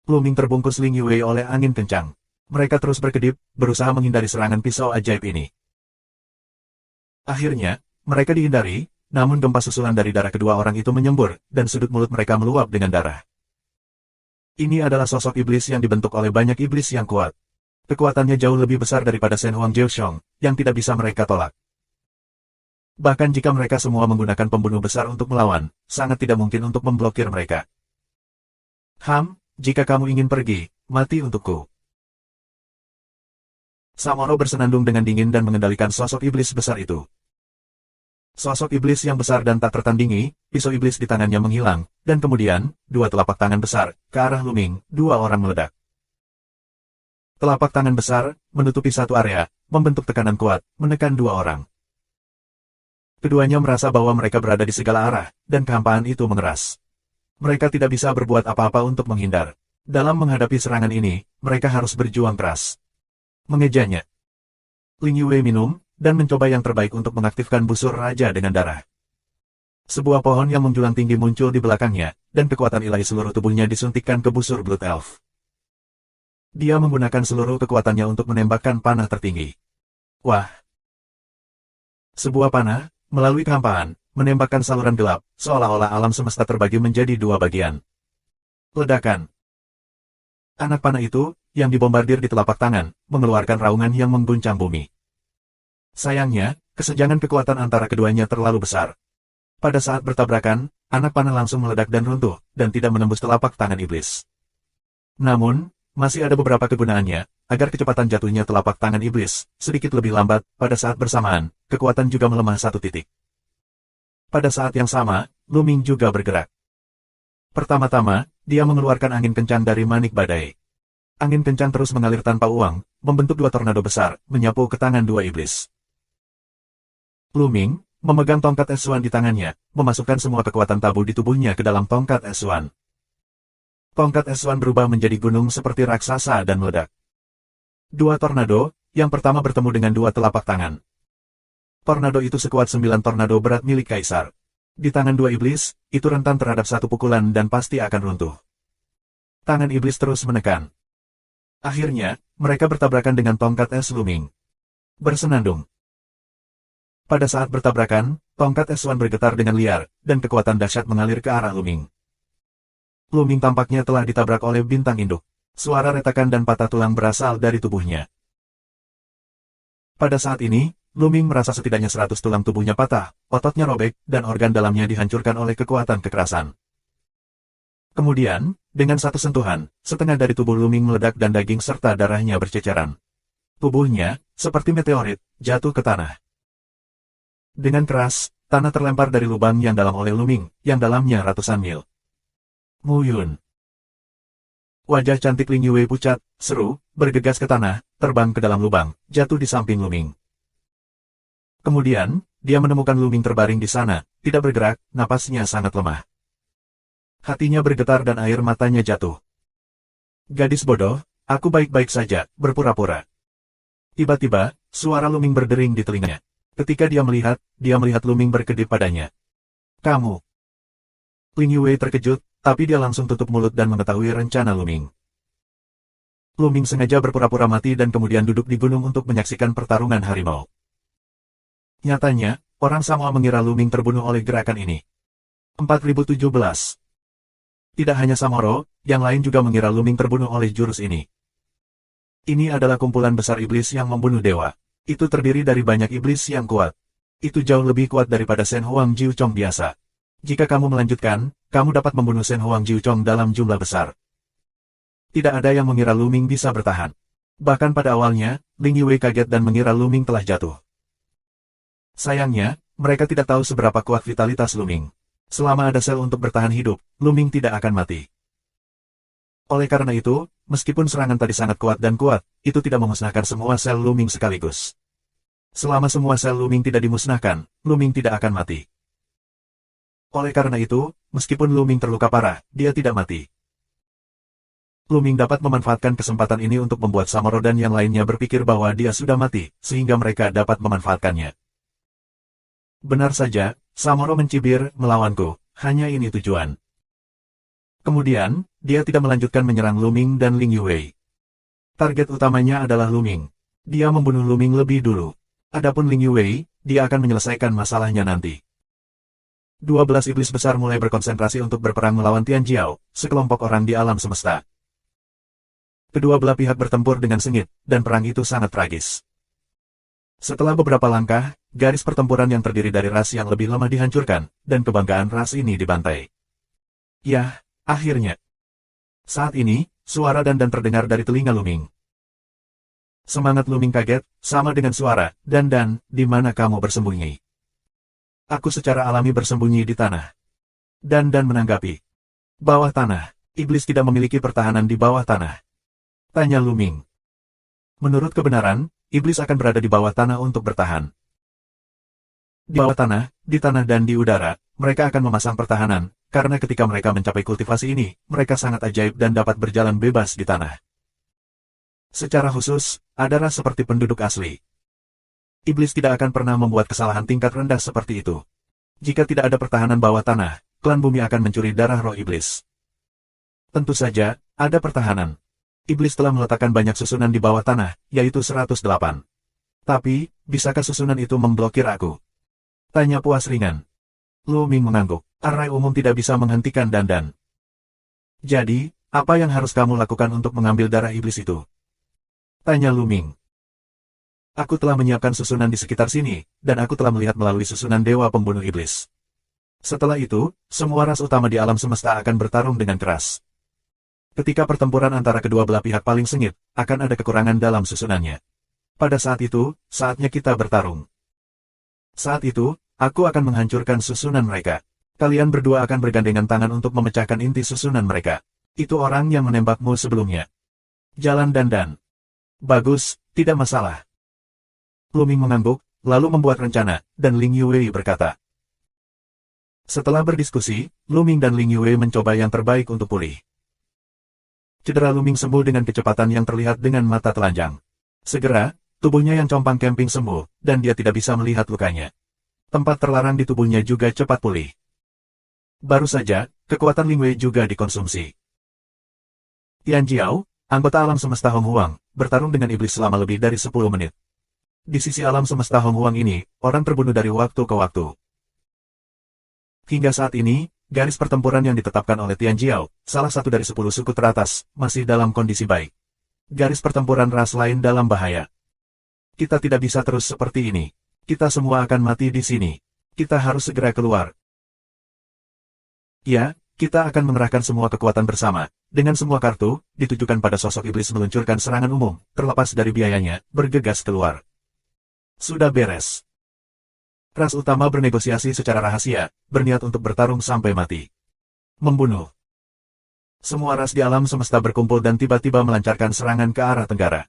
Luming terbungkus Ling Yue oleh angin kencang. Mereka terus berkedip, berusaha menghindari serangan pisau ajaib ini. Akhirnya, mereka dihindari, namun gempa susulan dari darah kedua orang itu menyembur, dan sudut mulut mereka meluap dengan darah. Ini adalah sosok iblis yang dibentuk oleh banyak iblis yang kuat. Kekuatannya jauh lebih besar daripada Shen Huang Jiuxiong, yang tidak bisa mereka tolak. Bahkan jika mereka semua menggunakan pembunuh besar untuk melawan, sangat tidak mungkin untuk memblokir mereka. Jika kamu ingin pergi, mati untukku. Samoro bersenandung dengan dingin dan mengendalikan sosok iblis besar itu. Sosok iblis yang besar dan tak tertandingi, pisau iblis di tangannya menghilang, dan kemudian, dua telapak tangan besar, ke arah Luming, dua orang meledak. Telapak tangan besar, menutupi satu area, membentuk tekanan kuat, menekan dua orang. Keduanya merasa bahwa mereka berada di segala arah, dan kehampaan itu mengeras. Mereka tidak bisa berbuat apa-apa untuk menghindar. Dalam menghadapi serangan ini, mereka harus berjuang keras. Mengejanya. Ling Yue minum, dan mencoba yang terbaik untuk mengaktifkan busur raja dengan darah. Sebuah pohon yang menjulang tinggi muncul di belakangnya, dan kekuatan ilahi seluruh tubuhnya disuntikkan ke busur Blood Elf. Dia menggunakan seluruh kekuatannya untuk menembakkan panah tertinggi. Wah! Sebuah panah, melalui kehampaan, menembakkan saluran gelap, seolah-olah alam semesta terbagi menjadi dua bagian. Ledakan. Anak panah itu, yang dibombardir di telapak tangan, mengeluarkan raungan yang mengguncang bumi. Sayangnya, kesenjangan kekuatan antara keduanya terlalu besar. Pada saat bertabrakan, anak panah langsung meledak dan runtuh, dan tidak menembus telapak tangan iblis. Namun, masih ada beberapa kegunaannya, agar kecepatan jatuhnya telapak tangan iblis sedikit lebih lambat. Pada saat bersamaan, kekuatan juga melemah satu titik. Pada saat yang sama, Luming juga bergerak. Pertama-tama, dia mengeluarkan angin kencang dari manik badai. Angin kencang terus mengalir tanpa uang, membentuk dua tornado besar, menyapu ke tangan dua iblis. Luming memegang tongkat S1 di tangannya, memasukkan semua kekuatan tabu di tubuhnya ke dalam tongkat S1. Tongkat S1 berubah menjadi gunung seperti raksasa dan meledak. Dua tornado, yang pertama bertemu dengan dua telapak tangan. Tornado itu sekuat 9 tornado berat milik Kaisar. Di tangan dua iblis, itu rentan terhadap satu pukulan dan pasti akan runtuh. Tangan iblis terus menekan. Akhirnya, mereka bertabrakan dengan tongkat es Luming. Bersenandung. Pada saat bertabrakan, tongkat S1 bergetar dengan liar, dan kekuatan dahsyat mengalir ke arah Luming. Luming tampaknya telah ditabrak oleh bintang induk. Suara retakan dan patah tulang berasal dari tubuhnya. Pada saat ini, Luming merasa setidaknya 100 tulang tubuhnya patah, ototnya robek, dan organ dalamnya dihancurkan oleh kekuatan kekerasan. Kemudian, dengan satu sentuhan, setengah dari tubuh Luming meledak dan daging serta darahnya berceceran. Tubuhnya, seperti meteorit, jatuh ke tanah. Dengan keras, tanah terlempar dari lubang yang dalam oleh Luming, yang dalamnya ratusan mil. Muyun. Wajah cantik Ling Yue pucat, seru, bergegas ke tanah, terbang ke dalam lubang, jatuh di samping Luming. Kemudian, dia menemukan Luming terbaring di sana, tidak bergerak, napasnya sangat lemah. Hatinya bergetar dan air matanya jatuh. Gadis bodoh, aku baik-baik saja, berpura-pura. Tiba-tiba, suara Luming berdering di telinganya. Ketika dia melihat Luming berkedip padanya. Kamu. Ling Yue terkejut, tapi dia langsung tutup mulut dan mengetahui rencana Luming. Luming sengaja berpura-pura mati dan kemudian duduk di gunung untuk menyaksikan pertarungan harimau. Nyatanya, orang Samoa mengira Luming terbunuh oleh gerakan ini. 4017. Tidak hanya Samoro, yang lain juga mengira Luming terbunuh oleh jurus ini. Ini adalah kumpulan besar iblis yang membunuh dewa. Itu terdiri dari banyak iblis yang kuat. Itu jauh lebih kuat daripada Shen Huang Jiuchong biasa. Jika kamu melanjutkan, kamu dapat membunuh Shen Huang Jiuchong dalam jumlah besar. Tidak ada yang mengira Luming bisa bertahan. Bahkan pada awalnya, Ling Yue kaget dan mengira Luming telah jatuh. Sayangnya, mereka tidak tahu seberapa kuat vitalitas Luming. Selama ada sel untuk bertahan hidup, Luming tidak akan mati. Oleh karena itu, meskipun serangan tadi sangat kuat, itu tidak memusnahkan semua sel Luming sekaligus. Selama semua sel Luming tidak dimusnahkan, Luming tidak akan mati. Oleh karena itu, meskipun Luming terluka parah, dia tidak mati. Luming dapat memanfaatkan kesempatan ini untuk membuat Samoro dan yang lainnya berpikir bahwa dia sudah mati, sehingga mereka dapat memanfaatkannya. Benar saja, Samoro mencibir, melawanku, hanya ini tujuan. Kemudian, dia tidak melanjutkan menyerang Luming dan Ling Yue. Target utamanya adalah Luming. Dia membunuh Luming lebih dulu. Adapun Ling Yue, dia akan menyelesaikan masalahnya nanti. 12 iblis besar mulai berkonsentrasi untuk berperang melawan Tian Jiao, sekelompok orang di alam semesta. Kedua belah pihak bertempur dengan sengit, dan perang itu sangat tragis. Setelah beberapa langkah, garis pertempuran yang terdiri dari ras yang lebih lama dihancurkan, dan kebanggaan ras ini dibantai. Yah, akhirnya. Saat ini, suara dan terdengar dari telinga Luming. Semangat Luming kaget, sama dengan suara, dan, di mana kamu bersembunyi? Aku secara alami bersembunyi di tanah. Dan menanggapi. Bawah tanah, iblis tidak memiliki pertahanan di bawah tanah. Tanya Luming. Menurut kebenaran, iblis akan berada di bawah tanah untuk bertahan. Di bawah tanah, di tanah dan di udara, mereka akan memasang pertahanan, karena ketika mereka mencapai kultivasi ini, mereka sangat ajaib dan dapat berjalan bebas di tanah. Secara khusus, ada ras seperti penduduk asli. Iblis tidak akan pernah membuat kesalahan tingkat rendah seperti itu. Jika tidak ada pertahanan bawah tanah, klan bumi akan mencuri darah roh iblis. Tentu saja, ada pertahanan. Iblis telah meletakkan banyak susunan di bawah tanah, yaitu 108. Tapi, bisakah susunan itu memblokir aku? Tanya puas ringan. Lu Ming mengangguk. Arai umum tidak bisa menghentikan dandan. Jadi, apa yang harus kamu lakukan untuk mengambil darah iblis itu? Tanya Lu Ming. Aku telah menyiapkan susunan di sekitar sini, dan aku telah melihat melalui susunan dewa pembunuh iblis. Setelah itu, semua ras utama di alam semesta akan bertarung dengan keras. Ketika pertempuran antara kedua belah pihak paling sengit, akan ada kekurangan dalam susunannya. Pada saat itu, saatnya kita bertarung. Saat itu, aku akan menghancurkan susunan mereka. Kalian berdua akan bergandengan tangan untuk memecahkan inti susunan mereka. Itu orang yang menembakmu sebelumnya. Jalan dandan. Bagus, tidak masalah. Lu Ming mengangguk, lalu membuat rencana, dan Ling Yue berkata. Setelah berdiskusi, Lu Ming dan Ling Yue mencoba yang terbaik untuk pulih. Cedera Lu Ming sembuh dengan kecepatan yang terlihat dengan mata telanjang. Segera, tubuhnya yang compang-camping sembuh, dan dia tidak bisa melihat lukanya. Tempat terlarang di tubuhnya juga cepat pulih. Baru saja, kekuatan Ling Wei juga dikonsumsi. Tian Jiao, anggota alam semesta Hong Huang, bertarung dengan iblis selama lebih dari 10 menit. Di sisi alam semesta Hong Huang ini, orang terbunuh dari waktu ke waktu. Hingga saat ini, garis pertempuran yang ditetapkan oleh Tian Jiao, salah satu dari 10 suku teratas, masih dalam kondisi baik. Garis pertempuran ras lain dalam bahaya. Kita tidak bisa terus seperti ini. Kita semua akan mati di sini. Kita harus segera keluar. Ya, kita akan mengerahkan semua kekuatan bersama. Dengan semua kartu, ditujukan pada sosok iblis meluncurkan serangan umum, terlepas dari biayanya, bergegas keluar. Sudah beres. Ras utama bernegosiasi secara rahasia, berniat untuk bertarung sampai mati. Membunuh. Semua ras di alam semesta berkumpul dan tiba-tiba melancarkan serangan ke arah tenggara.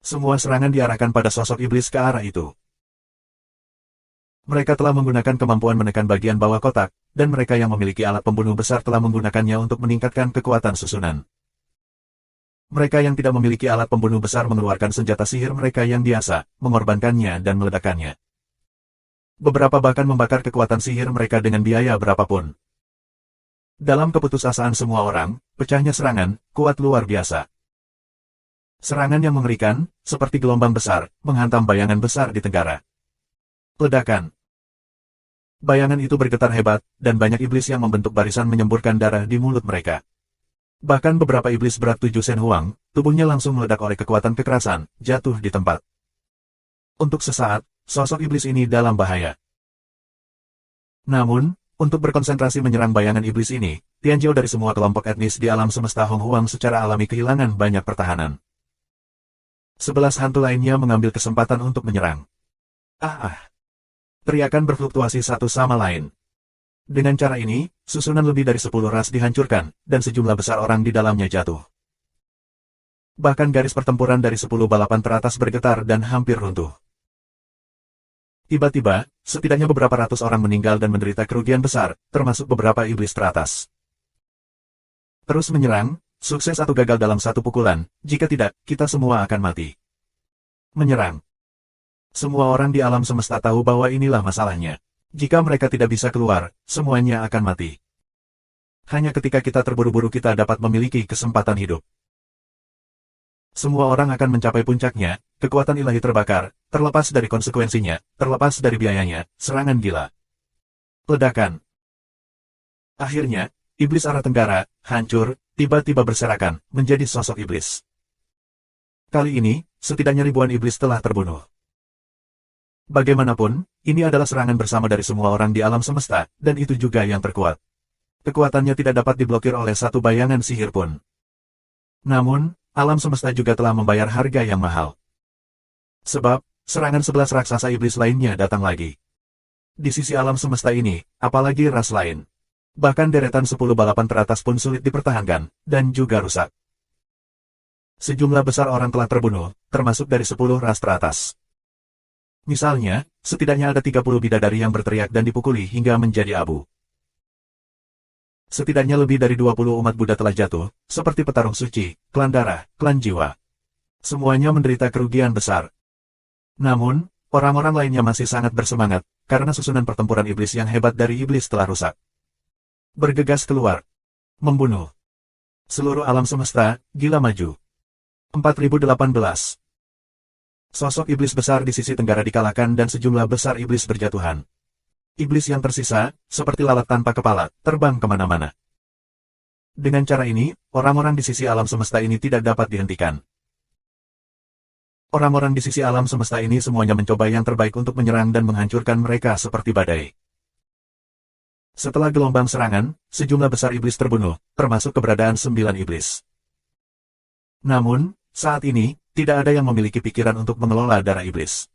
Semua serangan diarahkan pada sosok iblis ke arah itu. Mereka telah menggunakan kemampuan menekan bagian bawah kotak, dan mereka yang memiliki alat pembunuh besar telah menggunakannya untuk meningkatkan kekuatan susunan. Mereka yang tidak memiliki alat pembunuh besar mengeluarkan senjata sihir mereka yang biasa, mengorbankannya dan meledakkannya. Beberapa bahkan membakar kekuatan sihir mereka dengan biaya berapapun. Dalam keputusasaan semua orang, pecahnya serangan, kuat luar biasa. Serangan yang mengerikan, seperti gelombang besar, menghantam bayangan besar di tenggara. Ledakan. Bayangan itu bergetar hebat, dan banyak iblis yang membentuk barisan menyemburkan darah di mulut mereka. Bahkan beberapa iblis berat 7 sen huang, tubuhnya langsung meledak oleh kekuatan kekerasan, jatuh di tempat. Untuk sesaat, sosok iblis ini dalam bahaya. Namun, untuk berkonsentrasi menyerang bayangan iblis ini, Tian Jiao dari semua kelompok etnis di alam semesta Hong Huang secara alami kehilangan banyak pertahanan. 11 hantu lainnya mengambil kesempatan untuk menyerang. Teriakan berfluktuasi satu sama lain. Dengan cara ini, susunan lebih dari 10 ras dihancurkan, dan sejumlah besar orang di dalamnya jatuh. Bahkan garis pertempuran dari 10 balapan teratas bergetar dan hampir runtuh. Tiba-tiba, setidaknya beberapa ratus orang meninggal dan menderita kerugian besar, termasuk beberapa iblis teratas. Terus menyerang, sukses atau gagal dalam satu pukulan, jika tidak, kita semua akan mati. Menyerang. Semua orang di alam semesta tahu bahwa inilah masalahnya. Jika mereka tidak bisa keluar, semuanya akan mati. Hanya ketika kita terburu-buru kita dapat memiliki kesempatan hidup. Semua orang akan mencapai puncaknya, kekuatan ilahi terbakar, terlepas dari konsekuensinya, terlepas dari biayanya, serangan gila. Ledakan. Akhirnya, iblis arah tenggara, hancur, tiba-tiba berserakan, menjadi sosok iblis. Kali ini, setidaknya ribuan iblis telah terbunuh. Bagaimanapun, ini adalah serangan bersama dari semua orang di alam semesta, dan itu juga yang terkuat. Kekuatannya tidak dapat diblokir oleh satu bayangan sihir pun. Namun, alam semesta juga telah membayar harga yang mahal. Sebab, serangan 11 raksasa iblis lainnya datang lagi. Di sisi alam semesta ini, apalagi ras lain. Bahkan deretan 10 balapan teratas pun sulit dipertahankan, dan juga rusak. Sejumlah besar orang telah terbunuh, termasuk dari 10 ras teratas. Misalnya, setidaknya ada 30 bidadari yang berteriak dan dipukuli hingga menjadi abu. Setidaknya lebih dari 20 umat Buddha telah jatuh, seperti petarung suci, klan darah, klan jiwa. Semuanya menderita kerugian besar. Namun, orang-orang lainnya masih sangat bersemangat, karena susunan pertempuran iblis yang hebat dari iblis telah rusak. Bergegas keluar. Membunuh. Seluruh alam semesta, gila maju. 4018. Sosok iblis besar di sisi tenggara dikalahkan dan sejumlah besar iblis berjatuhan. Iblis yang tersisa, seperti lalat tanpa kepala, terbang kemana-mana. Dengan cara ini, orang-orang di sisi alam semesta ini tidak dapat dihentikan. Orang-orang di sisi alam semesta ini semuanya mencoba yang terbaik untuk menyerang dan menghancurkan mereka seperti badai. Setelah gelombang serangan, sejumlah besar iblis terbunuh, termasuk keberadaan 9 iblis. Namun, saat ini, tidak ada yang memiliki pikiran untuk mengelola darah iblis.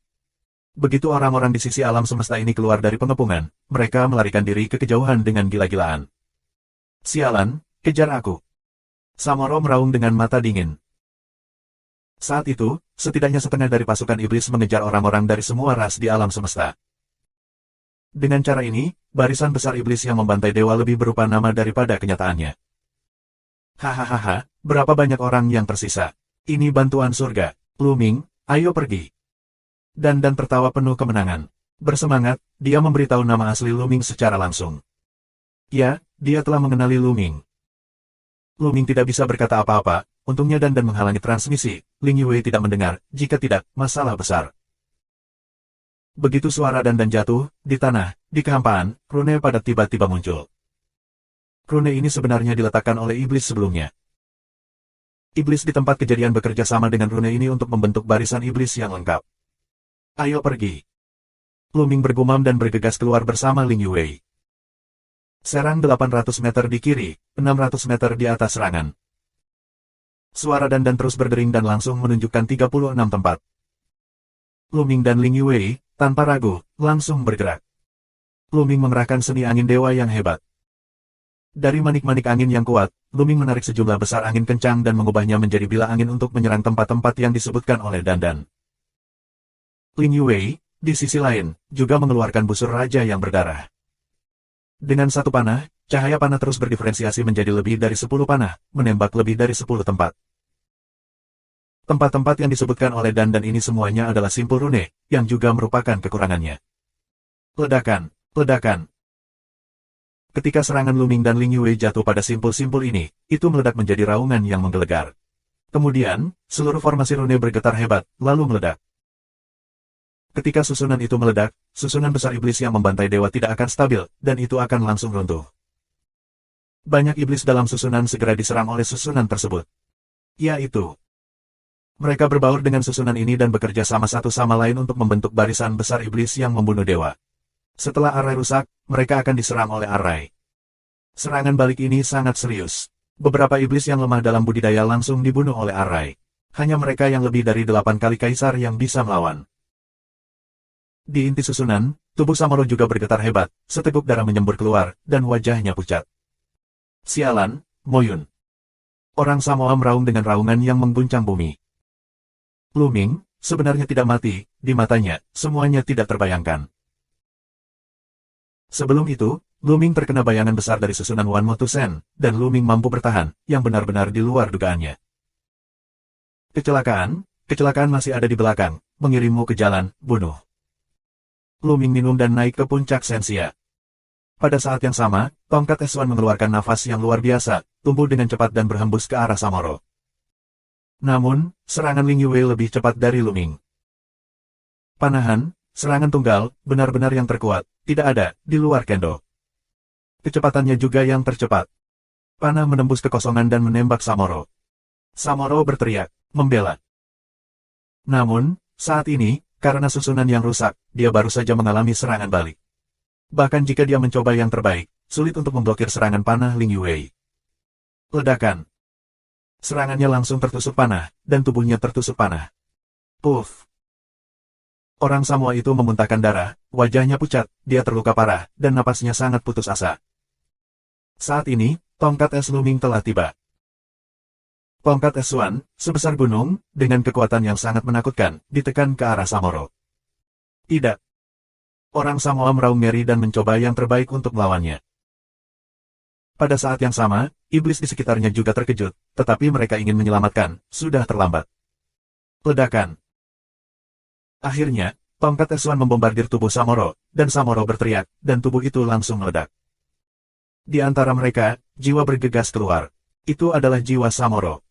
Begitu orang-orang di sisi alam semesta ini keluar dari pengepungan, mereka melarikan diri ke kejauhan dengan gila-gilaan. Sialan, kejar aku. Samoro meraung dengan mata dingin. Saat itu, setidaknya setengah dari pasukan iblis mengejar orang-orang dari semua ras di alam semesta. Dengan cara ini, barisan besar iblis yang membantai dewa lebih berupa nama daripada kenyataannya. Hahaha, berapa banyak orang yang tersisa? Ini bantuan surga. Luming, ayo pergi. Dan tertawa penuh kemenangan. Bersemangat, dia memberitahu nama asli Luming secara langsung. Ya, dia telah mengenali Luming. Luming tidak bisa berkata apa-apa, untungnya dan menghalangi transmisi. Ling Yue tidak mendengar, jika tidak, masalah besar. Begitu suara dan jatuh, di tanah, di kehampaan, rune padat tiba-tiba muncul. Rune ini sebenarnya diletakkan oleh iblis sebelumnya. Iblis di tempat kejadian bekerja sama dengan rune ini untuk membentuk barisan iblis yang lengkap. Ayo pergi. Luming bergumam dan bergegas keluar bersama Ling Yue. Serang 800 meter di kiri, 600 meter di atas serangan. Suara dan terus berdering dan langsung menunjukkan 36 tempat. Luming dan Ling Yue, tanpa ragu, langsung bergerak. Luming mengerahkan seni angin dewa yang hebat. Dari manik-manik angin yang kuat, Luming menarik sejumlah besar angin kencang dan mengubahnya menjadi bila angin untuk menyerang tempat-tempat yang disebutkan oleh Dandan. Ling Yue, di sisi lain, juga mengeluarkan busur raja yang berdarah. Dengan satu panah, cahaya panah terus berdiferensiasi menjadi lebih dari 10 panah, menembak lebih dari 10 tempat. Tempat-tempat yang disebutkan oleh Dandan ini semuanya adalah simpul rune, yang juga merupakan kekurangannya. Ledakan, ledakan. Ketika serangan Luming dan Ling Yue jatuh pada simpul-simpul ini, itu meledak menjadi raungan yang menggelegar. Kemudian, seluruh formasi rune bergetar hebat, lalu meledak. Ketika susunan itu meledak, susunan besar iblis yang membantai dewa tidak akan stabil, dan itu akan langsung runtuh. Banyak iblis dalam susunan segera diserang oleh susunan tersebut. Yaitu, mereka berbaur dengan susunan ini dan bekerja sama satu sama lain untuk membentuk barisan besar iblis yang membunuh dewa. Setelah Arai rusak, mereka akan diserang oleh Arai. Serangan balik ini sangat serius. Beberapa iblis yang lemah dalam budidaya langsung dibunuh oleh Arai. Hanya mereka yang lebih dari 8 kali kaisar yang bisa melawan. Di inti susunan, tubuh Samoro juga bergetar hebat, seteguk darah menyembur keluar, dan wajahnya pucat. Sialan, Moyun. Orang Samoa meraung dengan raungan yang mengguncang bumi. Luming, sebenarnya tidak mati, di matanya, semuanya tidak terbayangkan. Sebelum itu, Luming terkena bayangan besar dari susunan Wan Motusen, dan Luming mampu bertahan, yang benar-benar di luar dugaannya. Kecelakaan masih ada di belakang, mengirimmu ke jalan, bunuh. Luming minum dan naik ke puncak Sensia. Pada saat yang sama, tongkat S1 mengeluarkan nafas yang luar biasa, tumbuh dengan cepat dan berhembus ke arah Samoro. Namun, serangan Ling Yue lebih cepat dari Luming. Panahan, serangan tunggal, benar-benar yang terkuat, tidak ada, di luar kendo. Kecepatannya juga yang tercepat. Panah menembus kekosongan dan menembak Samoro. Samoro berteriak, membela. Namun, saat ini, karena susunan yang rusak, dia baru saja mengalami serangan balik. Bahkan jika dia mencoba yang terbaik, sulit untuk memblokir serangan panah Ling Yue. Ledakan. Serangannya langsung tertusuk panah, dan tubuhnya tertusuk panah. Puff. Orang Samoa itu memuntahkan darah, wajahnya pucat, dia terluka parah, dan napasnya sangat putus asa. Saat ini, tongkat es Luming telah tiba. Tongkat S1, sebesar gunung, dengan kekuatan yang sangat menakutkan, ditekan ke arah Samoro. Tidak. Orang Samoa meraung ngeri dan mencoba yang terbaik untuk melawannya. Pada saat yang sama, iblis di sekitarnya juga terkejut, tetapi mereka ingin menyelamatkan, sudah terlambat. Ledakan. Akhirnya, tongkat S1 membombardir tubuh Samoro, dan Samoro berteriak, dan tubuh itu langsung meledak. Di antara mereka, jiwa bergegas keluar. Itu adalah jiwa Samoro.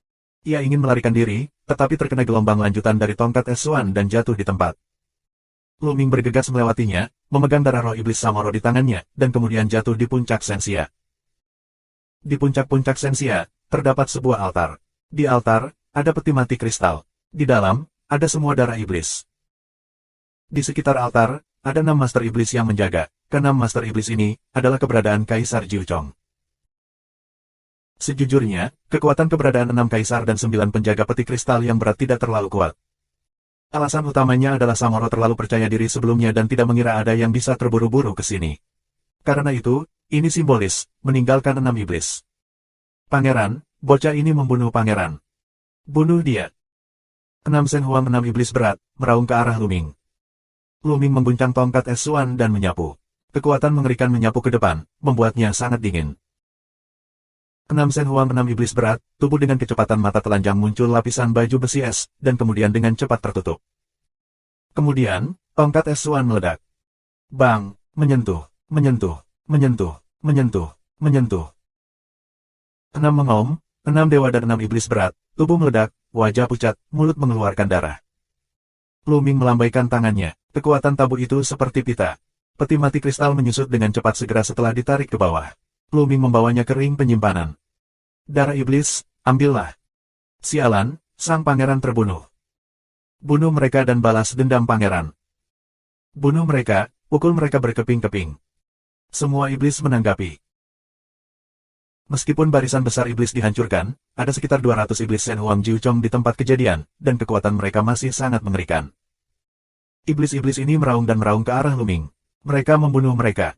Ia ingin melarikan diri, tetapi terkena gelombang lanjutan dari tongkat S1 dan jatuh di tempat. Lu Ming bergegas melewatinya, memegang darah roh iblis Samoro di tangannya, dan kemudian jatuh di puncak Sensia. Di puncak-puncak Sensia, terdapat sebuah altar. Di altar, ada peti mati kristal. Di dalam, ada semua darah iblis. Di sekitar altar, ada 6 master iblis yang menjaga. Keenam master iblis ini adalah keberadaan Kaisar Jiuchong. Sejujurnya, kekuatan keberadaan 6 kaisar dan 9 penjaga peti kristal yang berat tidak terlalu kuat. Alasan utamanya adalah Samoro terlalu percaya diri sebelumnya dan tidak mengira ada yang bisa terburu-buru ke sini. Karena itu, ini simbolis, meninggalkan 6 iblis. Pangeran, bocah ini membunuh pangeran. Bunuh dia. 6 Shen Huang 6 iblis berat, meraung ke arah Lu Ming. Lu Ming mengguncang tongkat S1 dan menyapu. Kekuatan mengerikan menyapu ke depan, membuatnya sangat dingin. 6 Shen Huang 6 iblis berat, tubuh dengan kecepatan mata telanjang muncul lapisan baju besi es, dan kemudian dengan cepat tertutup. Kemudian, tongkat S1 meledak. Bang, menyentuh, menyentuh, menyentuh, menyentuh, menyentuh. 6 mengaum, 6 dewa dan 6 iblis berat, tubuh meledak, wajah pucat, mulut mengeluarkan darah. Lu Ming melambaikan tangannya, kekuatan tabu itu seperti pita. Peti mati kristal menyusut dengan cepat segera setelah ditarik ke bawah. Lu Ming membawanya ke ring penyimpanan. Darah iblis, ambillah. Sialan, sang pangeran terbunuh. Bunuh mereka dan balas dendam pangeran. Bunuh mereka, pukul mereka berkeping-keping. Semua iblis menanggapi. Meskipun barisan besar iblis dihancurkan, ada sekitar 200 iblis Shen Huang Jiuchong di tempat kejadian, dan kekuatan mereka masih sangat mengerikan. Iblis-iblis ini meraung dan meraung ke arah Lu Ming. Mereka membunuh mereka.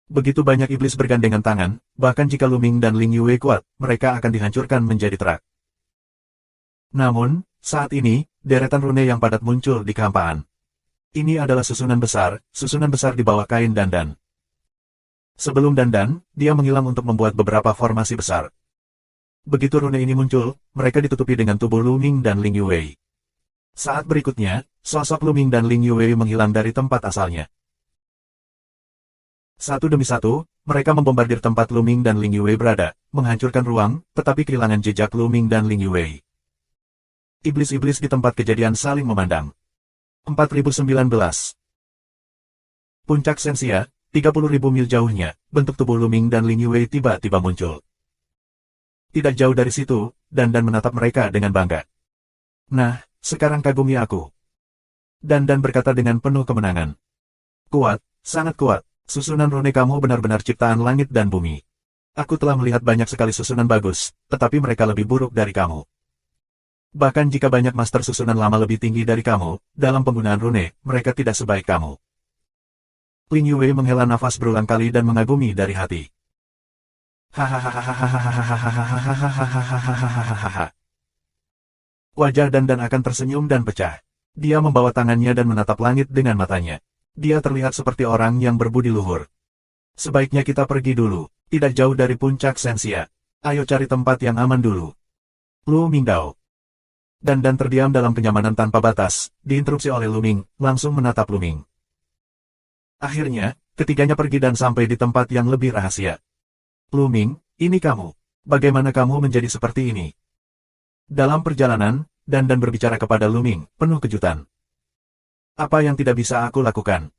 Begitu banyak iblis bergandengan tangan, bahkan jika Lu Ming dan Ling Yue kuat, mereka akan dihancurkan menjadi terak. Namun, saat ini, deretan rune yang padat muncul di kehampaan. Ini adalah susunan besar di bawah kain dandan. Sebelum dandan, dia menghilang untuk membuat beberapa formasi besar. Begitu rune ini muncul, mereka ditutupi dengan tubuh Lu Ming dan Ling Yue. Saat berikutnya, sosok Lu Ming dan Ling Yue menghilang dari tempat asalnya. Satu demi satu, mereka membombardir tempat Lu Ming dan Ling Yue berada, menghancurkan ruang, tetapi kehilangan jejak Lu Ming dan Ling Yue. Iblis-iblis di tempat kejadian saling memandang. 4019. Puncak Sensia, 30.000 mil jauhnya, bentuk tubuh Lu Ming dan Ling Yue tiba-tiba muncul. Tidak jauh dari situ, Dandan menatap mereka dengan bangga. Nah, sekarang kagumi aku. Dandan berkata dengan penuh kemenangan. Kuat, sangat kuat. Susunan rune kamu benar-benar ciptaan langit dan bumi. Aku telah melihat banyak sekali susunan bagus, tetapi mereka lebih buruk dari kamu. Bahkan jika banyak master susunan lama lebih tinggi dari kamu, dalam penggunaan rune, mereka tidak sebaik kamu. Ling Yue menghela nafas berulang kali dan mengagumi dari hati. Hahaha. Wajah Dandan akan tersenyum dan pecah. Dia membawa tangannya dan menatap langit dengan matanya. Dia terlihat seperti orang yang berbudi luhur. Sebaiknya kita pergi dulu, tidak jauh dari puncak Sensia. Ayo cari tempat yang aman dulu. Lu Mingdao. Dandan terdiam dalam kenyamanan tanpa batas, diinterupsi oleh Lu Ming, langsung menatap Lu Ming. Akhirnya, ketiganya pergi dan sampai di tempat yang lebih rahasia. Lu Ming, ini kamu. Bagaimana kamu menjadi seperti ini? Dalam perjalanan, Dandan berbicara kepada Lu Ming, penuh kejutan. Apa yang tidak bisa aku lakukan?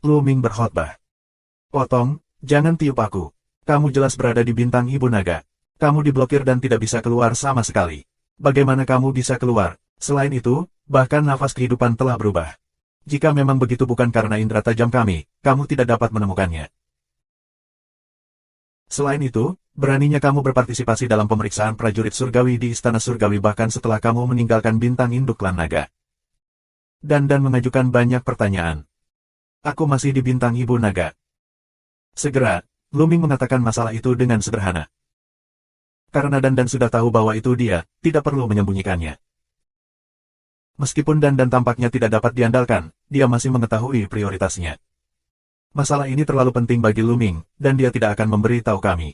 Lu Ming berkhotbah. Potong, jangan tiup aku. Kamu jelas berada di bintang Ibu Naga. Kamu diblokir dan tidak bisa keluar sama sekali. Bagaimana kamu bisa keluar? Selain itu, bahkan nafas kehidupan telah berubah. Jika memang begitu bukan karena indera tajam kami, kamu tidak dapat menemukannya. Selain itu, beraninya kamu berpartisipasi dalam pemeriksaan prajurit surgawi di Istana Surgawi bahkan setelah kamu meninggalkan bintang induk klan naga. Dandan mengajukan banyak pertanyaan. Aku masih di bintang Ibu Naga. Segera, Lu Ming mengatakan masalah itu dengan sederhana. Karena Dandan sudah tahu bahwa itu dia, tidak perlu menyembunyikannya. Meskipun Dandan tampaknya tidak dapat diandalkan, dia masih mengetahui prioritasnya. Masalah ini terlalu penting bagi Lu Ming, dan dia tidak akan memberitahu kami.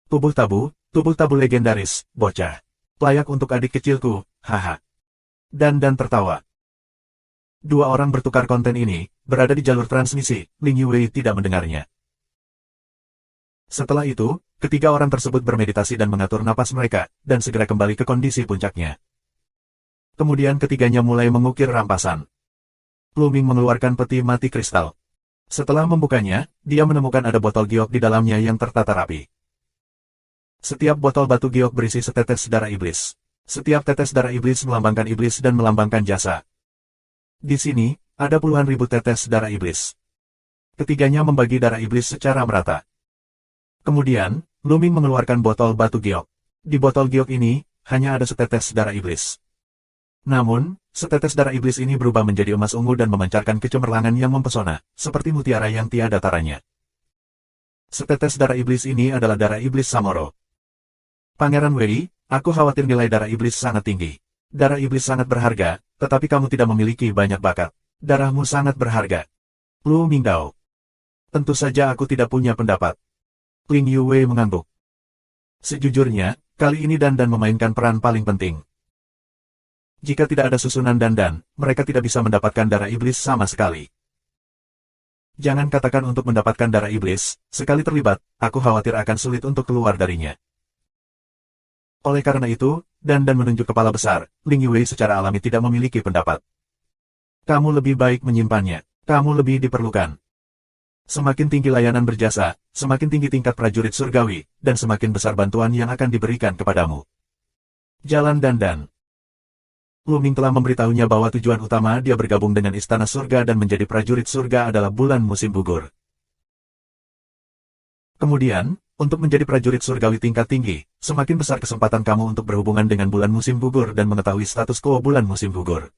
Tubuh tabu legendaris, bocah. Layak untuk adik kecilku, haha. Dandan tertawa. Dua orang bertukar konten ini, berada di jalur transmisi, Ling Yue tidak mendengarnya. Setelah itu, ketiga orang tersebut bermeditasi dan mengatur napas mereka, dan segera kembali ke kondisi puncaknya. Kemudian ketiganya mulai mengukir rampasan. Lu Ming mengeluarkan peti mati kristal. Setelah membukanya, dia menemukan ada botol giok di dalamnya yang tertata rapi. Setiap botol batu giok berisi setetes darah iblis. Setiap tetes darah iblis melambangkan iblis dan melambangkan jasa. Di sini, ada puluhan ribu tetes darah iblis. Ketiganya membagi darah iblis secara merata. Kemudian, Lu Ming mengeluarkan botol batu giok. Di botol giok ini, hanya ada setetes darah iblis. Namun, setetes darah iblis ini berubah menjadi emas ungu dan memancarkan kecemerlangan yang mempesona, seperti mutiara yang tiada taranya. Setetes darah iblis ini adalah darah iblis Samoro. Pangeran Wei, aku khawatir nilai darah iblis sangat tinggi. Darah iblis sangat berharga, tetapi kamu tidak memiliki banyak bakat. Darahmu sangat berharga. Lu Mingdao. Tentu saja aku tidak punya pendapat. Ling Yue mengangguk. Sejujurnya, kali ini Dandan memainkan peran paling penting. Jika tidak ada susunan Dandan, mereka tidak bisa mendapatkan darah iblis sama sekali. Jangan katakan untuk mendapatkan darah iblis, sekali terlibat, aku khawatir akan sulit untuk keluar darinya. Oleh karena itu, Dandan menunjuk kepala besar, Ling Yue secara alami tidak memiliki pendapat. Kamu lebih baik menyimpannya, kamu lebih diperlukan. Semakin tinggi layanan berjasa, semakin tinggi tingkat prajurit surgawi, dan semakin besar bantuan yang akan diberikan kepadamu. Jalan Dandan. Lu Ming telah memberitahunya bahwa tujuan utama dia bergabung dengan Istana Surga dan menjadi prajurit surga adalah bulan musim gugur. Kemudian, untuk menjadi prajurit surgawi tingkat tinggi, semakin besar kesempatan kamu untuk berhubungan dengan bulan musim gugur dan mengetahui status quo bulan musim gugur.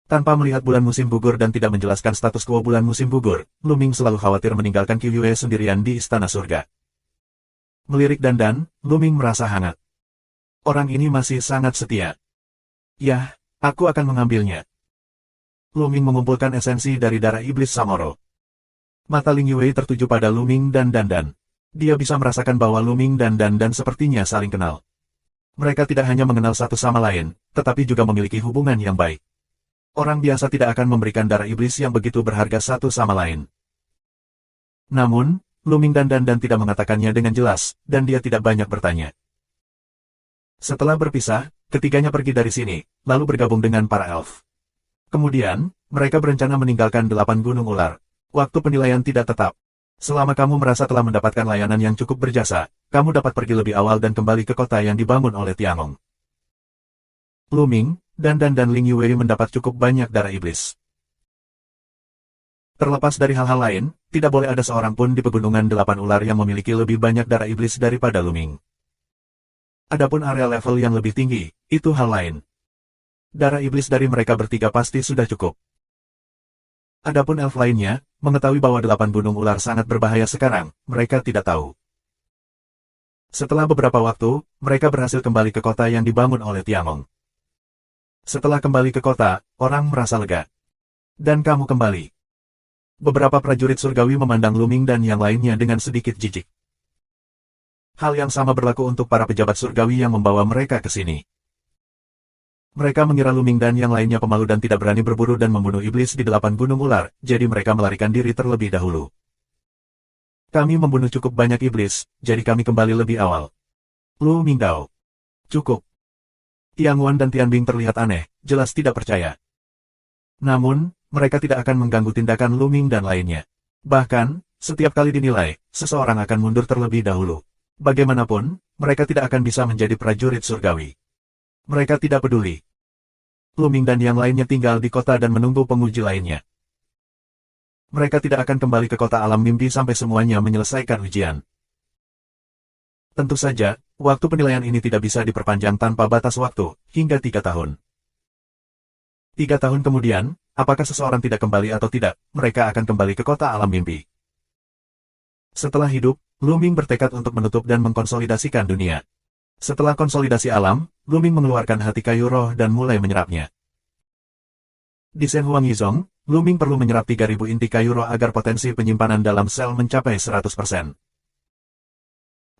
Tanpa melihat bulan musim gugur dan tidak menjelaskan status quo bulan musim gugur, Lu Ming selalu khawatir meninggalkan Qiu Yue sendirian di Istana Surga. Melirik Dandan, Lu Ming merasa hangat. Orang ini masih sangat setia. Yah, aku akan mengambilnya. Lu Ming mengumpulkan esensi dari darah iblis Samoro. Mata Ling Yue tertuju pada Lu Ming dan Dandan. Dia bisa merasakan bahwa Lu Ming dan Dandan sepertinya saling kenal. Mereka tidak hanya mengenal satu sama lain, tetapi juga memiliki hubungan yang baik. Orang biasa tidak akan memberikan darah iblis yang begitu berharga satu sama lain. Namun, Lu Ming dan Dandan tidak mengatakannya dengan jelas, dan dia tidak banyak bertanya. Setelah berpisah, ketiganya pergi dari sini, lalu bergabung dengan para elf. Kemudian, mereka berencana meninggalkan 8 gunung ular. Waktu penilaian tidak tetap. Selama kamu merasa telah mendapatkan layanan yang cukup berjasa, kamu dapat pergi lebih awal dan kembali ke kota yang dibangun oleh Tiangong. Lu Ming, Dandan dan Ling Yue mendapat cukup banyak darah iblis. Terlepas dari hal-hal lain, tidak boleh ada seorang pun di pegunungan 8 ular yang memiliki lebih banyak darah iblis daripada Lu Ming. Adapun area level yang lebih tinggi, itu hal lain. Darah iblis dari mereka bertiga pasti sudah cukup. Adapun elf lainnya, mengetahui bahwa 8 gunung ular sangat berbahaya sekarang, mereka tidak tahu. Setelah beberapa waktu, mereka berhasil kembali ke kota yang dibangun oleh Tiangong. Setelah kembali ke kota, orang merasa lega. Dan kamu kembali. Beberapa prajurit surgawi memandang Lu Ming dan yang lainnya dengan sedikit jijik. Hal yang sama berlaku untuk para pejabat surgawi yang membawa mereka ke sini. Mereka mengira Lu Ming dan yang lainnya pemalu dan tidak berani berburu dan membunuh iblis di 8 gunung ular, jadi mereka melarikan diri terlebih dahulu. Kami membunuh cukup banyak iblis, jadi kami kembali lebih awal. Lu Mingdao. Cukup. Tiang Wan dan Tian Bing terlihat aneh, jelas tidak percaya. Namun, mereka tidak akan mengganggu tindakan Lu Ming dan lainnya. Bahkan, setiap kali dinilai, seseorang akan mundur terlebih dahulu. Bagaimanapun, mereka tidak akan bisa menjadi prajurit surgawi. Mereka tidak peduli. Lu Ming dan yang lainnya tinggal di kota dan menunggu penguji lainnya. Mereka tidak akan kembali ke kota alam mimpi sampai semuanya menyelesaikan ujian. Tentu saja, waktu penilaian ini tidak bisa diperpanjang tanpa batas waktu, hingga 3 tahun. 3 tahun kemudian, apakah seseorang tidak kembali atau tidak, mereka akan kembali ke kota alam mimpi. Setelah hidup, Lu Ming bertekad untuk menutup dan mengkonsolidasikan dunia. Setelah konsolidasi alam, Lu Ming mengeluarkan hati kayu roh dan mulai menyerapnya. Di Shen Huang Yizong, Lu Ming perlu menyerap 3000 inti kayu roh agar potensi penyimpanan dalam sel mencapai 100%.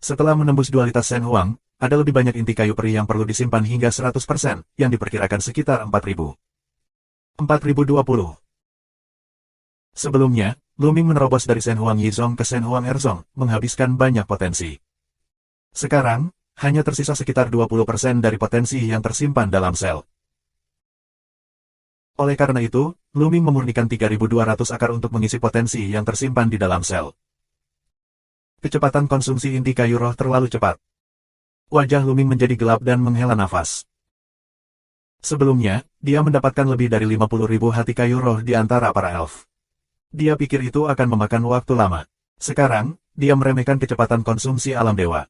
Setelah menembus dualitas Shen Huang, ada lebih banyak inti kayu peri yang perlu disimpan hingga 100%, yang diperkirakan sekitar 4000. 4020. Sebelumnya, Lu Ming menerobos dari Shen Huang Yizong ke Shen Huang Erzong, menghabiskan banyak potensi. Sekarang, hanya tersisa sekitar 20% dari potensi yang tersimpan dalam sel. Oleh karena itu, Luming memurnikan 3.200 akar untuk mengisi potensi yang tersimpan di dalam sel. Kecepatan konsumsi inti kayu roh terlalu cepat. Wajah Luming menjadi gelap dan menghela nafas. Sebelumnya, dia mendapatkan lebih dari 50.000 hati kayu roh di antara para elf. Dia pikir itu akan memakan waktu lama. Sekarang, dia meremehkan kecepatan konsumsi alam dewa.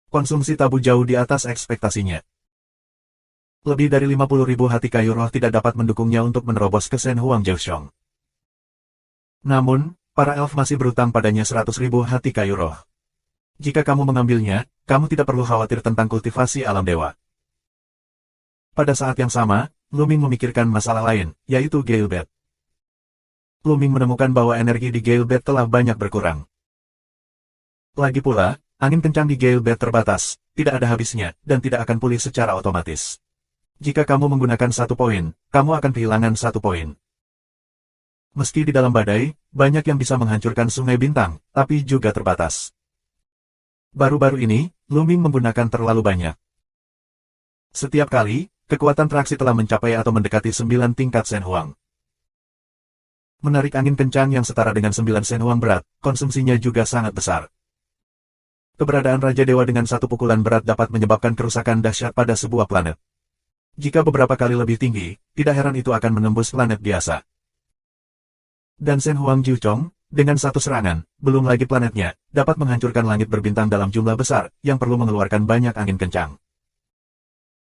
Konsumsi tabu jauh di atas ekspektasinya. Lebih dari 50.000 hati kayu roh tidak dapat mendukungnya untuk menerobos ke Shen Huang Jiuxiong. Namun, para elf masih berutang padanya 100.000 hati kayu roh. Jika kamu mengambilnya, kamu tidak perlu khawatir tentang kultivasi alam dewa. Pada saat yang sama, Luming memikirkan masalah lain, yaitu Gale-Bed. Luming menemukan bahwa energi di Gale-Bed telah banyak berkurang. Lagi pula, angin kencang di Gale-Bed terbatas, tidak ada habisnya, dan tidak akan pulih secara otomatis. Jika kamu menggunakan 1 poin, kamu akan kehilangan 1 poin. Meski di dalam badai, banyak yang bisa menghancurkan sungai bintang, tapi juga terbatas. Baru-baru ini, Luming menggunakan terlalu banyak. Setiap kali, kekuatan traksi telah mencapai atau mendekati 9 tingkat Shen Huang. Menarik angin kencang yang setara dengan 9 Shen Huang berat, konsumsinya juga sangat besar. Keberadaan Raja Dewa dengan 1 pukulan berat dapat menyebabkan kerusakan dahsyat pada sebuah planet. Jika beberapa kali lebih tinggi, tidak heran itu akan menembus planet biasa. Dan Shen Huang Jiuxiong, dengan 1 serangan, belum lagi planetnya, dapat menghancurkan langit berbintang dalam jumlah besar, yang perlu mengeluarkan banyak angin kencang.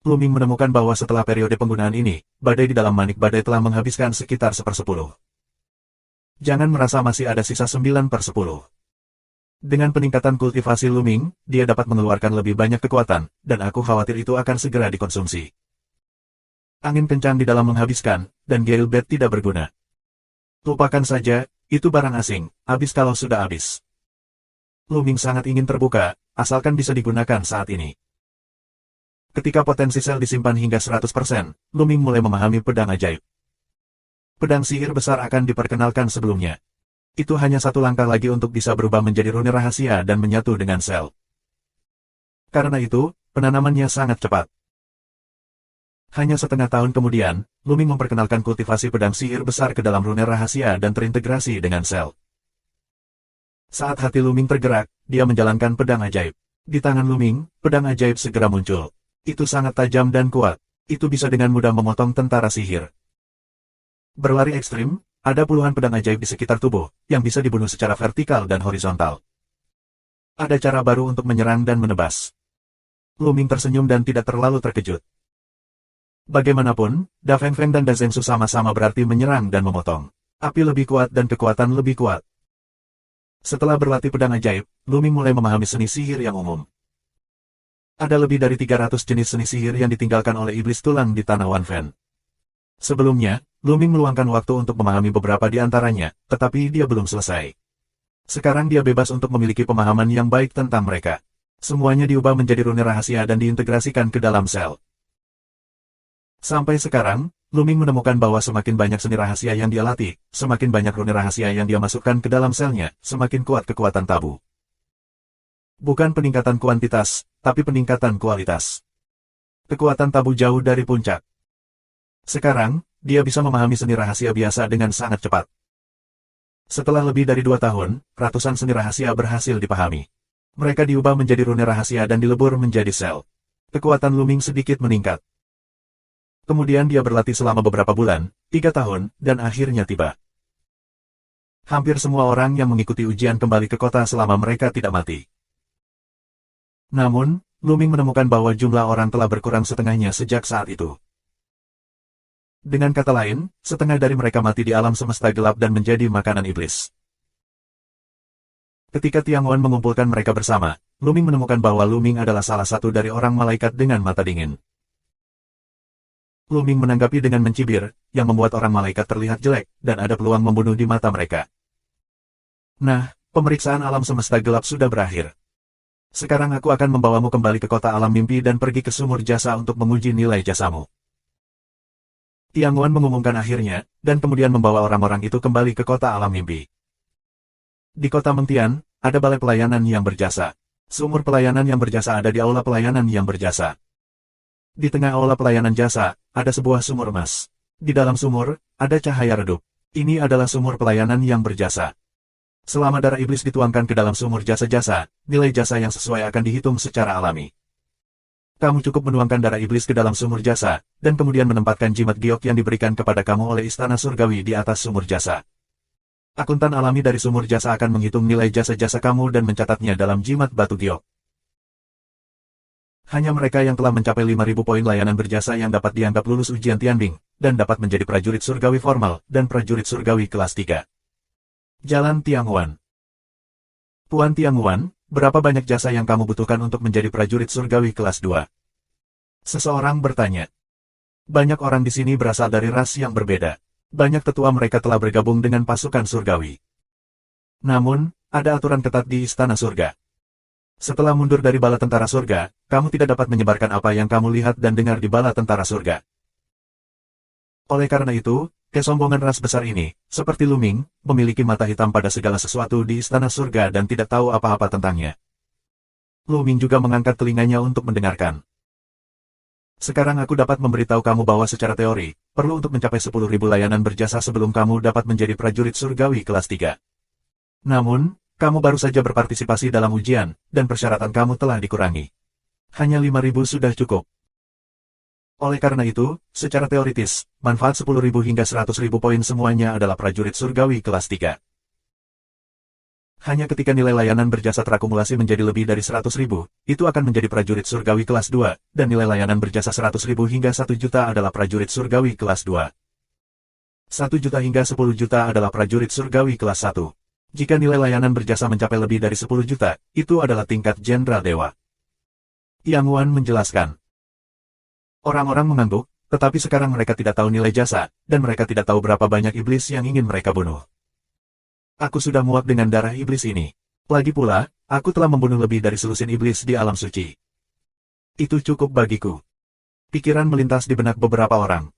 Luming menemukan bahwa setelah periode penggunaan ini, badai di dalam manik badai telah menghabiskan sekitar 1/10. Jangan merasa masih ada sisa 9/10. Dengan peningkatan kultivasi Luming, dia dapat mengeluarkan lebih banyak kekuatan, dan aku khawatir itu akan segera dikonsumsi. Angin kencang di dalam menghabiskan, dan Gale-Bed tidak berguna. Lupakan saja, itu barang asing, habis kalau sudah habis. Luming sangat ingin terbuka, asalkan bisa digunakan saat ini. Ketika potensi sel disimpan hingga 100%, Luming mulai memahami pedang ajaib. Pedang sihir besar akan diperkenalkan sebelumnya. Itu hanya 1 langkah lagi untuk bisa berubah menjadi rune rahasia dan menyatu dengan sel. Karena itu, penanamannya sangat cepat. Hanya setengah tahun kemudian, Luming memperkenalkan kultivasi pedang sihir besar ke dalam rune rahasia dan terintegrasi dengan sel. Saat hati Luming tergerak, dia menjalankan pedang ajaib. Di tangan Luming, pedang ajaib segera muncul. Itu sangat tajam dan kuat. Itu bisa dengan mudah memotong tentara sihir. Berlari ekstrim, ada puluhan pedang ajaib di sekitar tubuh, yang bisa dibunuh secara vertikal dan horizontal. Ada cara baru untuk menyerang dan menebas. Luming tersenyum dan tidak terlalu terkejut. Bagaimanapun, Da Fengfeng dan Da Zhengsu sama-sama berarti menyerang dan memotong. Api lebih kuat dan kekuatan lebih kuat. Setelah berlatih pedang ajaib, Luming mulai memahami seni sihir yang umum. Ada lebih dari 300 jenis seni sihir yang ditinggalkan oleh iblis tulang di tanah Wanfen. Sebelumnya, Luming meluangkan waktu untuk memahami beberapa di antaranya, tetapi dia belum selesai. Sekarang dia bebas untuk memiliki pemahaman yang baik tentang mereka. Semuanya diubah menjadi rune rahasia dan diintegrasikan ke dalam sel. Sampai sekarang, Luming menemukan bahwa semakin banyak seni rahasia yang dia latih, semakin banyak rune rahasia yang dia masukkan ke dalam selnya, semakin kuat kekuatan tabu. Bukan peningkatan kuantitas, tapi peningkatan kualitas. Kekuatan tabu jauh dari puncak. Sekarang, dia bisa memahami seni rahasia biasa dengan sangat cepat. Setelah lebih dari 2 tahun, ratusan seni rahasia berhasil dipahami. Mereka diubah menjadi rune rahasia dan dilebur menjadi sel. Kekuatan Luming sedikit meningkat. Kemudian dia berlatih selama beberapa bulan, 3 tahun, dan akhirnya tiba. Hampir semua orang yang mengikuti ujian kembali ke kota selama mereka tidak mati. Namun, Luming menemukan bahwa jumlah orang telah berkurang setengahnya sejak saat itu. Dengan kata lain, setengah dari mereka mati di alam semesta gelap dan menjadi makanan iblis. Ketika Tiangwan mengumpulkan mereka bersama, Luming menemukan bahwa Luming adalah salah satu dari orang malaikat dengan mata dingin. Luming menanggapi dengan mencibir, yang membuat orang malaikat terlihat jelek, dan ada peluang membunuh di mata mereka. Nah, pemeriksaan alam semesta gelap sudah berakhir. Sekarang aku akan membawamu kembali ke kota alam mimpi dan pergi ke sumur jasa untuk menguji nilai jasamu. Tiangwan mengumumkan akhirnya, dan kemudian membawa orang-orang itu kembali ke kota alam mimpi. Di kota Mengtian, ada balai pelayanan yang berjasa. Sumur pelayanan yang berjasa ada di aula pelayanan yang berjasa. Di tengah aula pelayanan jasa, ada sebuah sumur emas. Di dalam sumur, ada cahaya redup. Ini adalah sumur pelayanan yang berjasa. Selama darah iblis dituangkan ke dalam sumur jasa-jasa, nilai jasa yang sesuai akan dihitung secara alami. Kamu cukup menuangkan darah iblis ke dalam sumur jasa, dan kemudian menempatkan jimat giok yang diberikan kepada kamu oleh istana surgawi di atas sumur jasa. Akuntan alami dari sumur jasa akan menghitung nilai jasa-jasa kamu dan mencatatnya dalam jimat batu giok. Hanya mereka yang telah mencapai 5.000 poin layanan berjasa yang dapat dianggap lulus ujian Tianbing, dan dapat menjadi prajurit surgawi formal dan prajurit surgawi kelas 3. Jalan Tianghuan. Tuan Tianghuan, berapa banyak jasa yang kamu butuhkan untuk menjadi prajurit surgawi kelas 2? Seseorang bertanya. Banyak orang di sini berasal dari ras yang berbeda. Banyak tetua mereka telah bergabung dengan pasukan surgawi. Namun, ada aturan ketat di istana surga. Setelah mundur dari bala tentara surga, kamu tidak dapat menyebarkan apa yang kamu lihat dan dengar di bala tentara surga. Oleh karena itu, kesombongan ras besar ini, seperti Lu Ming, memiliki mata hitam pada segala sesuatu di istana surga dan tidak tahu apa-apa tentangnya. Lu Ming juga mengangkat telinganya untuk mendengarkan. Sekarang aku dapat memberitahu kamu bahwa secara teori, perlu untuk mencapai 10.000 layanan berjasa sebelum kamu dapat menjadi prajurit surgawi kelas 3. Namun, kamu baru saja berpartisipasi dalam ujian, dan persyaratan kamu telah dikurangi. Hanya 5.000 sudah cukup. Oleh karena itu, secara teoritis, manfaat 10.000 hingga 100.000 poin semuanya adalah prajurit surgawi kelas 3. Hanya ketika nilai layanan berjasa terakumulasi menjadi lebih dari 100.000, itu akan menjadi prajurit surgawi kelas 2, dan nilai layanan berjasa 100.000 hingga 1 juta adalah prajurit surgawi kelas 2. 1 juta hingga 10 juta adalah prajurit surgawi kelas 1. Jika nilai layanan berjasa mencapai lebih dari 10 juta, itu adalah tingkat jenderal dewa. Yang Wan menjelaskan. Orang-orang mengangguk, tetapi sekarang mereka tidak tahu nilai jasa, dan mereka tidak tahu berapa banyak iblis yang ingin mereka bunuh. Aku sudah muak dengan darah iblis ini. Lagi pula, aku telah membunuh lebih dari selusin iblis di alam suci. Itu cukup bagiku. Pikiran melintas di benak beberapa orang.